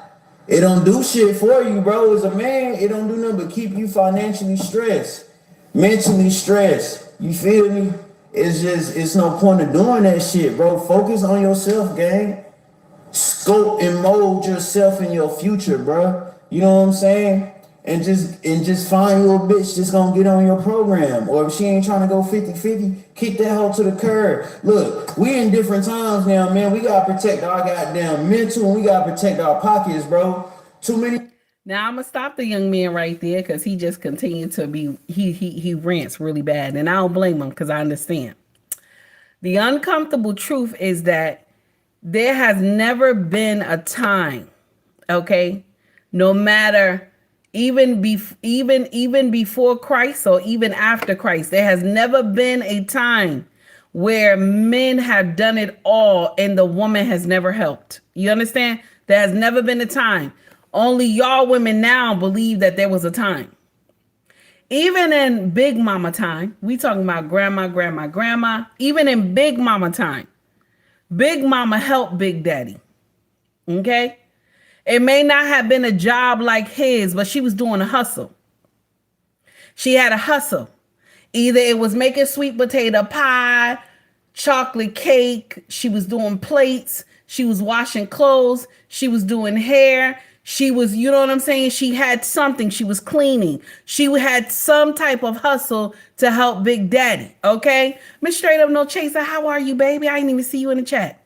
It don't do shit for you, bro. As a man, it don't do nothing but keep you financially stressed, mentally stressed. You feel me? It's no point of doing that shit, bro. Focus on yourself, gang. Scope and mold yourself in your future, bro. You know what I'm saying? And just find you a bitch that's gonna get on your program. Or if she ain't trying to go 50-50, kick that hoe to the curb. Look, we in different times now, man. We gotta protect our goddamn mental and we gotta protect our pockets, bro. Too many. Now I'm gonna stop the young man right there because he just continued to be he rants really bad. And I don't blame him because I understand. The uncomfortable truth is that there has never been a time, okay, no matter even before Christ or even after Christ, there has never been a time where men have done it all and the woman has never helped. You understand? There has never been a time. Only y'all women now believe that there was a time. Even in Big Mama time, we talking about grandma, even in Big Mama time, Big Mama helped Big Daddy. Okay? It may not have been a job like his, but she was doing a hustle. She had a hustle. Either it was making sweet potato pie, chocolate cake. She was doing plates. She was washing clothes. She was doing hair. She was, you know what I'm saying? She had something. She was cleaning. She had some type of hustle to help Big Daddy. Okay. Miss Straight Up No Chaser, how are you, baby? I didn't even see you in the chat.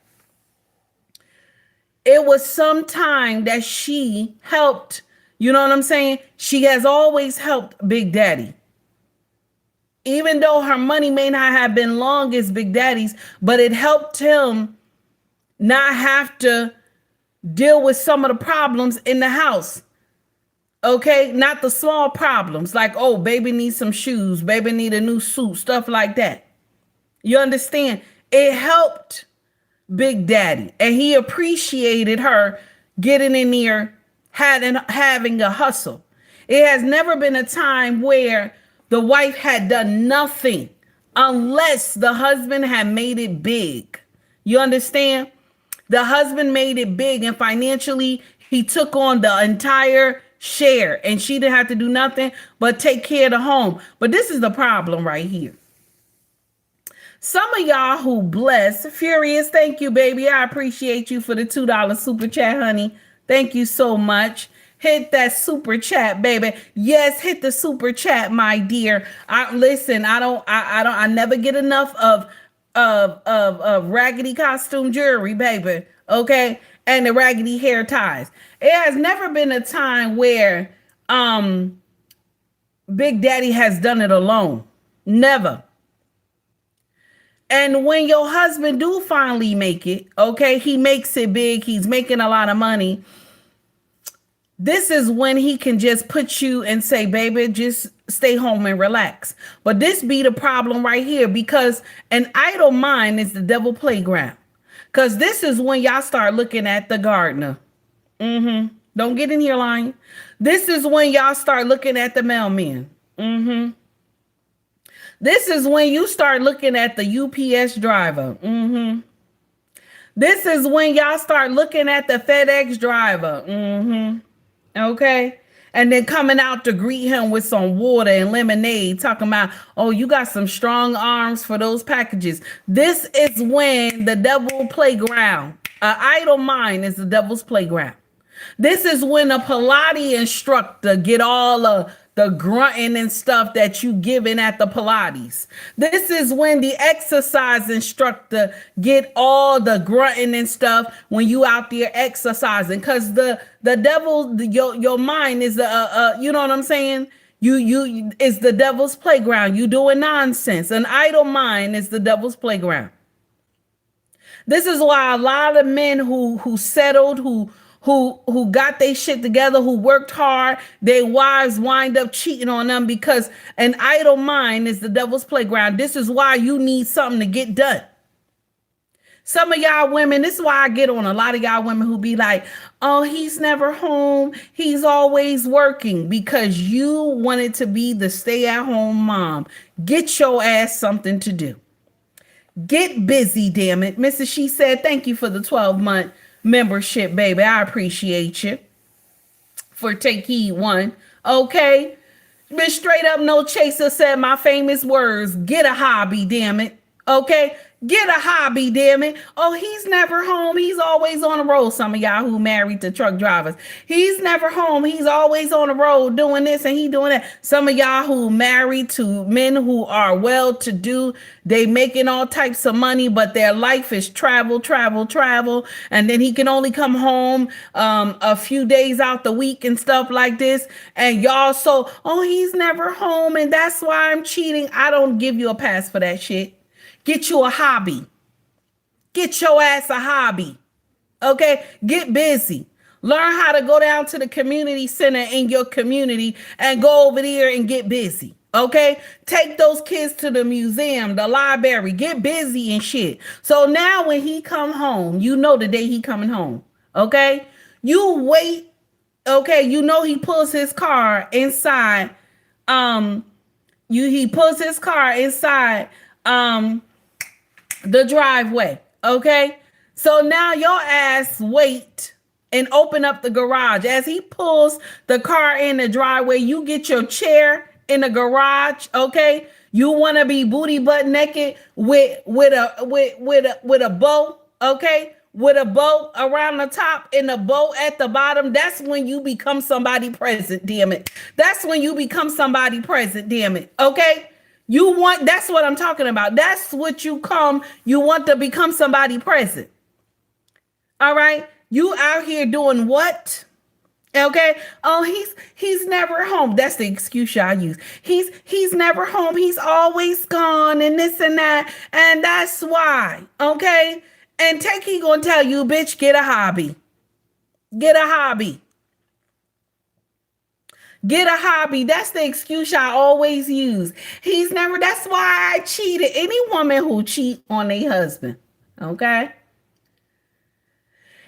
It was some time that she helped, you know what I'm saying? She has always helped Big Daddy. Even though her money may not have been long as Big Daddy's, but it helped him not have to deal with some of the problems in the house. Okay, not the small problems like, oh, baby needs some shoes, baby need a new suit, stuff like that. You understand? It helped Big Daddy, and he appreciated her getting in there, having a hustle. It has never been a time where the wife had done nothing unless the husband had made it big. You understand? The husband made it big, and financially he took on the entire share, and she didn't have to do nothing but take care of the home. But this is the problem right here. Some of y'all who bless, Furious, thank you, baby. I appreciate you for the $2 super chat, honey. Thank you so much. Hit that super chat, baby. Yes, hit the super chat, my dear. I never get enough of raggedy costume jewelry, baby. Okay, and the raggedy hair ties. It has never been a time where Big Daddy has done it alone. Never. And when your husband do finally make it, okay, he makes it big, he's making a lot of money. This is when he can just put you and say, baby, just stay home and relax. But this be the problem right here, because an idle mind is the devil playground. Because this is when y'all start looking at the gardener. Don't get in here lying. This is when y'all start looking at the mailman. This is when you start looking at the UPS driver. This is when y'all start looking at the FedEx driver. Okay. And then coming out to greet him with some water and lemonade, talking about, oh, you got some strong arms for those packages. This is when the devil playground, an idle mind is the devil's playground. This is when a Pilates instructor get all of the grunting and stuff that you giving at the Pilates. This is when the exercise instructor get all the grunting and stuff when you out there exercising, because the devil, your mind is you know what I'm saying? You is the devil's playground. You doing nonsense. An idle mind is the devil's playground. This is why a lot of men who settled, who got their shit together, who worked hard, their wives wind up cheating on them, because an idle mind is the devil's playground. This is why you need something to get done. Some of y'all women, this is why I get on a lot of y'all women who be like, oh, he's never home, he's always working, because you wanted to be the stay-at-home mom. Get your ass something to do. Get busy, damn it. Mrs. She Said, thank you for the 12-month membership, baby. I appreciate you for Take Heed One. Okay. Miss Straight Up No Chaser said my famous words, get a hobby, damn it. Okay. Get a hobby, damn it. Oh, he's never home. He's always on the road. Some of y'all who married to truck drivers. He's never home. He's always on the road doing this and he doing that. Some of y'all who married to men who are well-to-do. They making all types of money, but their life is travel. And then he can only come home a few days out the week and stuff like this. And y'all so, oh, he's never home and that's why I'm cheating. I don't give you a pass for that shit. Get you a hobby. Get your ass a hobby. Okay? Get busy. Learn how to go down to the community center in your community and go over there and get busy. Okay? Take those kids to the museum, the library. Get busy and shit. So now when he come home, you know the day he coming home. Okay? You wait. Okay? You know he pulls his car inside. He pulls his car inside the driveway. Okay, so now your ass wait and open up the garage. As he pulls the car in the driveway, you get your chair in the garage. Okay, you want to be booty butt naked with a bow. Okay, with a bow around the top and a bow at the bottom, that's when you become somebody present, damn it. That's when you become somebody present, damn it. Okay? That's what I'm talking about. That's what you want to become somebody present. All right? You out here doing what? Okay. Oh, he's never home. That's the excuse y'all use. He's never home. He's always gone and this and that. And that's why. Okay. And he gonna tell you, bitch, get a hobby. Get a hobby. Get a hobby. That's the excuse I always use. That's why I cheated. Any woman who cheat on their husband. Okay.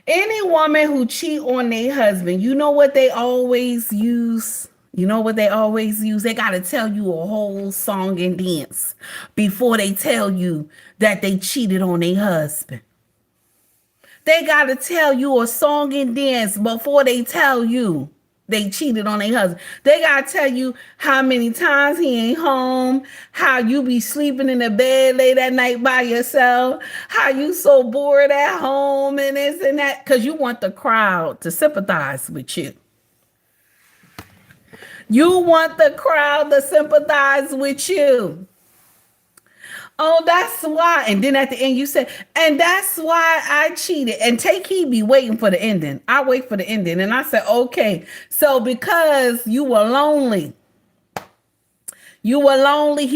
Any woman who cheat on their husband, you know what they always use? You know what they always use? They got to tell you a whole song and dance before they tell you that they cheated on their husband. They got to tell you a song and dance before they tell you they cheated on their husband. They got to tell you how many times he ain't home, how you be sleeping in the bed late at night by yourself, how you so bored at home and this and that, because you want the crowd to sympathize with you. You want the crowd to sympathize with you. Oh, that's why. And then at the end you said, and that's why I cheated. And he be waiting for the ending. I wait for the ending. And I said, okay, so because you were lonely, he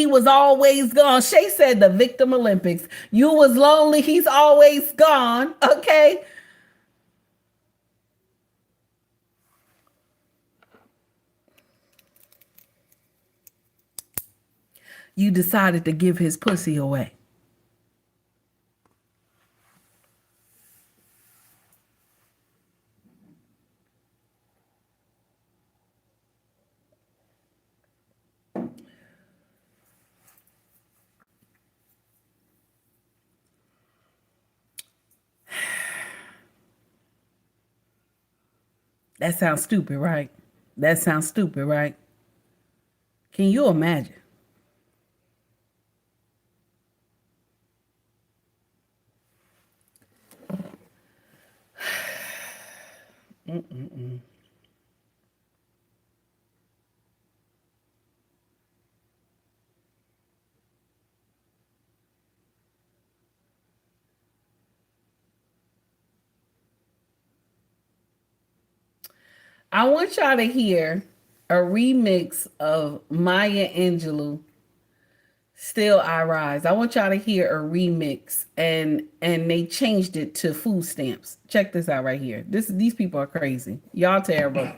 was always gone. Shay said the Victim Olympics. You was lonely, he's always gone. Okay. You decided to give his pussy away. That sounds stupid, right? That sounds stupid, right? Can you imagine? Mm-mm-mm. I want y'all to hear a remix of Maya Angelou, Still I Rise. I want y'all to hear a remix, and they changed it to food stamps. Check this out right here. These people are crazy. Y'all terrible.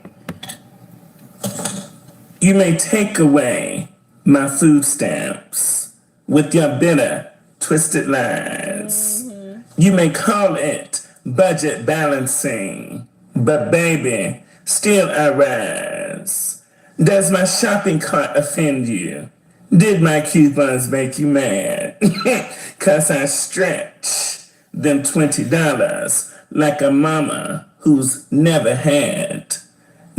You may take away my food stamps with your bitter, twisted lies. Mm-hmm. You may call it budget balancing, but baby, still I rise. Does my shopping cart offend you? Did my coupons make you mad? 'Cause I stretch them $20 like a mama who's never had.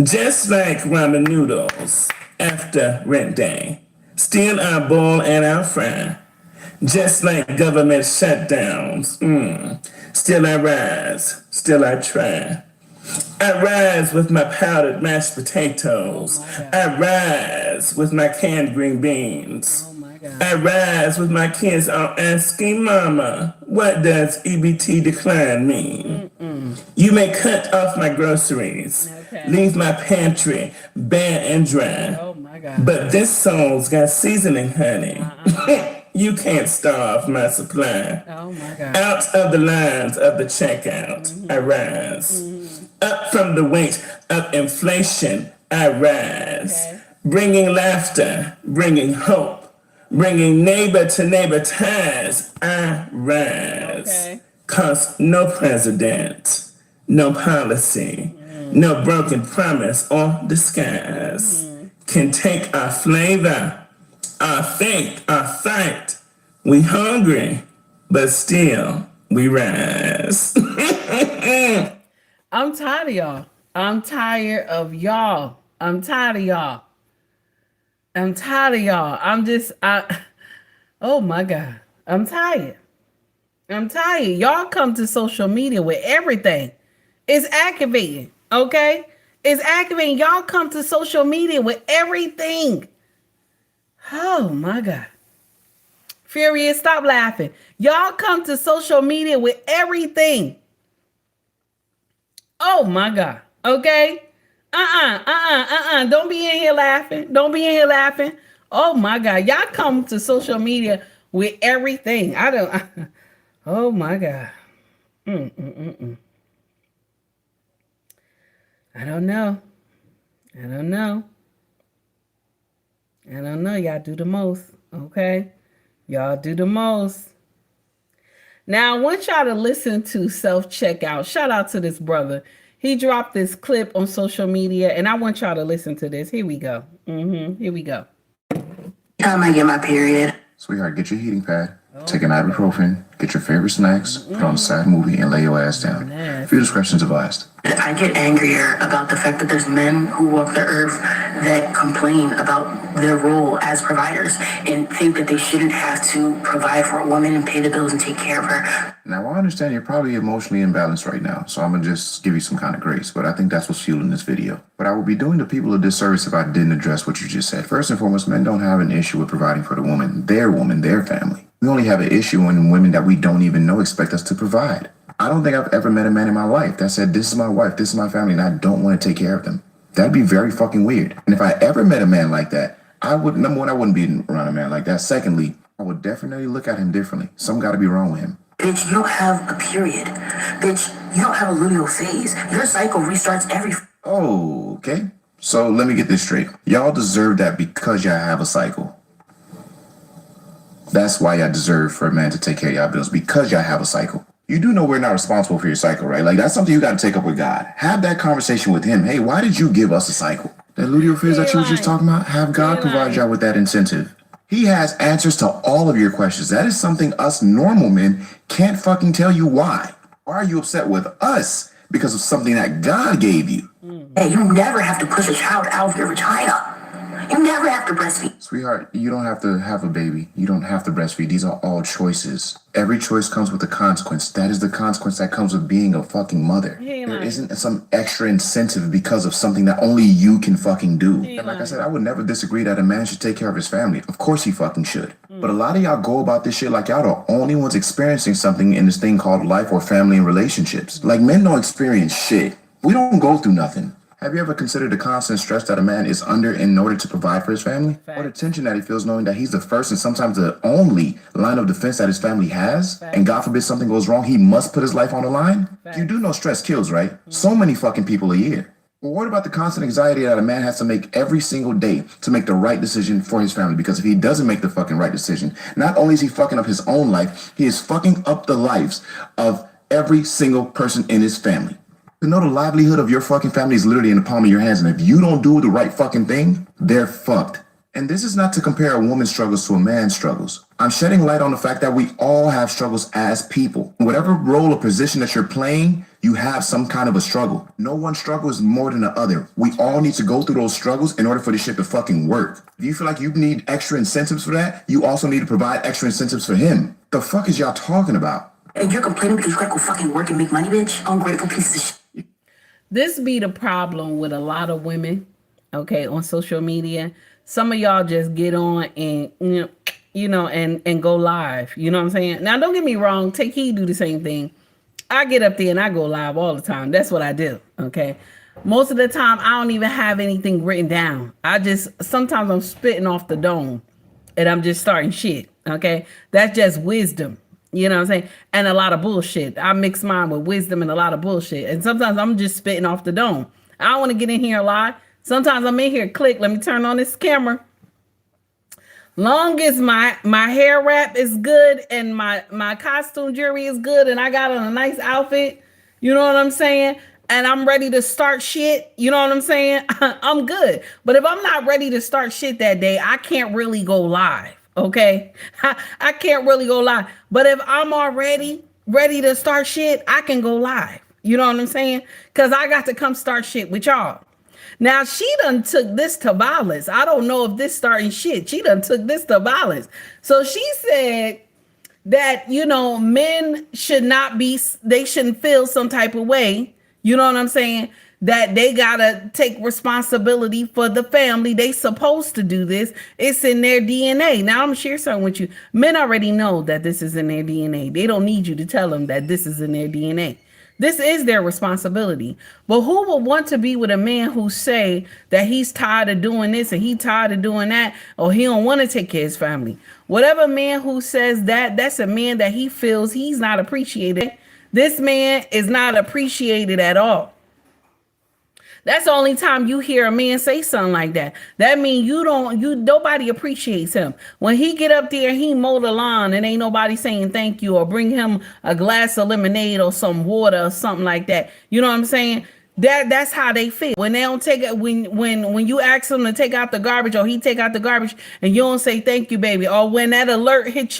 Just like ramen noodles after rent day. Still I boil and I fry. Just like government shutdowns. Still I rise, still I try. I rise with my powdered mashed potatoes. I rise with my canned green beans. I rise with my kids all asking mama, what does EBT decline mean? You may cut off my groceries, leave my pantry bare and dry. But this soul's got seasoning, honey. You can't starve my supply. Out of the lines of the checkout, I rise. Up from the weight of inflation, I rise. Bringing laughter, bringing hope, bringing neighbor to neighbor ties, I rise. 'Cause no president, no policy, no broken promise or disguise can take our flavor, our faith, our fight. We hungry, but still we rise. I'm tired of y'all. I'm tired of y'all. I'm tired of y'all. I'm tired of y'all. Oh my God. I'm tired. I'm tired. Y'all come to social media with everything. It's activating, okay? It's activating. Y'all come to social media with everything. Oh my God. Furious, stop laughing. Y'all come to social media with everything. Oh my God. Okay? Don't be in here laughing. Don't be in here laughing. Oh my God. Y'all come to social media with everything. Oh my God. I don't know. Y'all do the most. Okay? Y'all do the most. Now, I want y'all to listen to self-checkout. Shout out to this brother. He dropped this clip on social media, and I want y'all to listen to this. Here we go. Here we go. Time I get my period. Sweetheart, get your heating pad, take an ibuprofen, get your favorite snacks, put on a sad movie, and lay your ass down. Few discretions advised. I get angrier about the fact that there's men who walk the earth that complain about their role as providers and think that they shouldn't have to provide for a woman and pay the bills and take care of her. Now, I understand you're probably emotionally imbalanced right now, so I'm going to just give you some kind of grace, but I think that's what's fueling this video. But I would be doing the people a disservice if I didn't address what you just said. First and foremost, men don't have an issue with providing for the woman, their family. We only have an issue when women that we don't even know expect us to provide. I don't think I've ever met a man in my life that said, this is my wife, this is my family, and I don't want to take care of them. That'd be very fucking weird. And if I ever met a man like that, number one, I wouldn't be around a man like that. Secondly, I would definitely look at him differently. Something got to be wrong with him. Bitch, you don't have a period. Bitch, you don't have a luteal phase. Your cycle restarts every... Oh, okay. So let me get this straight. Y'all deserve that because y'all have a cycle. That's why y'all deserve for a man to take care of y'all bills, because y'all have a cycle. You do know we're not responsible for your cycle, right? Like, that's something you got to take up with God. Have that conversation with him. Hey, why did you give us a cycle? That luteal phase that you were just talking about, have God provide y'all with that incentive. He has answers to all of your questions. That is something us normal men can't fucking tell you why. Why are you upset with us? Because of something that God gave you. Hey, you never have to push a child out of your vagina. You never have to breastfeed. Sweetheart, you don't have to have a baby. You don't have to breastfeed. These are all choices. Every choice comes with a consequence. That is the consequence that comes with being a fucking mother. There isn't some extra incentive because of something that only you can fucking do. And like I said, I would never disagree that a man should take care of his family. Of course he fucking should. But a lot of y'all go about this shit like y'all the only ones experiencing something in this thing called life or family and relationships. Like, men don't experience shit. We don't go through nothing. Have you ever considered the constant stress that a man is under in order to provide for his family? Or the tension that he feels knowing that he's the first and sometimes the only line of defense that his family has? And God forbid something goes wrong, he must put his life on the line? You do know stress kills, right? So many fucking people a year. Well, what about the constant anxiety that a man has to make every single day to make the right decision for his family? Because if he doesn't make the fucking right decision, not only is he fucking up his own life, he is fucking up the lives of every single person in his family. To know the livelihood of your fucking family is literally in the palm of your hands, and if you don't do the right fucking thing, they're fucked. And this is not to compare a woman's struggles to a man's struggles. I'm shedding light on the fact that we all have struggles as people. Whatever role or position that you're playing, you have some kind of a struggle. No one struggle is more than the other. We all need to go through those struggles in order for this shit to fucking work. If you feel like you need extra incentives for that, you also need to provide extra incentives for him. The fuck is y'all talking about? Hey, you're complaining because you gotta go fucking work and make money, bitch? Ungrateful piece of shit. This be the problem with a lot of women, okay, on social media. Some of y'all just get on and, and go live. You know what I'm saying? Now, don't get me wrong. Take Heed do the same thing. I get up there and I go live all the time. That's what I do, okay? Most of the time, I don't even have anything written down. Sometimes I'm spitting off the dome and I'm just starting shit, okay? That's just wisdom. You know what I'm saying? And a lot of bullshit. I mix mine with wisdom and a lot of bullshit. And sometimes I'm just spitting off the dome. I don't want to get in here a lot. Sometimes I'm in here, click. Let me turn on this camera. Long as my hair wrap is good and my costume jewelry is good and I got on a nice outfit, you know what I'm saying? And I'm ready to start shit, you know what I'm saying? I'm good. But if I'm not ready to start shit that day, I can't really go live. Okay, I can't really go live. But if I'm already ready to start shit, I can go live. You know what I'm saying? Because I got to come start shit with y'all. Now, she done took this to violence. I don't know if this starting shit. She done took this to violence. So she said that, you know, men should not be, they shouldn't feel some type of way. You know what I'm saying? That they gotta take responsibility for the family. They supposed to do this. It's in their DNA. Now I'm gonna share something with you. Men already know that this is in their DNA. They don't need you to tell them that this is in their DNA. This is their responsibility. But who would want to be with a man who say that he's tired of doing this and he tired of doing that, or he don't want to take care of his family? Whatever man who says that, that's a man that he feels he's not appreciated. This man is not appreciated at all. That's the only time you hear a man say something like that. That means nobody appreciates him. When he get up there, he mow the lawn and ain't nobody saying thank you or bring him a glass of lemonade or some water or something like that. You know what I'm saying? That's how they feel. When they don't take it, when you ask them to take out the garbage or he take out the garbage and you don't say thank you, baby, or when that alert hit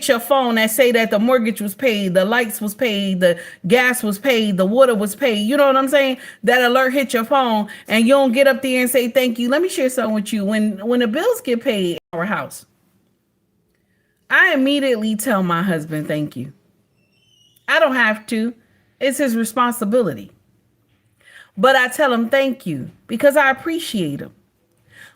your phone that say that the mortgage was paid, the lights was paid, the gas was paid, the water was paid. You know what I'm saying? That alert hit your phone and you don't get up there and say thank you. Let me share something with you. When the bills get paid in our house, I immediately tell my husband thank you. I don't have to. It's his responsibility. But I tell him thank you because I appreciate him.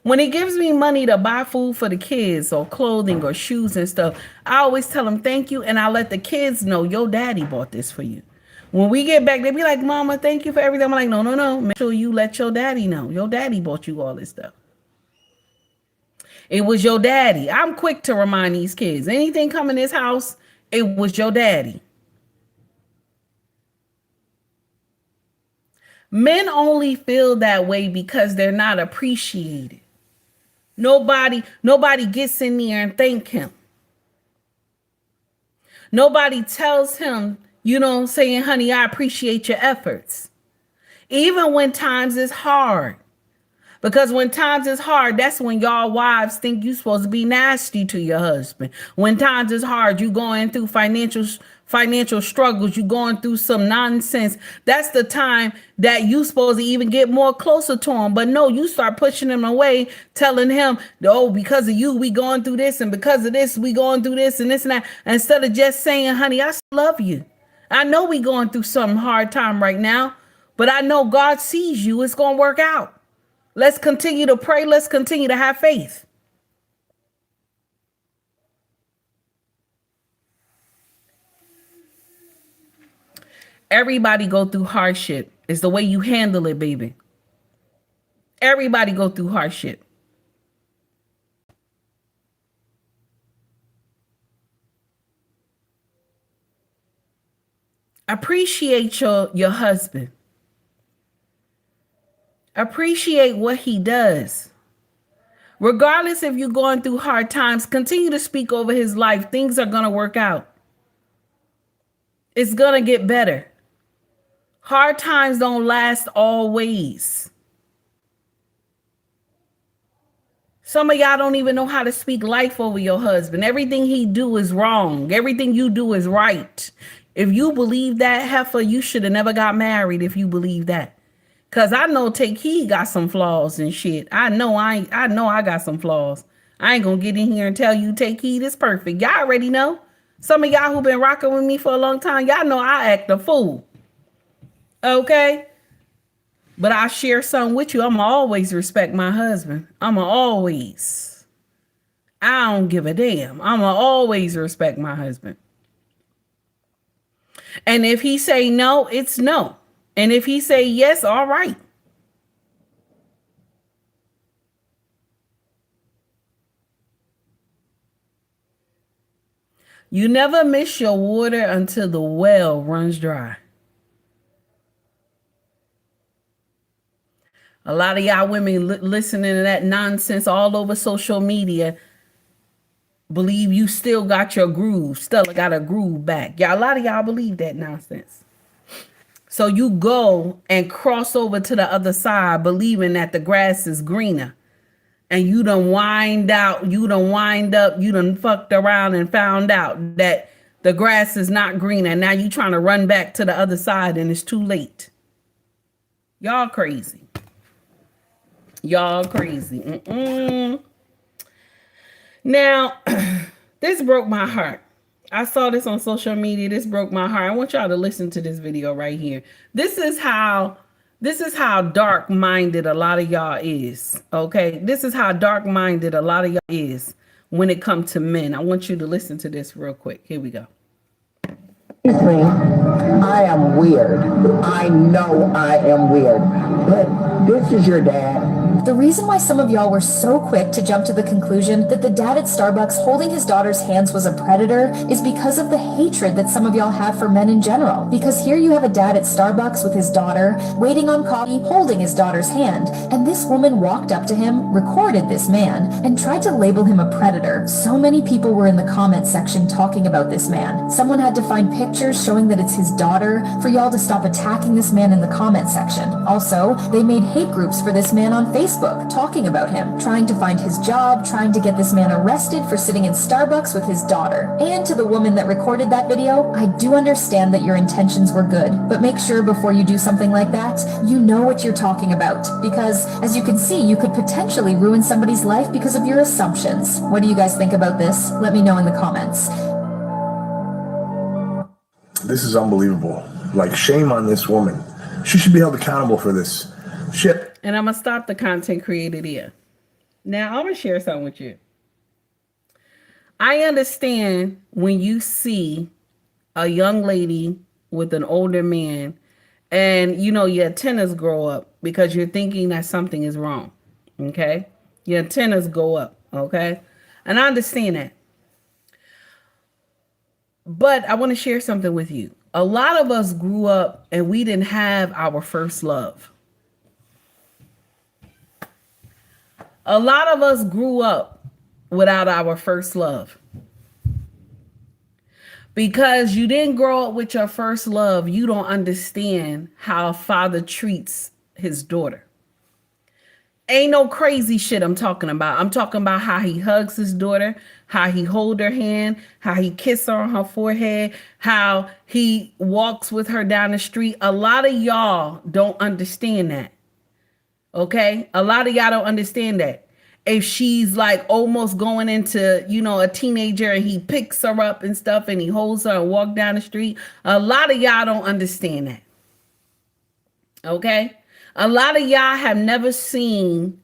When he gives me money to buy food for the kids or clothing or shoes and stuff, I always tell him thank you, and I let the kids know your daddy bought this for you. When we get back, they be like, Mama, thank you for everything. I'm like, no. Make sure you let your daddy know. Your daddy bought you all this stuff. It was your daddy. I'm quick to remind these kids. Anything come in this house, it was your daddy. Men only feel that way because they're not appreciated. Nobody gets in there and thank him. Nobody tells him, you know, saying, honey, I appreciate your efforts. Even when times is hard. Because when times is hard, that's when y'all wives think you supposed to be nasty to your husband. When times is hard, you going through financial struggles, you going through some nonsense. That's the time that you supposed to even get more closer to him. But no, you start pushing him away, telling him, oh, because of you, we going through this, and because of this, we going through this and this and that. Instead of just saying, honey, I love you. I know we going through some hard time right now, but I know God sees you. It's going to work out. Let's continue to pray. Let's continue to have faith. Everybody go through hardship. It's the way you handle it, baby. Everybody go through hardship. Appreciate your husband. Appreciate what he does. Regardless if you're going through hard times, continue to speak over his life. Things are going to work out. It's going to get better. Hard times don't last always. Some of y'all don't even know how to speak life over your husband. Everything he do is wrong. Everything you do is right. If you believe that, heifer, you should have never got married if you believe that. Cause I know Take Heed got some flaws and shit. I know I got some flaws. I ain't gonna get in here and tell you Take Heed is perfect. Y'all already know. Some of y'all who been rocking with me for a long time, y'all know I act a fool. Okay? But I share something with you. I'ma always respect my husband. I'ma always. I don't give a damn. I'ma always respect my husband. And if he say no, it's no. And if he say yes, all right. You never miss your water until the well runs dry. A lot of y'all women listening to that nonsense all over social media believe you still got your groove. Stella got a groove back. A lot of y'all believe that nonsense. So you go and cross over to the other side, believing that the grass is greener. And you done wind up, you done fucked around and found out that the grass is not greener. Now you trying to run back to the other side and it's too late. Y'all crazy. Y'all crazy. Now, this broke my heart. I saw this on social media. This broke my heart. I want y'all to listen to this video right here. This is how dark-minded a lot of y'all is. Okay? This is how dark-minded a lot of y'all is when it comes to men. I want you to listen to this real quick. Here we go. I am weird. I know I am weird. But this is your dad. The reason why some of y'all were so quick to jump to the conclusion that the dad at Starbucks holding his daughter's hands was a predator is because of the hatred that some of y'all have for men in general. Because here you have a dad at Starbucks with his daughter, waiting on coffee, holding his daughter's hand, and this woman walked up to him, recorded this man, and tried to label him a predator. So many people were in the comment section talking about this man. Someone had to find pictures showing that it's his daughter for y'all to stop attacking this man in the comment section. Also, they made hate groups for this man on Facebook talking about him, trying to find his job, trying to get this man arrested for sitting in Starbucks with his daughter. And to the woman that recorded that video, I do understand that your intentions were good, but make sure before you do something like that, you know what you're talking about. Because as you can see, you could potentially ruin somebody's life because of your assumptions. What do you guys think about this? Let me know in the comments. This is unbelievable. Like, shame on this woman. She should be held accountable for this shit. And I'm going to stop the content created here. Now, I'm going to share something with you. I understand when you see a young lady with an older man and, you know, your antennas grow up because you're thinking that something is wrong. Okay? Your antennas go up. Okay? And I understand that. But I want to share something with you. A lot of us grew up and we didn't have our first love. A lot of us grew up without our first love. Because you didn't grow up with your first love, you don't understand how a father treats his daughter. Ain't no crazy shit I'm talking about. I'm talking about how he hugs his daughter, how he hold her hand, how he kiss her on her forehead, how he walks with her down the street. A lot of y'all don't understand that. Okay? A lot of y'all don't understand that. If she's like almost going into, you know, a teenager and he picks her up and stuff and he holds her and walk down the street. A lot of y'all don't understand that. Okay? A lot of y'all have never seen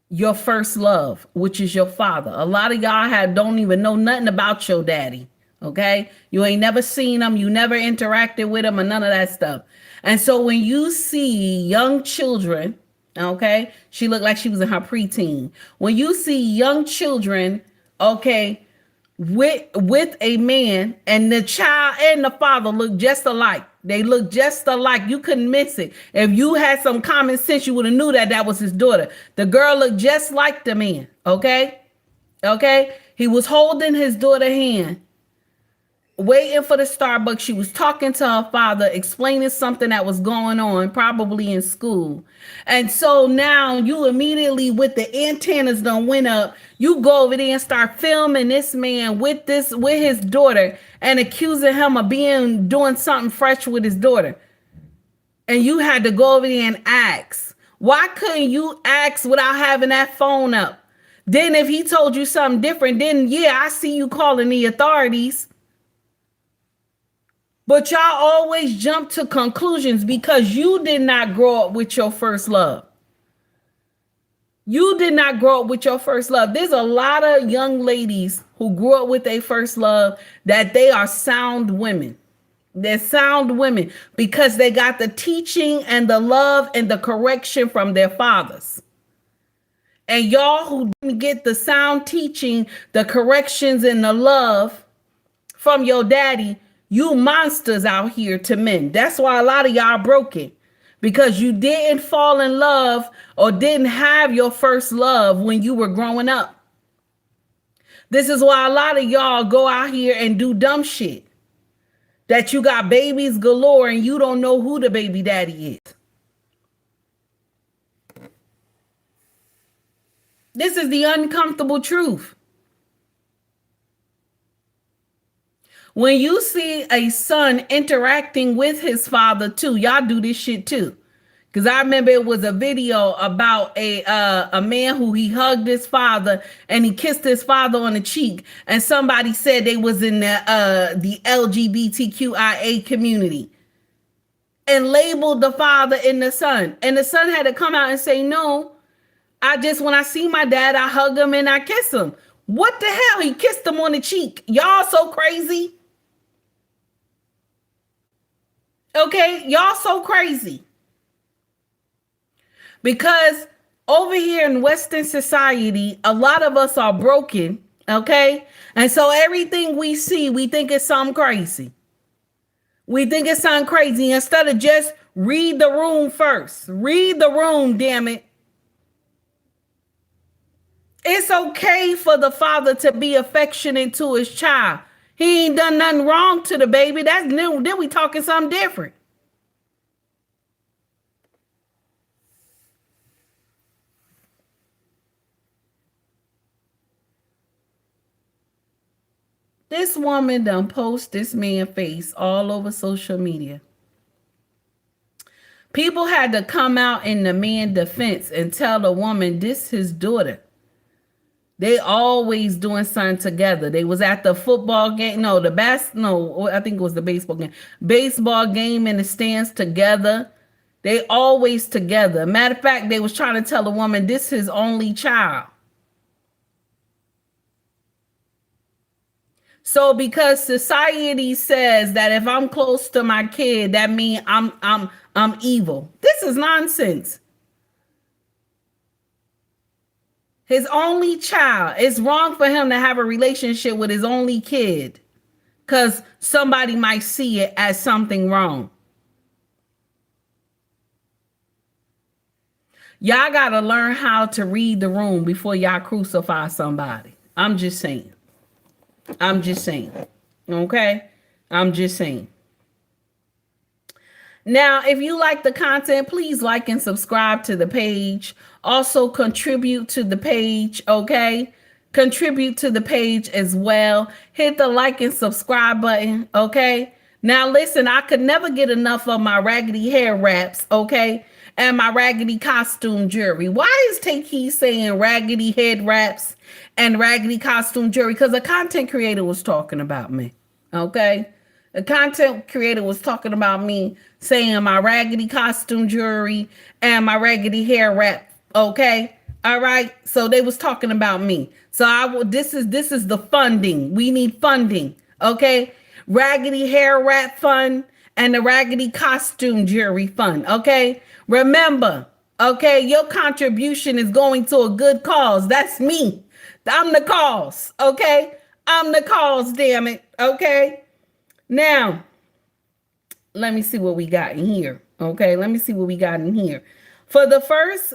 your first love, which is your father. A lot of y'all don't even know nothing about your daddy. Okay? You ain't never seen him. You never interacted with him or none of that stuff. And so when you see young children, okay, she looked like she was in her preteen. When you see young children, okay, with a man and the child and the father look just alike. They look just alike. You couldn't miss it. If you had some common sense, you would have knew that that was his daughter. The girl looked just like the man, okay? Okay? He was holding his daughter's hand, waiting for the Starbucks. She was talking to her father, explaining something that was going on, probably in school. And so now you immediately, with the antennas done went up, you go over there and start filming this man with his daughter and accusing him of doing something fresh with his daughter. And you had to go over there and ask. Why couldn't you ask without having that phone up? Then if he told you something different, then yeah, I see you calling the authorities. But y'all always jump to conclusions because you did not grow up with your first love. You did not grow up with your first love. There's a lot of young ladies who grew up with their first love that they are sound women. They're sound women because they got the teaching and the love and the correction from their fathers. And y'all who didn't get the sound teaching, the corrections and the love from your daddy, you monsters out here to men. That's why a lot of y'all broken. Because you didn't fall in love or didn't have your first love when you were growing up. This is why a lot of y'all go out here and do dumb shit. That you got babies galore and you don't know who the baby daddy is. This is the uncomfortable truth. When you see a son interacting with his father too, y'all do this shit too. Because I remember it was a video about a man who he hugged his father and he kissed his father on the cheek, and somebody said they was in the LGBTQIA community and labeled the father and the son. And the son had to come out and say, no, when I see my dad, I hug him and I kiss him. What the hell? He kissed him on the cheek. Y'all so crazy. Okay, y'all so crazy. Because over here in Western society, a lot of us are broken, okay? And so everything we see, we think it's something crazy. We think it's something crazy instead of just read the room first. Read the room, damn it. It's okay for the father to be affectionate to his child. He ain't done nothing wrong to the baby. That's new. Then we talking something different. This woman done post this man face all over social media. People had to come out in the man defense and tell the woman this his daughter. They always doing something together. They was at the football game. I think it was the baseball game. Baseball game in the stands together. They always together. Matter of fact, they was trying to tell the woman this his only child. So because society says that if I'm close to my kid, that means I'm evil. This is nonsense. His only child. It's wrong for him to have a relationship with his only kid because somebody might see it as something wrong. Y'all got to learn how to read the room before y'all crucify somebody. I'm just saying. Okay? I'm just saying. Now, if you like the content, please like and subscribe to the page. Also contribute to the page, okay? Contribute to the page as well. Hit the like and subscribe button, okay? Now, listen, I could never get enough of my raggedy hair wraps, okay? And my raggedy costume jewelry. Why is Takey saying raggedy head wraps and raggedy costume jewelry? Because a content creator was talking about me, okay? The content creator was talking about me saying my raggedy costume jewelry and my raggedy hair wrap. Okay. All right. So they was talking about me. So this is the funding. We need funding. Okay. Raggedy hair wrap fund and the raggedy costume jewelry fund. Okay. Remember, okay, your contribution is going to a good cause. That's me. I'm the cause. Okay. I'm the cause, damn it. Okay. Now, let me see what we got in here. Okay, let me see what we got in here. For the first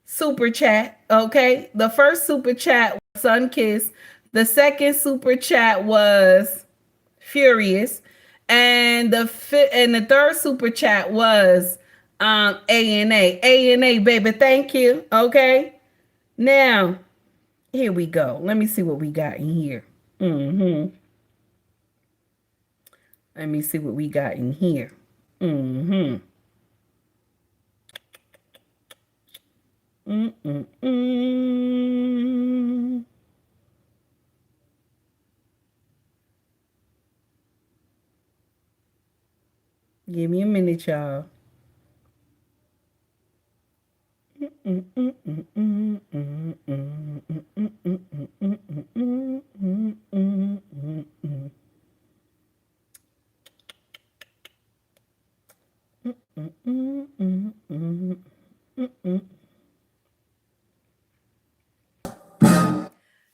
super chat, okay? The first super chat was Sunkiss. The second super chat was Furious. And the third super chat was A&A. A&A, baby, thank you. Okay. Now, here we go. Let me see what we got in here. Let me see what we got in here. Give me a minute, y'all.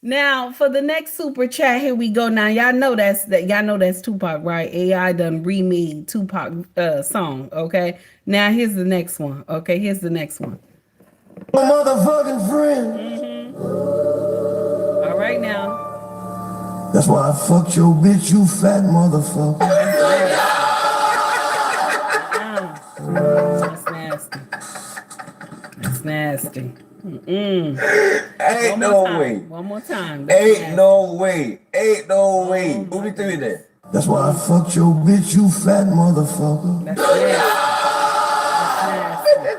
Now for the next super chat, here we go. Now y'all know that's Tupac, right? AI done remade Tupac song. Okay. Now here's the next one. Okay, here's the next one. My motherfucking friend. All right now. That's why I fucked your bitch, you fat motherfucker. That's nasty. That's nasty. Ain't no way. One more time. Ain't no way. Ain't no way. Who be doing that? That's why I fucked your bitch, you fat motherfucker. That's it.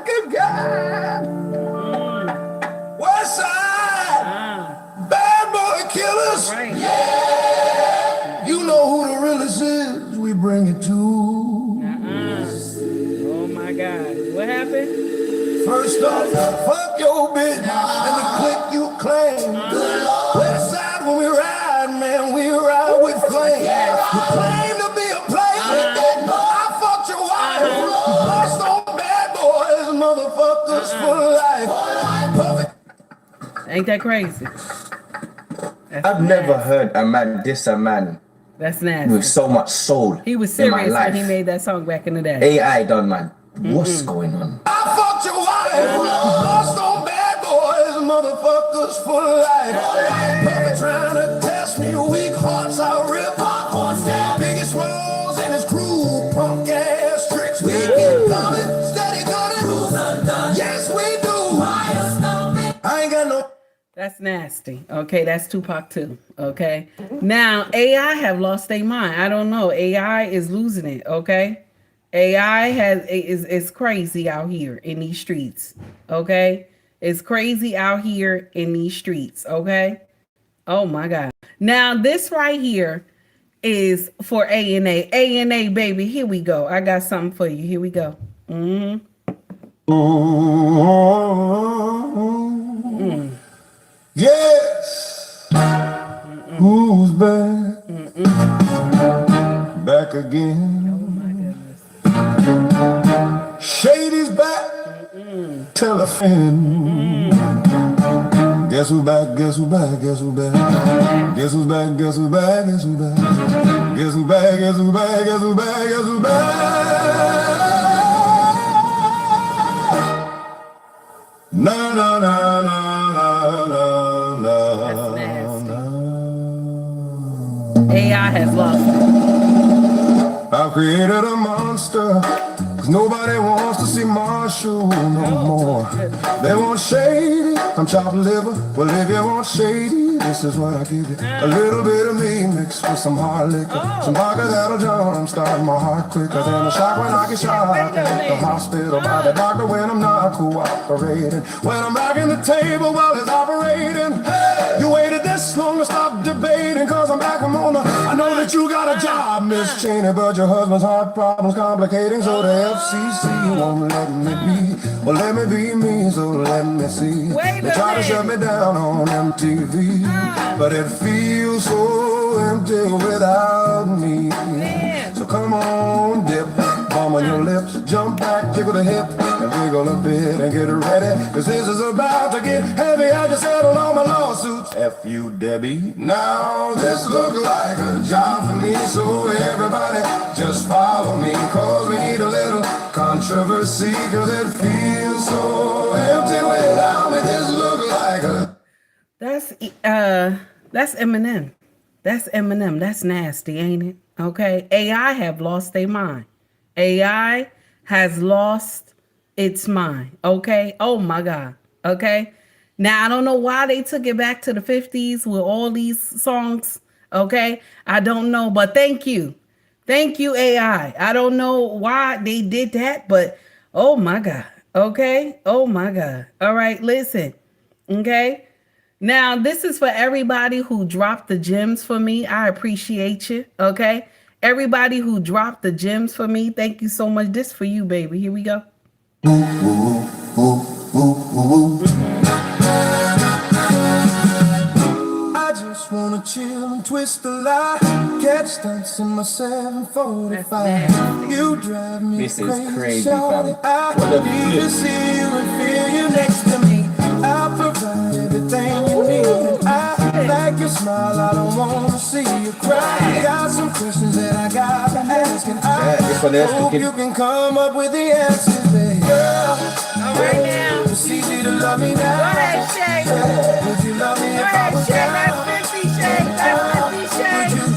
Good God. West Side. Bad boy killers. Right. You know who the realest is. We bring it to. Oh my God. What happened? First off, fuck your bitch and the clique you claim. West Side when we ride, man, we ride with flame. You claim to be a player. I fucked your wife. Lost on bad boys, motherfuckers for life. Perfect. Ain't that crazy? I've never heard a man diss a man That's nasty. with so much soul. He was in my serious life. when he made that song back in the day. AI done, man. What's going on? I fucked your wife. Lost on bad boys, motherfuckers for life. Perfect trying to test me, weak hearts I rip. Biggest rolls in his crew, punk ass tricks. We keep coming, steady gunning. Yes, we do. I ain't got no. That's nasty. Okay, that's Tupac too. Okay. Now AI have lost their mind. I don't know. AI is losing it. Okay. AI is crazy out here in these streets. Okay. It's crazy out here in these streets. Okay. Oh my God. Now this right here is for A&A. A&A, baby. Here we go. I got something for you. Here we go. Yes. Who's back? Back again. Shady's back. Tell a friend. Guess who's back? Guess who's back? Guess who's back? Guess who's back? Guess who's back? Guess who's back? Guess who's back? Guess who's back? Guess who's back? Guess who's back? Na na na na na na na. AI has lost it. I've created a monster, 'cause nobody wants to see Marshall no more. They want Shady, I'm chopped liver. Well, if you want Shady, this is what I give you. A little bit of me mixed with some hard liquor. Some vodka that'll jumpstart my heart quicker than a shock when I get shot at the hospital by the doctor when I'm not cooperating. When I'm rocking the table while it's operating. You waited this long to stop debating, 'cause I'm back, I'm on the. I know that you got a job, Miss Cheney, but your husband's heart problems complicating, so the FCC won't let me be. Well, let me be me, so let me see. They try to shut me down on MTV, but it feels so empty without me. So come on, dip, bum on your lips, jump back, jiggle the hip, and wiggle a bit and get ready, 'cause this is about to get heavy. I just settled all my lawsuits. F you, Debbie. Now this look like a job for me, so everybody just follow me, 'cause we need a little controversy, 'cause it feels so empty without me. This look like a. That's Eminem. That's Eminem. That's nasty, ain't it? Okay. AI have lost their mind. AI has lost its mind. Okay. Oh my God. Okay. Now I don't know why they took it back to the 50s with all these songs. Okay. I don't know, but thank you. Thank you, AI. I don't know why they did that, but oh my God. Okay. Oh my God. All right. Listen. Okay. Now, this is for everybody who dropped the gems for me. I appreciate you. Okay. Everybody who dropped the gems for me. Thank you so much. This for you, baby. Here we go. I just wanna chill and twist the lie. Catch stunts in my 745. You drive me This is crazy, crazy, shawty. fam. I What the need to see you and feel you next to me. I'll provide everything you need. And I like your smile, I don't wanna see you cry. Got some questions that I gotta ask, and I hope you can come up with the answers, baby. Girl, right now, it's easy to love me now. Go ahead, Shay. Would you love me if I was down? That's 50 Shay. That's 50 Shay. Would you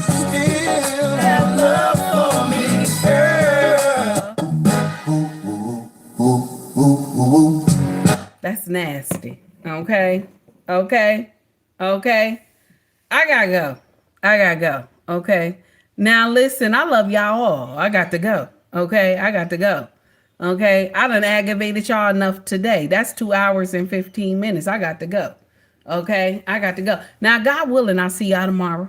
still have love for me, girl? That's nasty. Okay. Okay. Okay. I gotta go. Okay. Now listen, I love y'all all. I got to go. Okay, I got to go. Okay, I done aggravated y'all enough today. That's 2 hours and 15 minutes. I got to go. Okay, I got to go. Now, God willing, I'll see y'all tomorrow.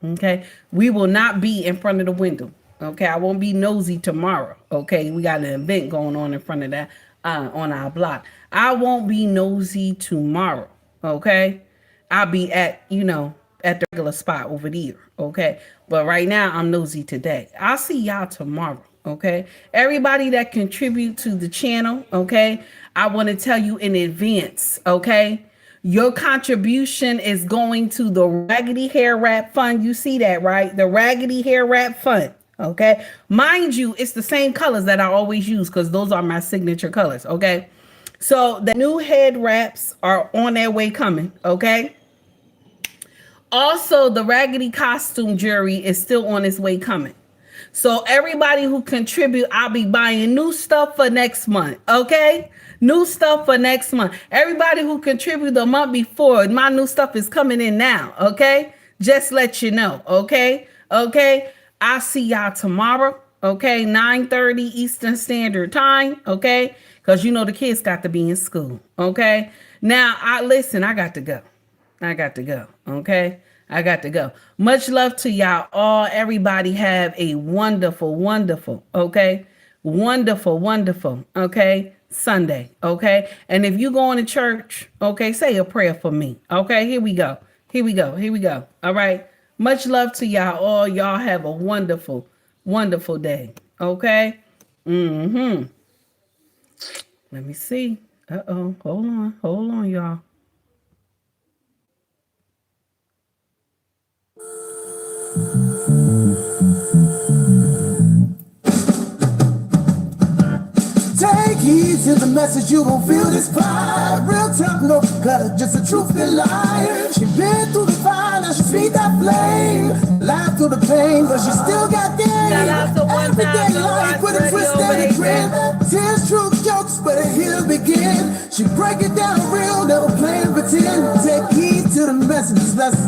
Okay, we will not be in front of the window. Okay, I won't be nosy tomorrow. Okay, we got an event going on in front of that on our block. I won't be nosy tomorrow. Okay, I'll be at at the regular spot over there. Okay, but right now I'm nosy today. I'll see y'all tomorrow. Okay, everybody that contribute to the channel. Okay, I want to tell you in advance. Okay. Your contribution is going to the Raggedy Hair Wrap Fund. You see that, right? The Raggedy Hair Wrap Fund. Okay. Mind you, it's the same colors that I always use because those are my signature colors. Okay. So the new head wraps are on their way coming. Okay. Also, the Raggedy costume jewelry is still on its way coming. So everybody who contribute, I'll be buying new stuff for next month. Okay. New stuff for next month. Everybody who contributed the month before, my new stuff is coming in now. Okay. Just let you know. Okay. Okay. I'll see y'all tomorrow. Okay. 9:30 Eastern Standard Time. Okay. Because the kids got to be in school. Okay. Now, I got to go. I got to go. Okay. I got to go. Much love to y'all all. Everybody have a wonderful, wonderful, okay? Wonderful, wonderful, okay? Sunday, okay? And if you going to church, okay, say a prayer for me. Okay, here we go. Here we go. Here we go. All right. Much love to y'all all. Y'all have a wonderful, wonderful day. Okay? Mm-hmm. Let me see. Uh-oh. Hold on. Hold on, y'all. Take heed to the message, you won't feel this vibe. Real tough, no clutter, just a truth and lie. She been through the fire, now she feed that flame. Laugh through the pain, but she still got game. Everyday life with a twist and a grin. Tears, truth, jokes, but here begin. She break it down real, never playing pretend. Take heed to the message, let's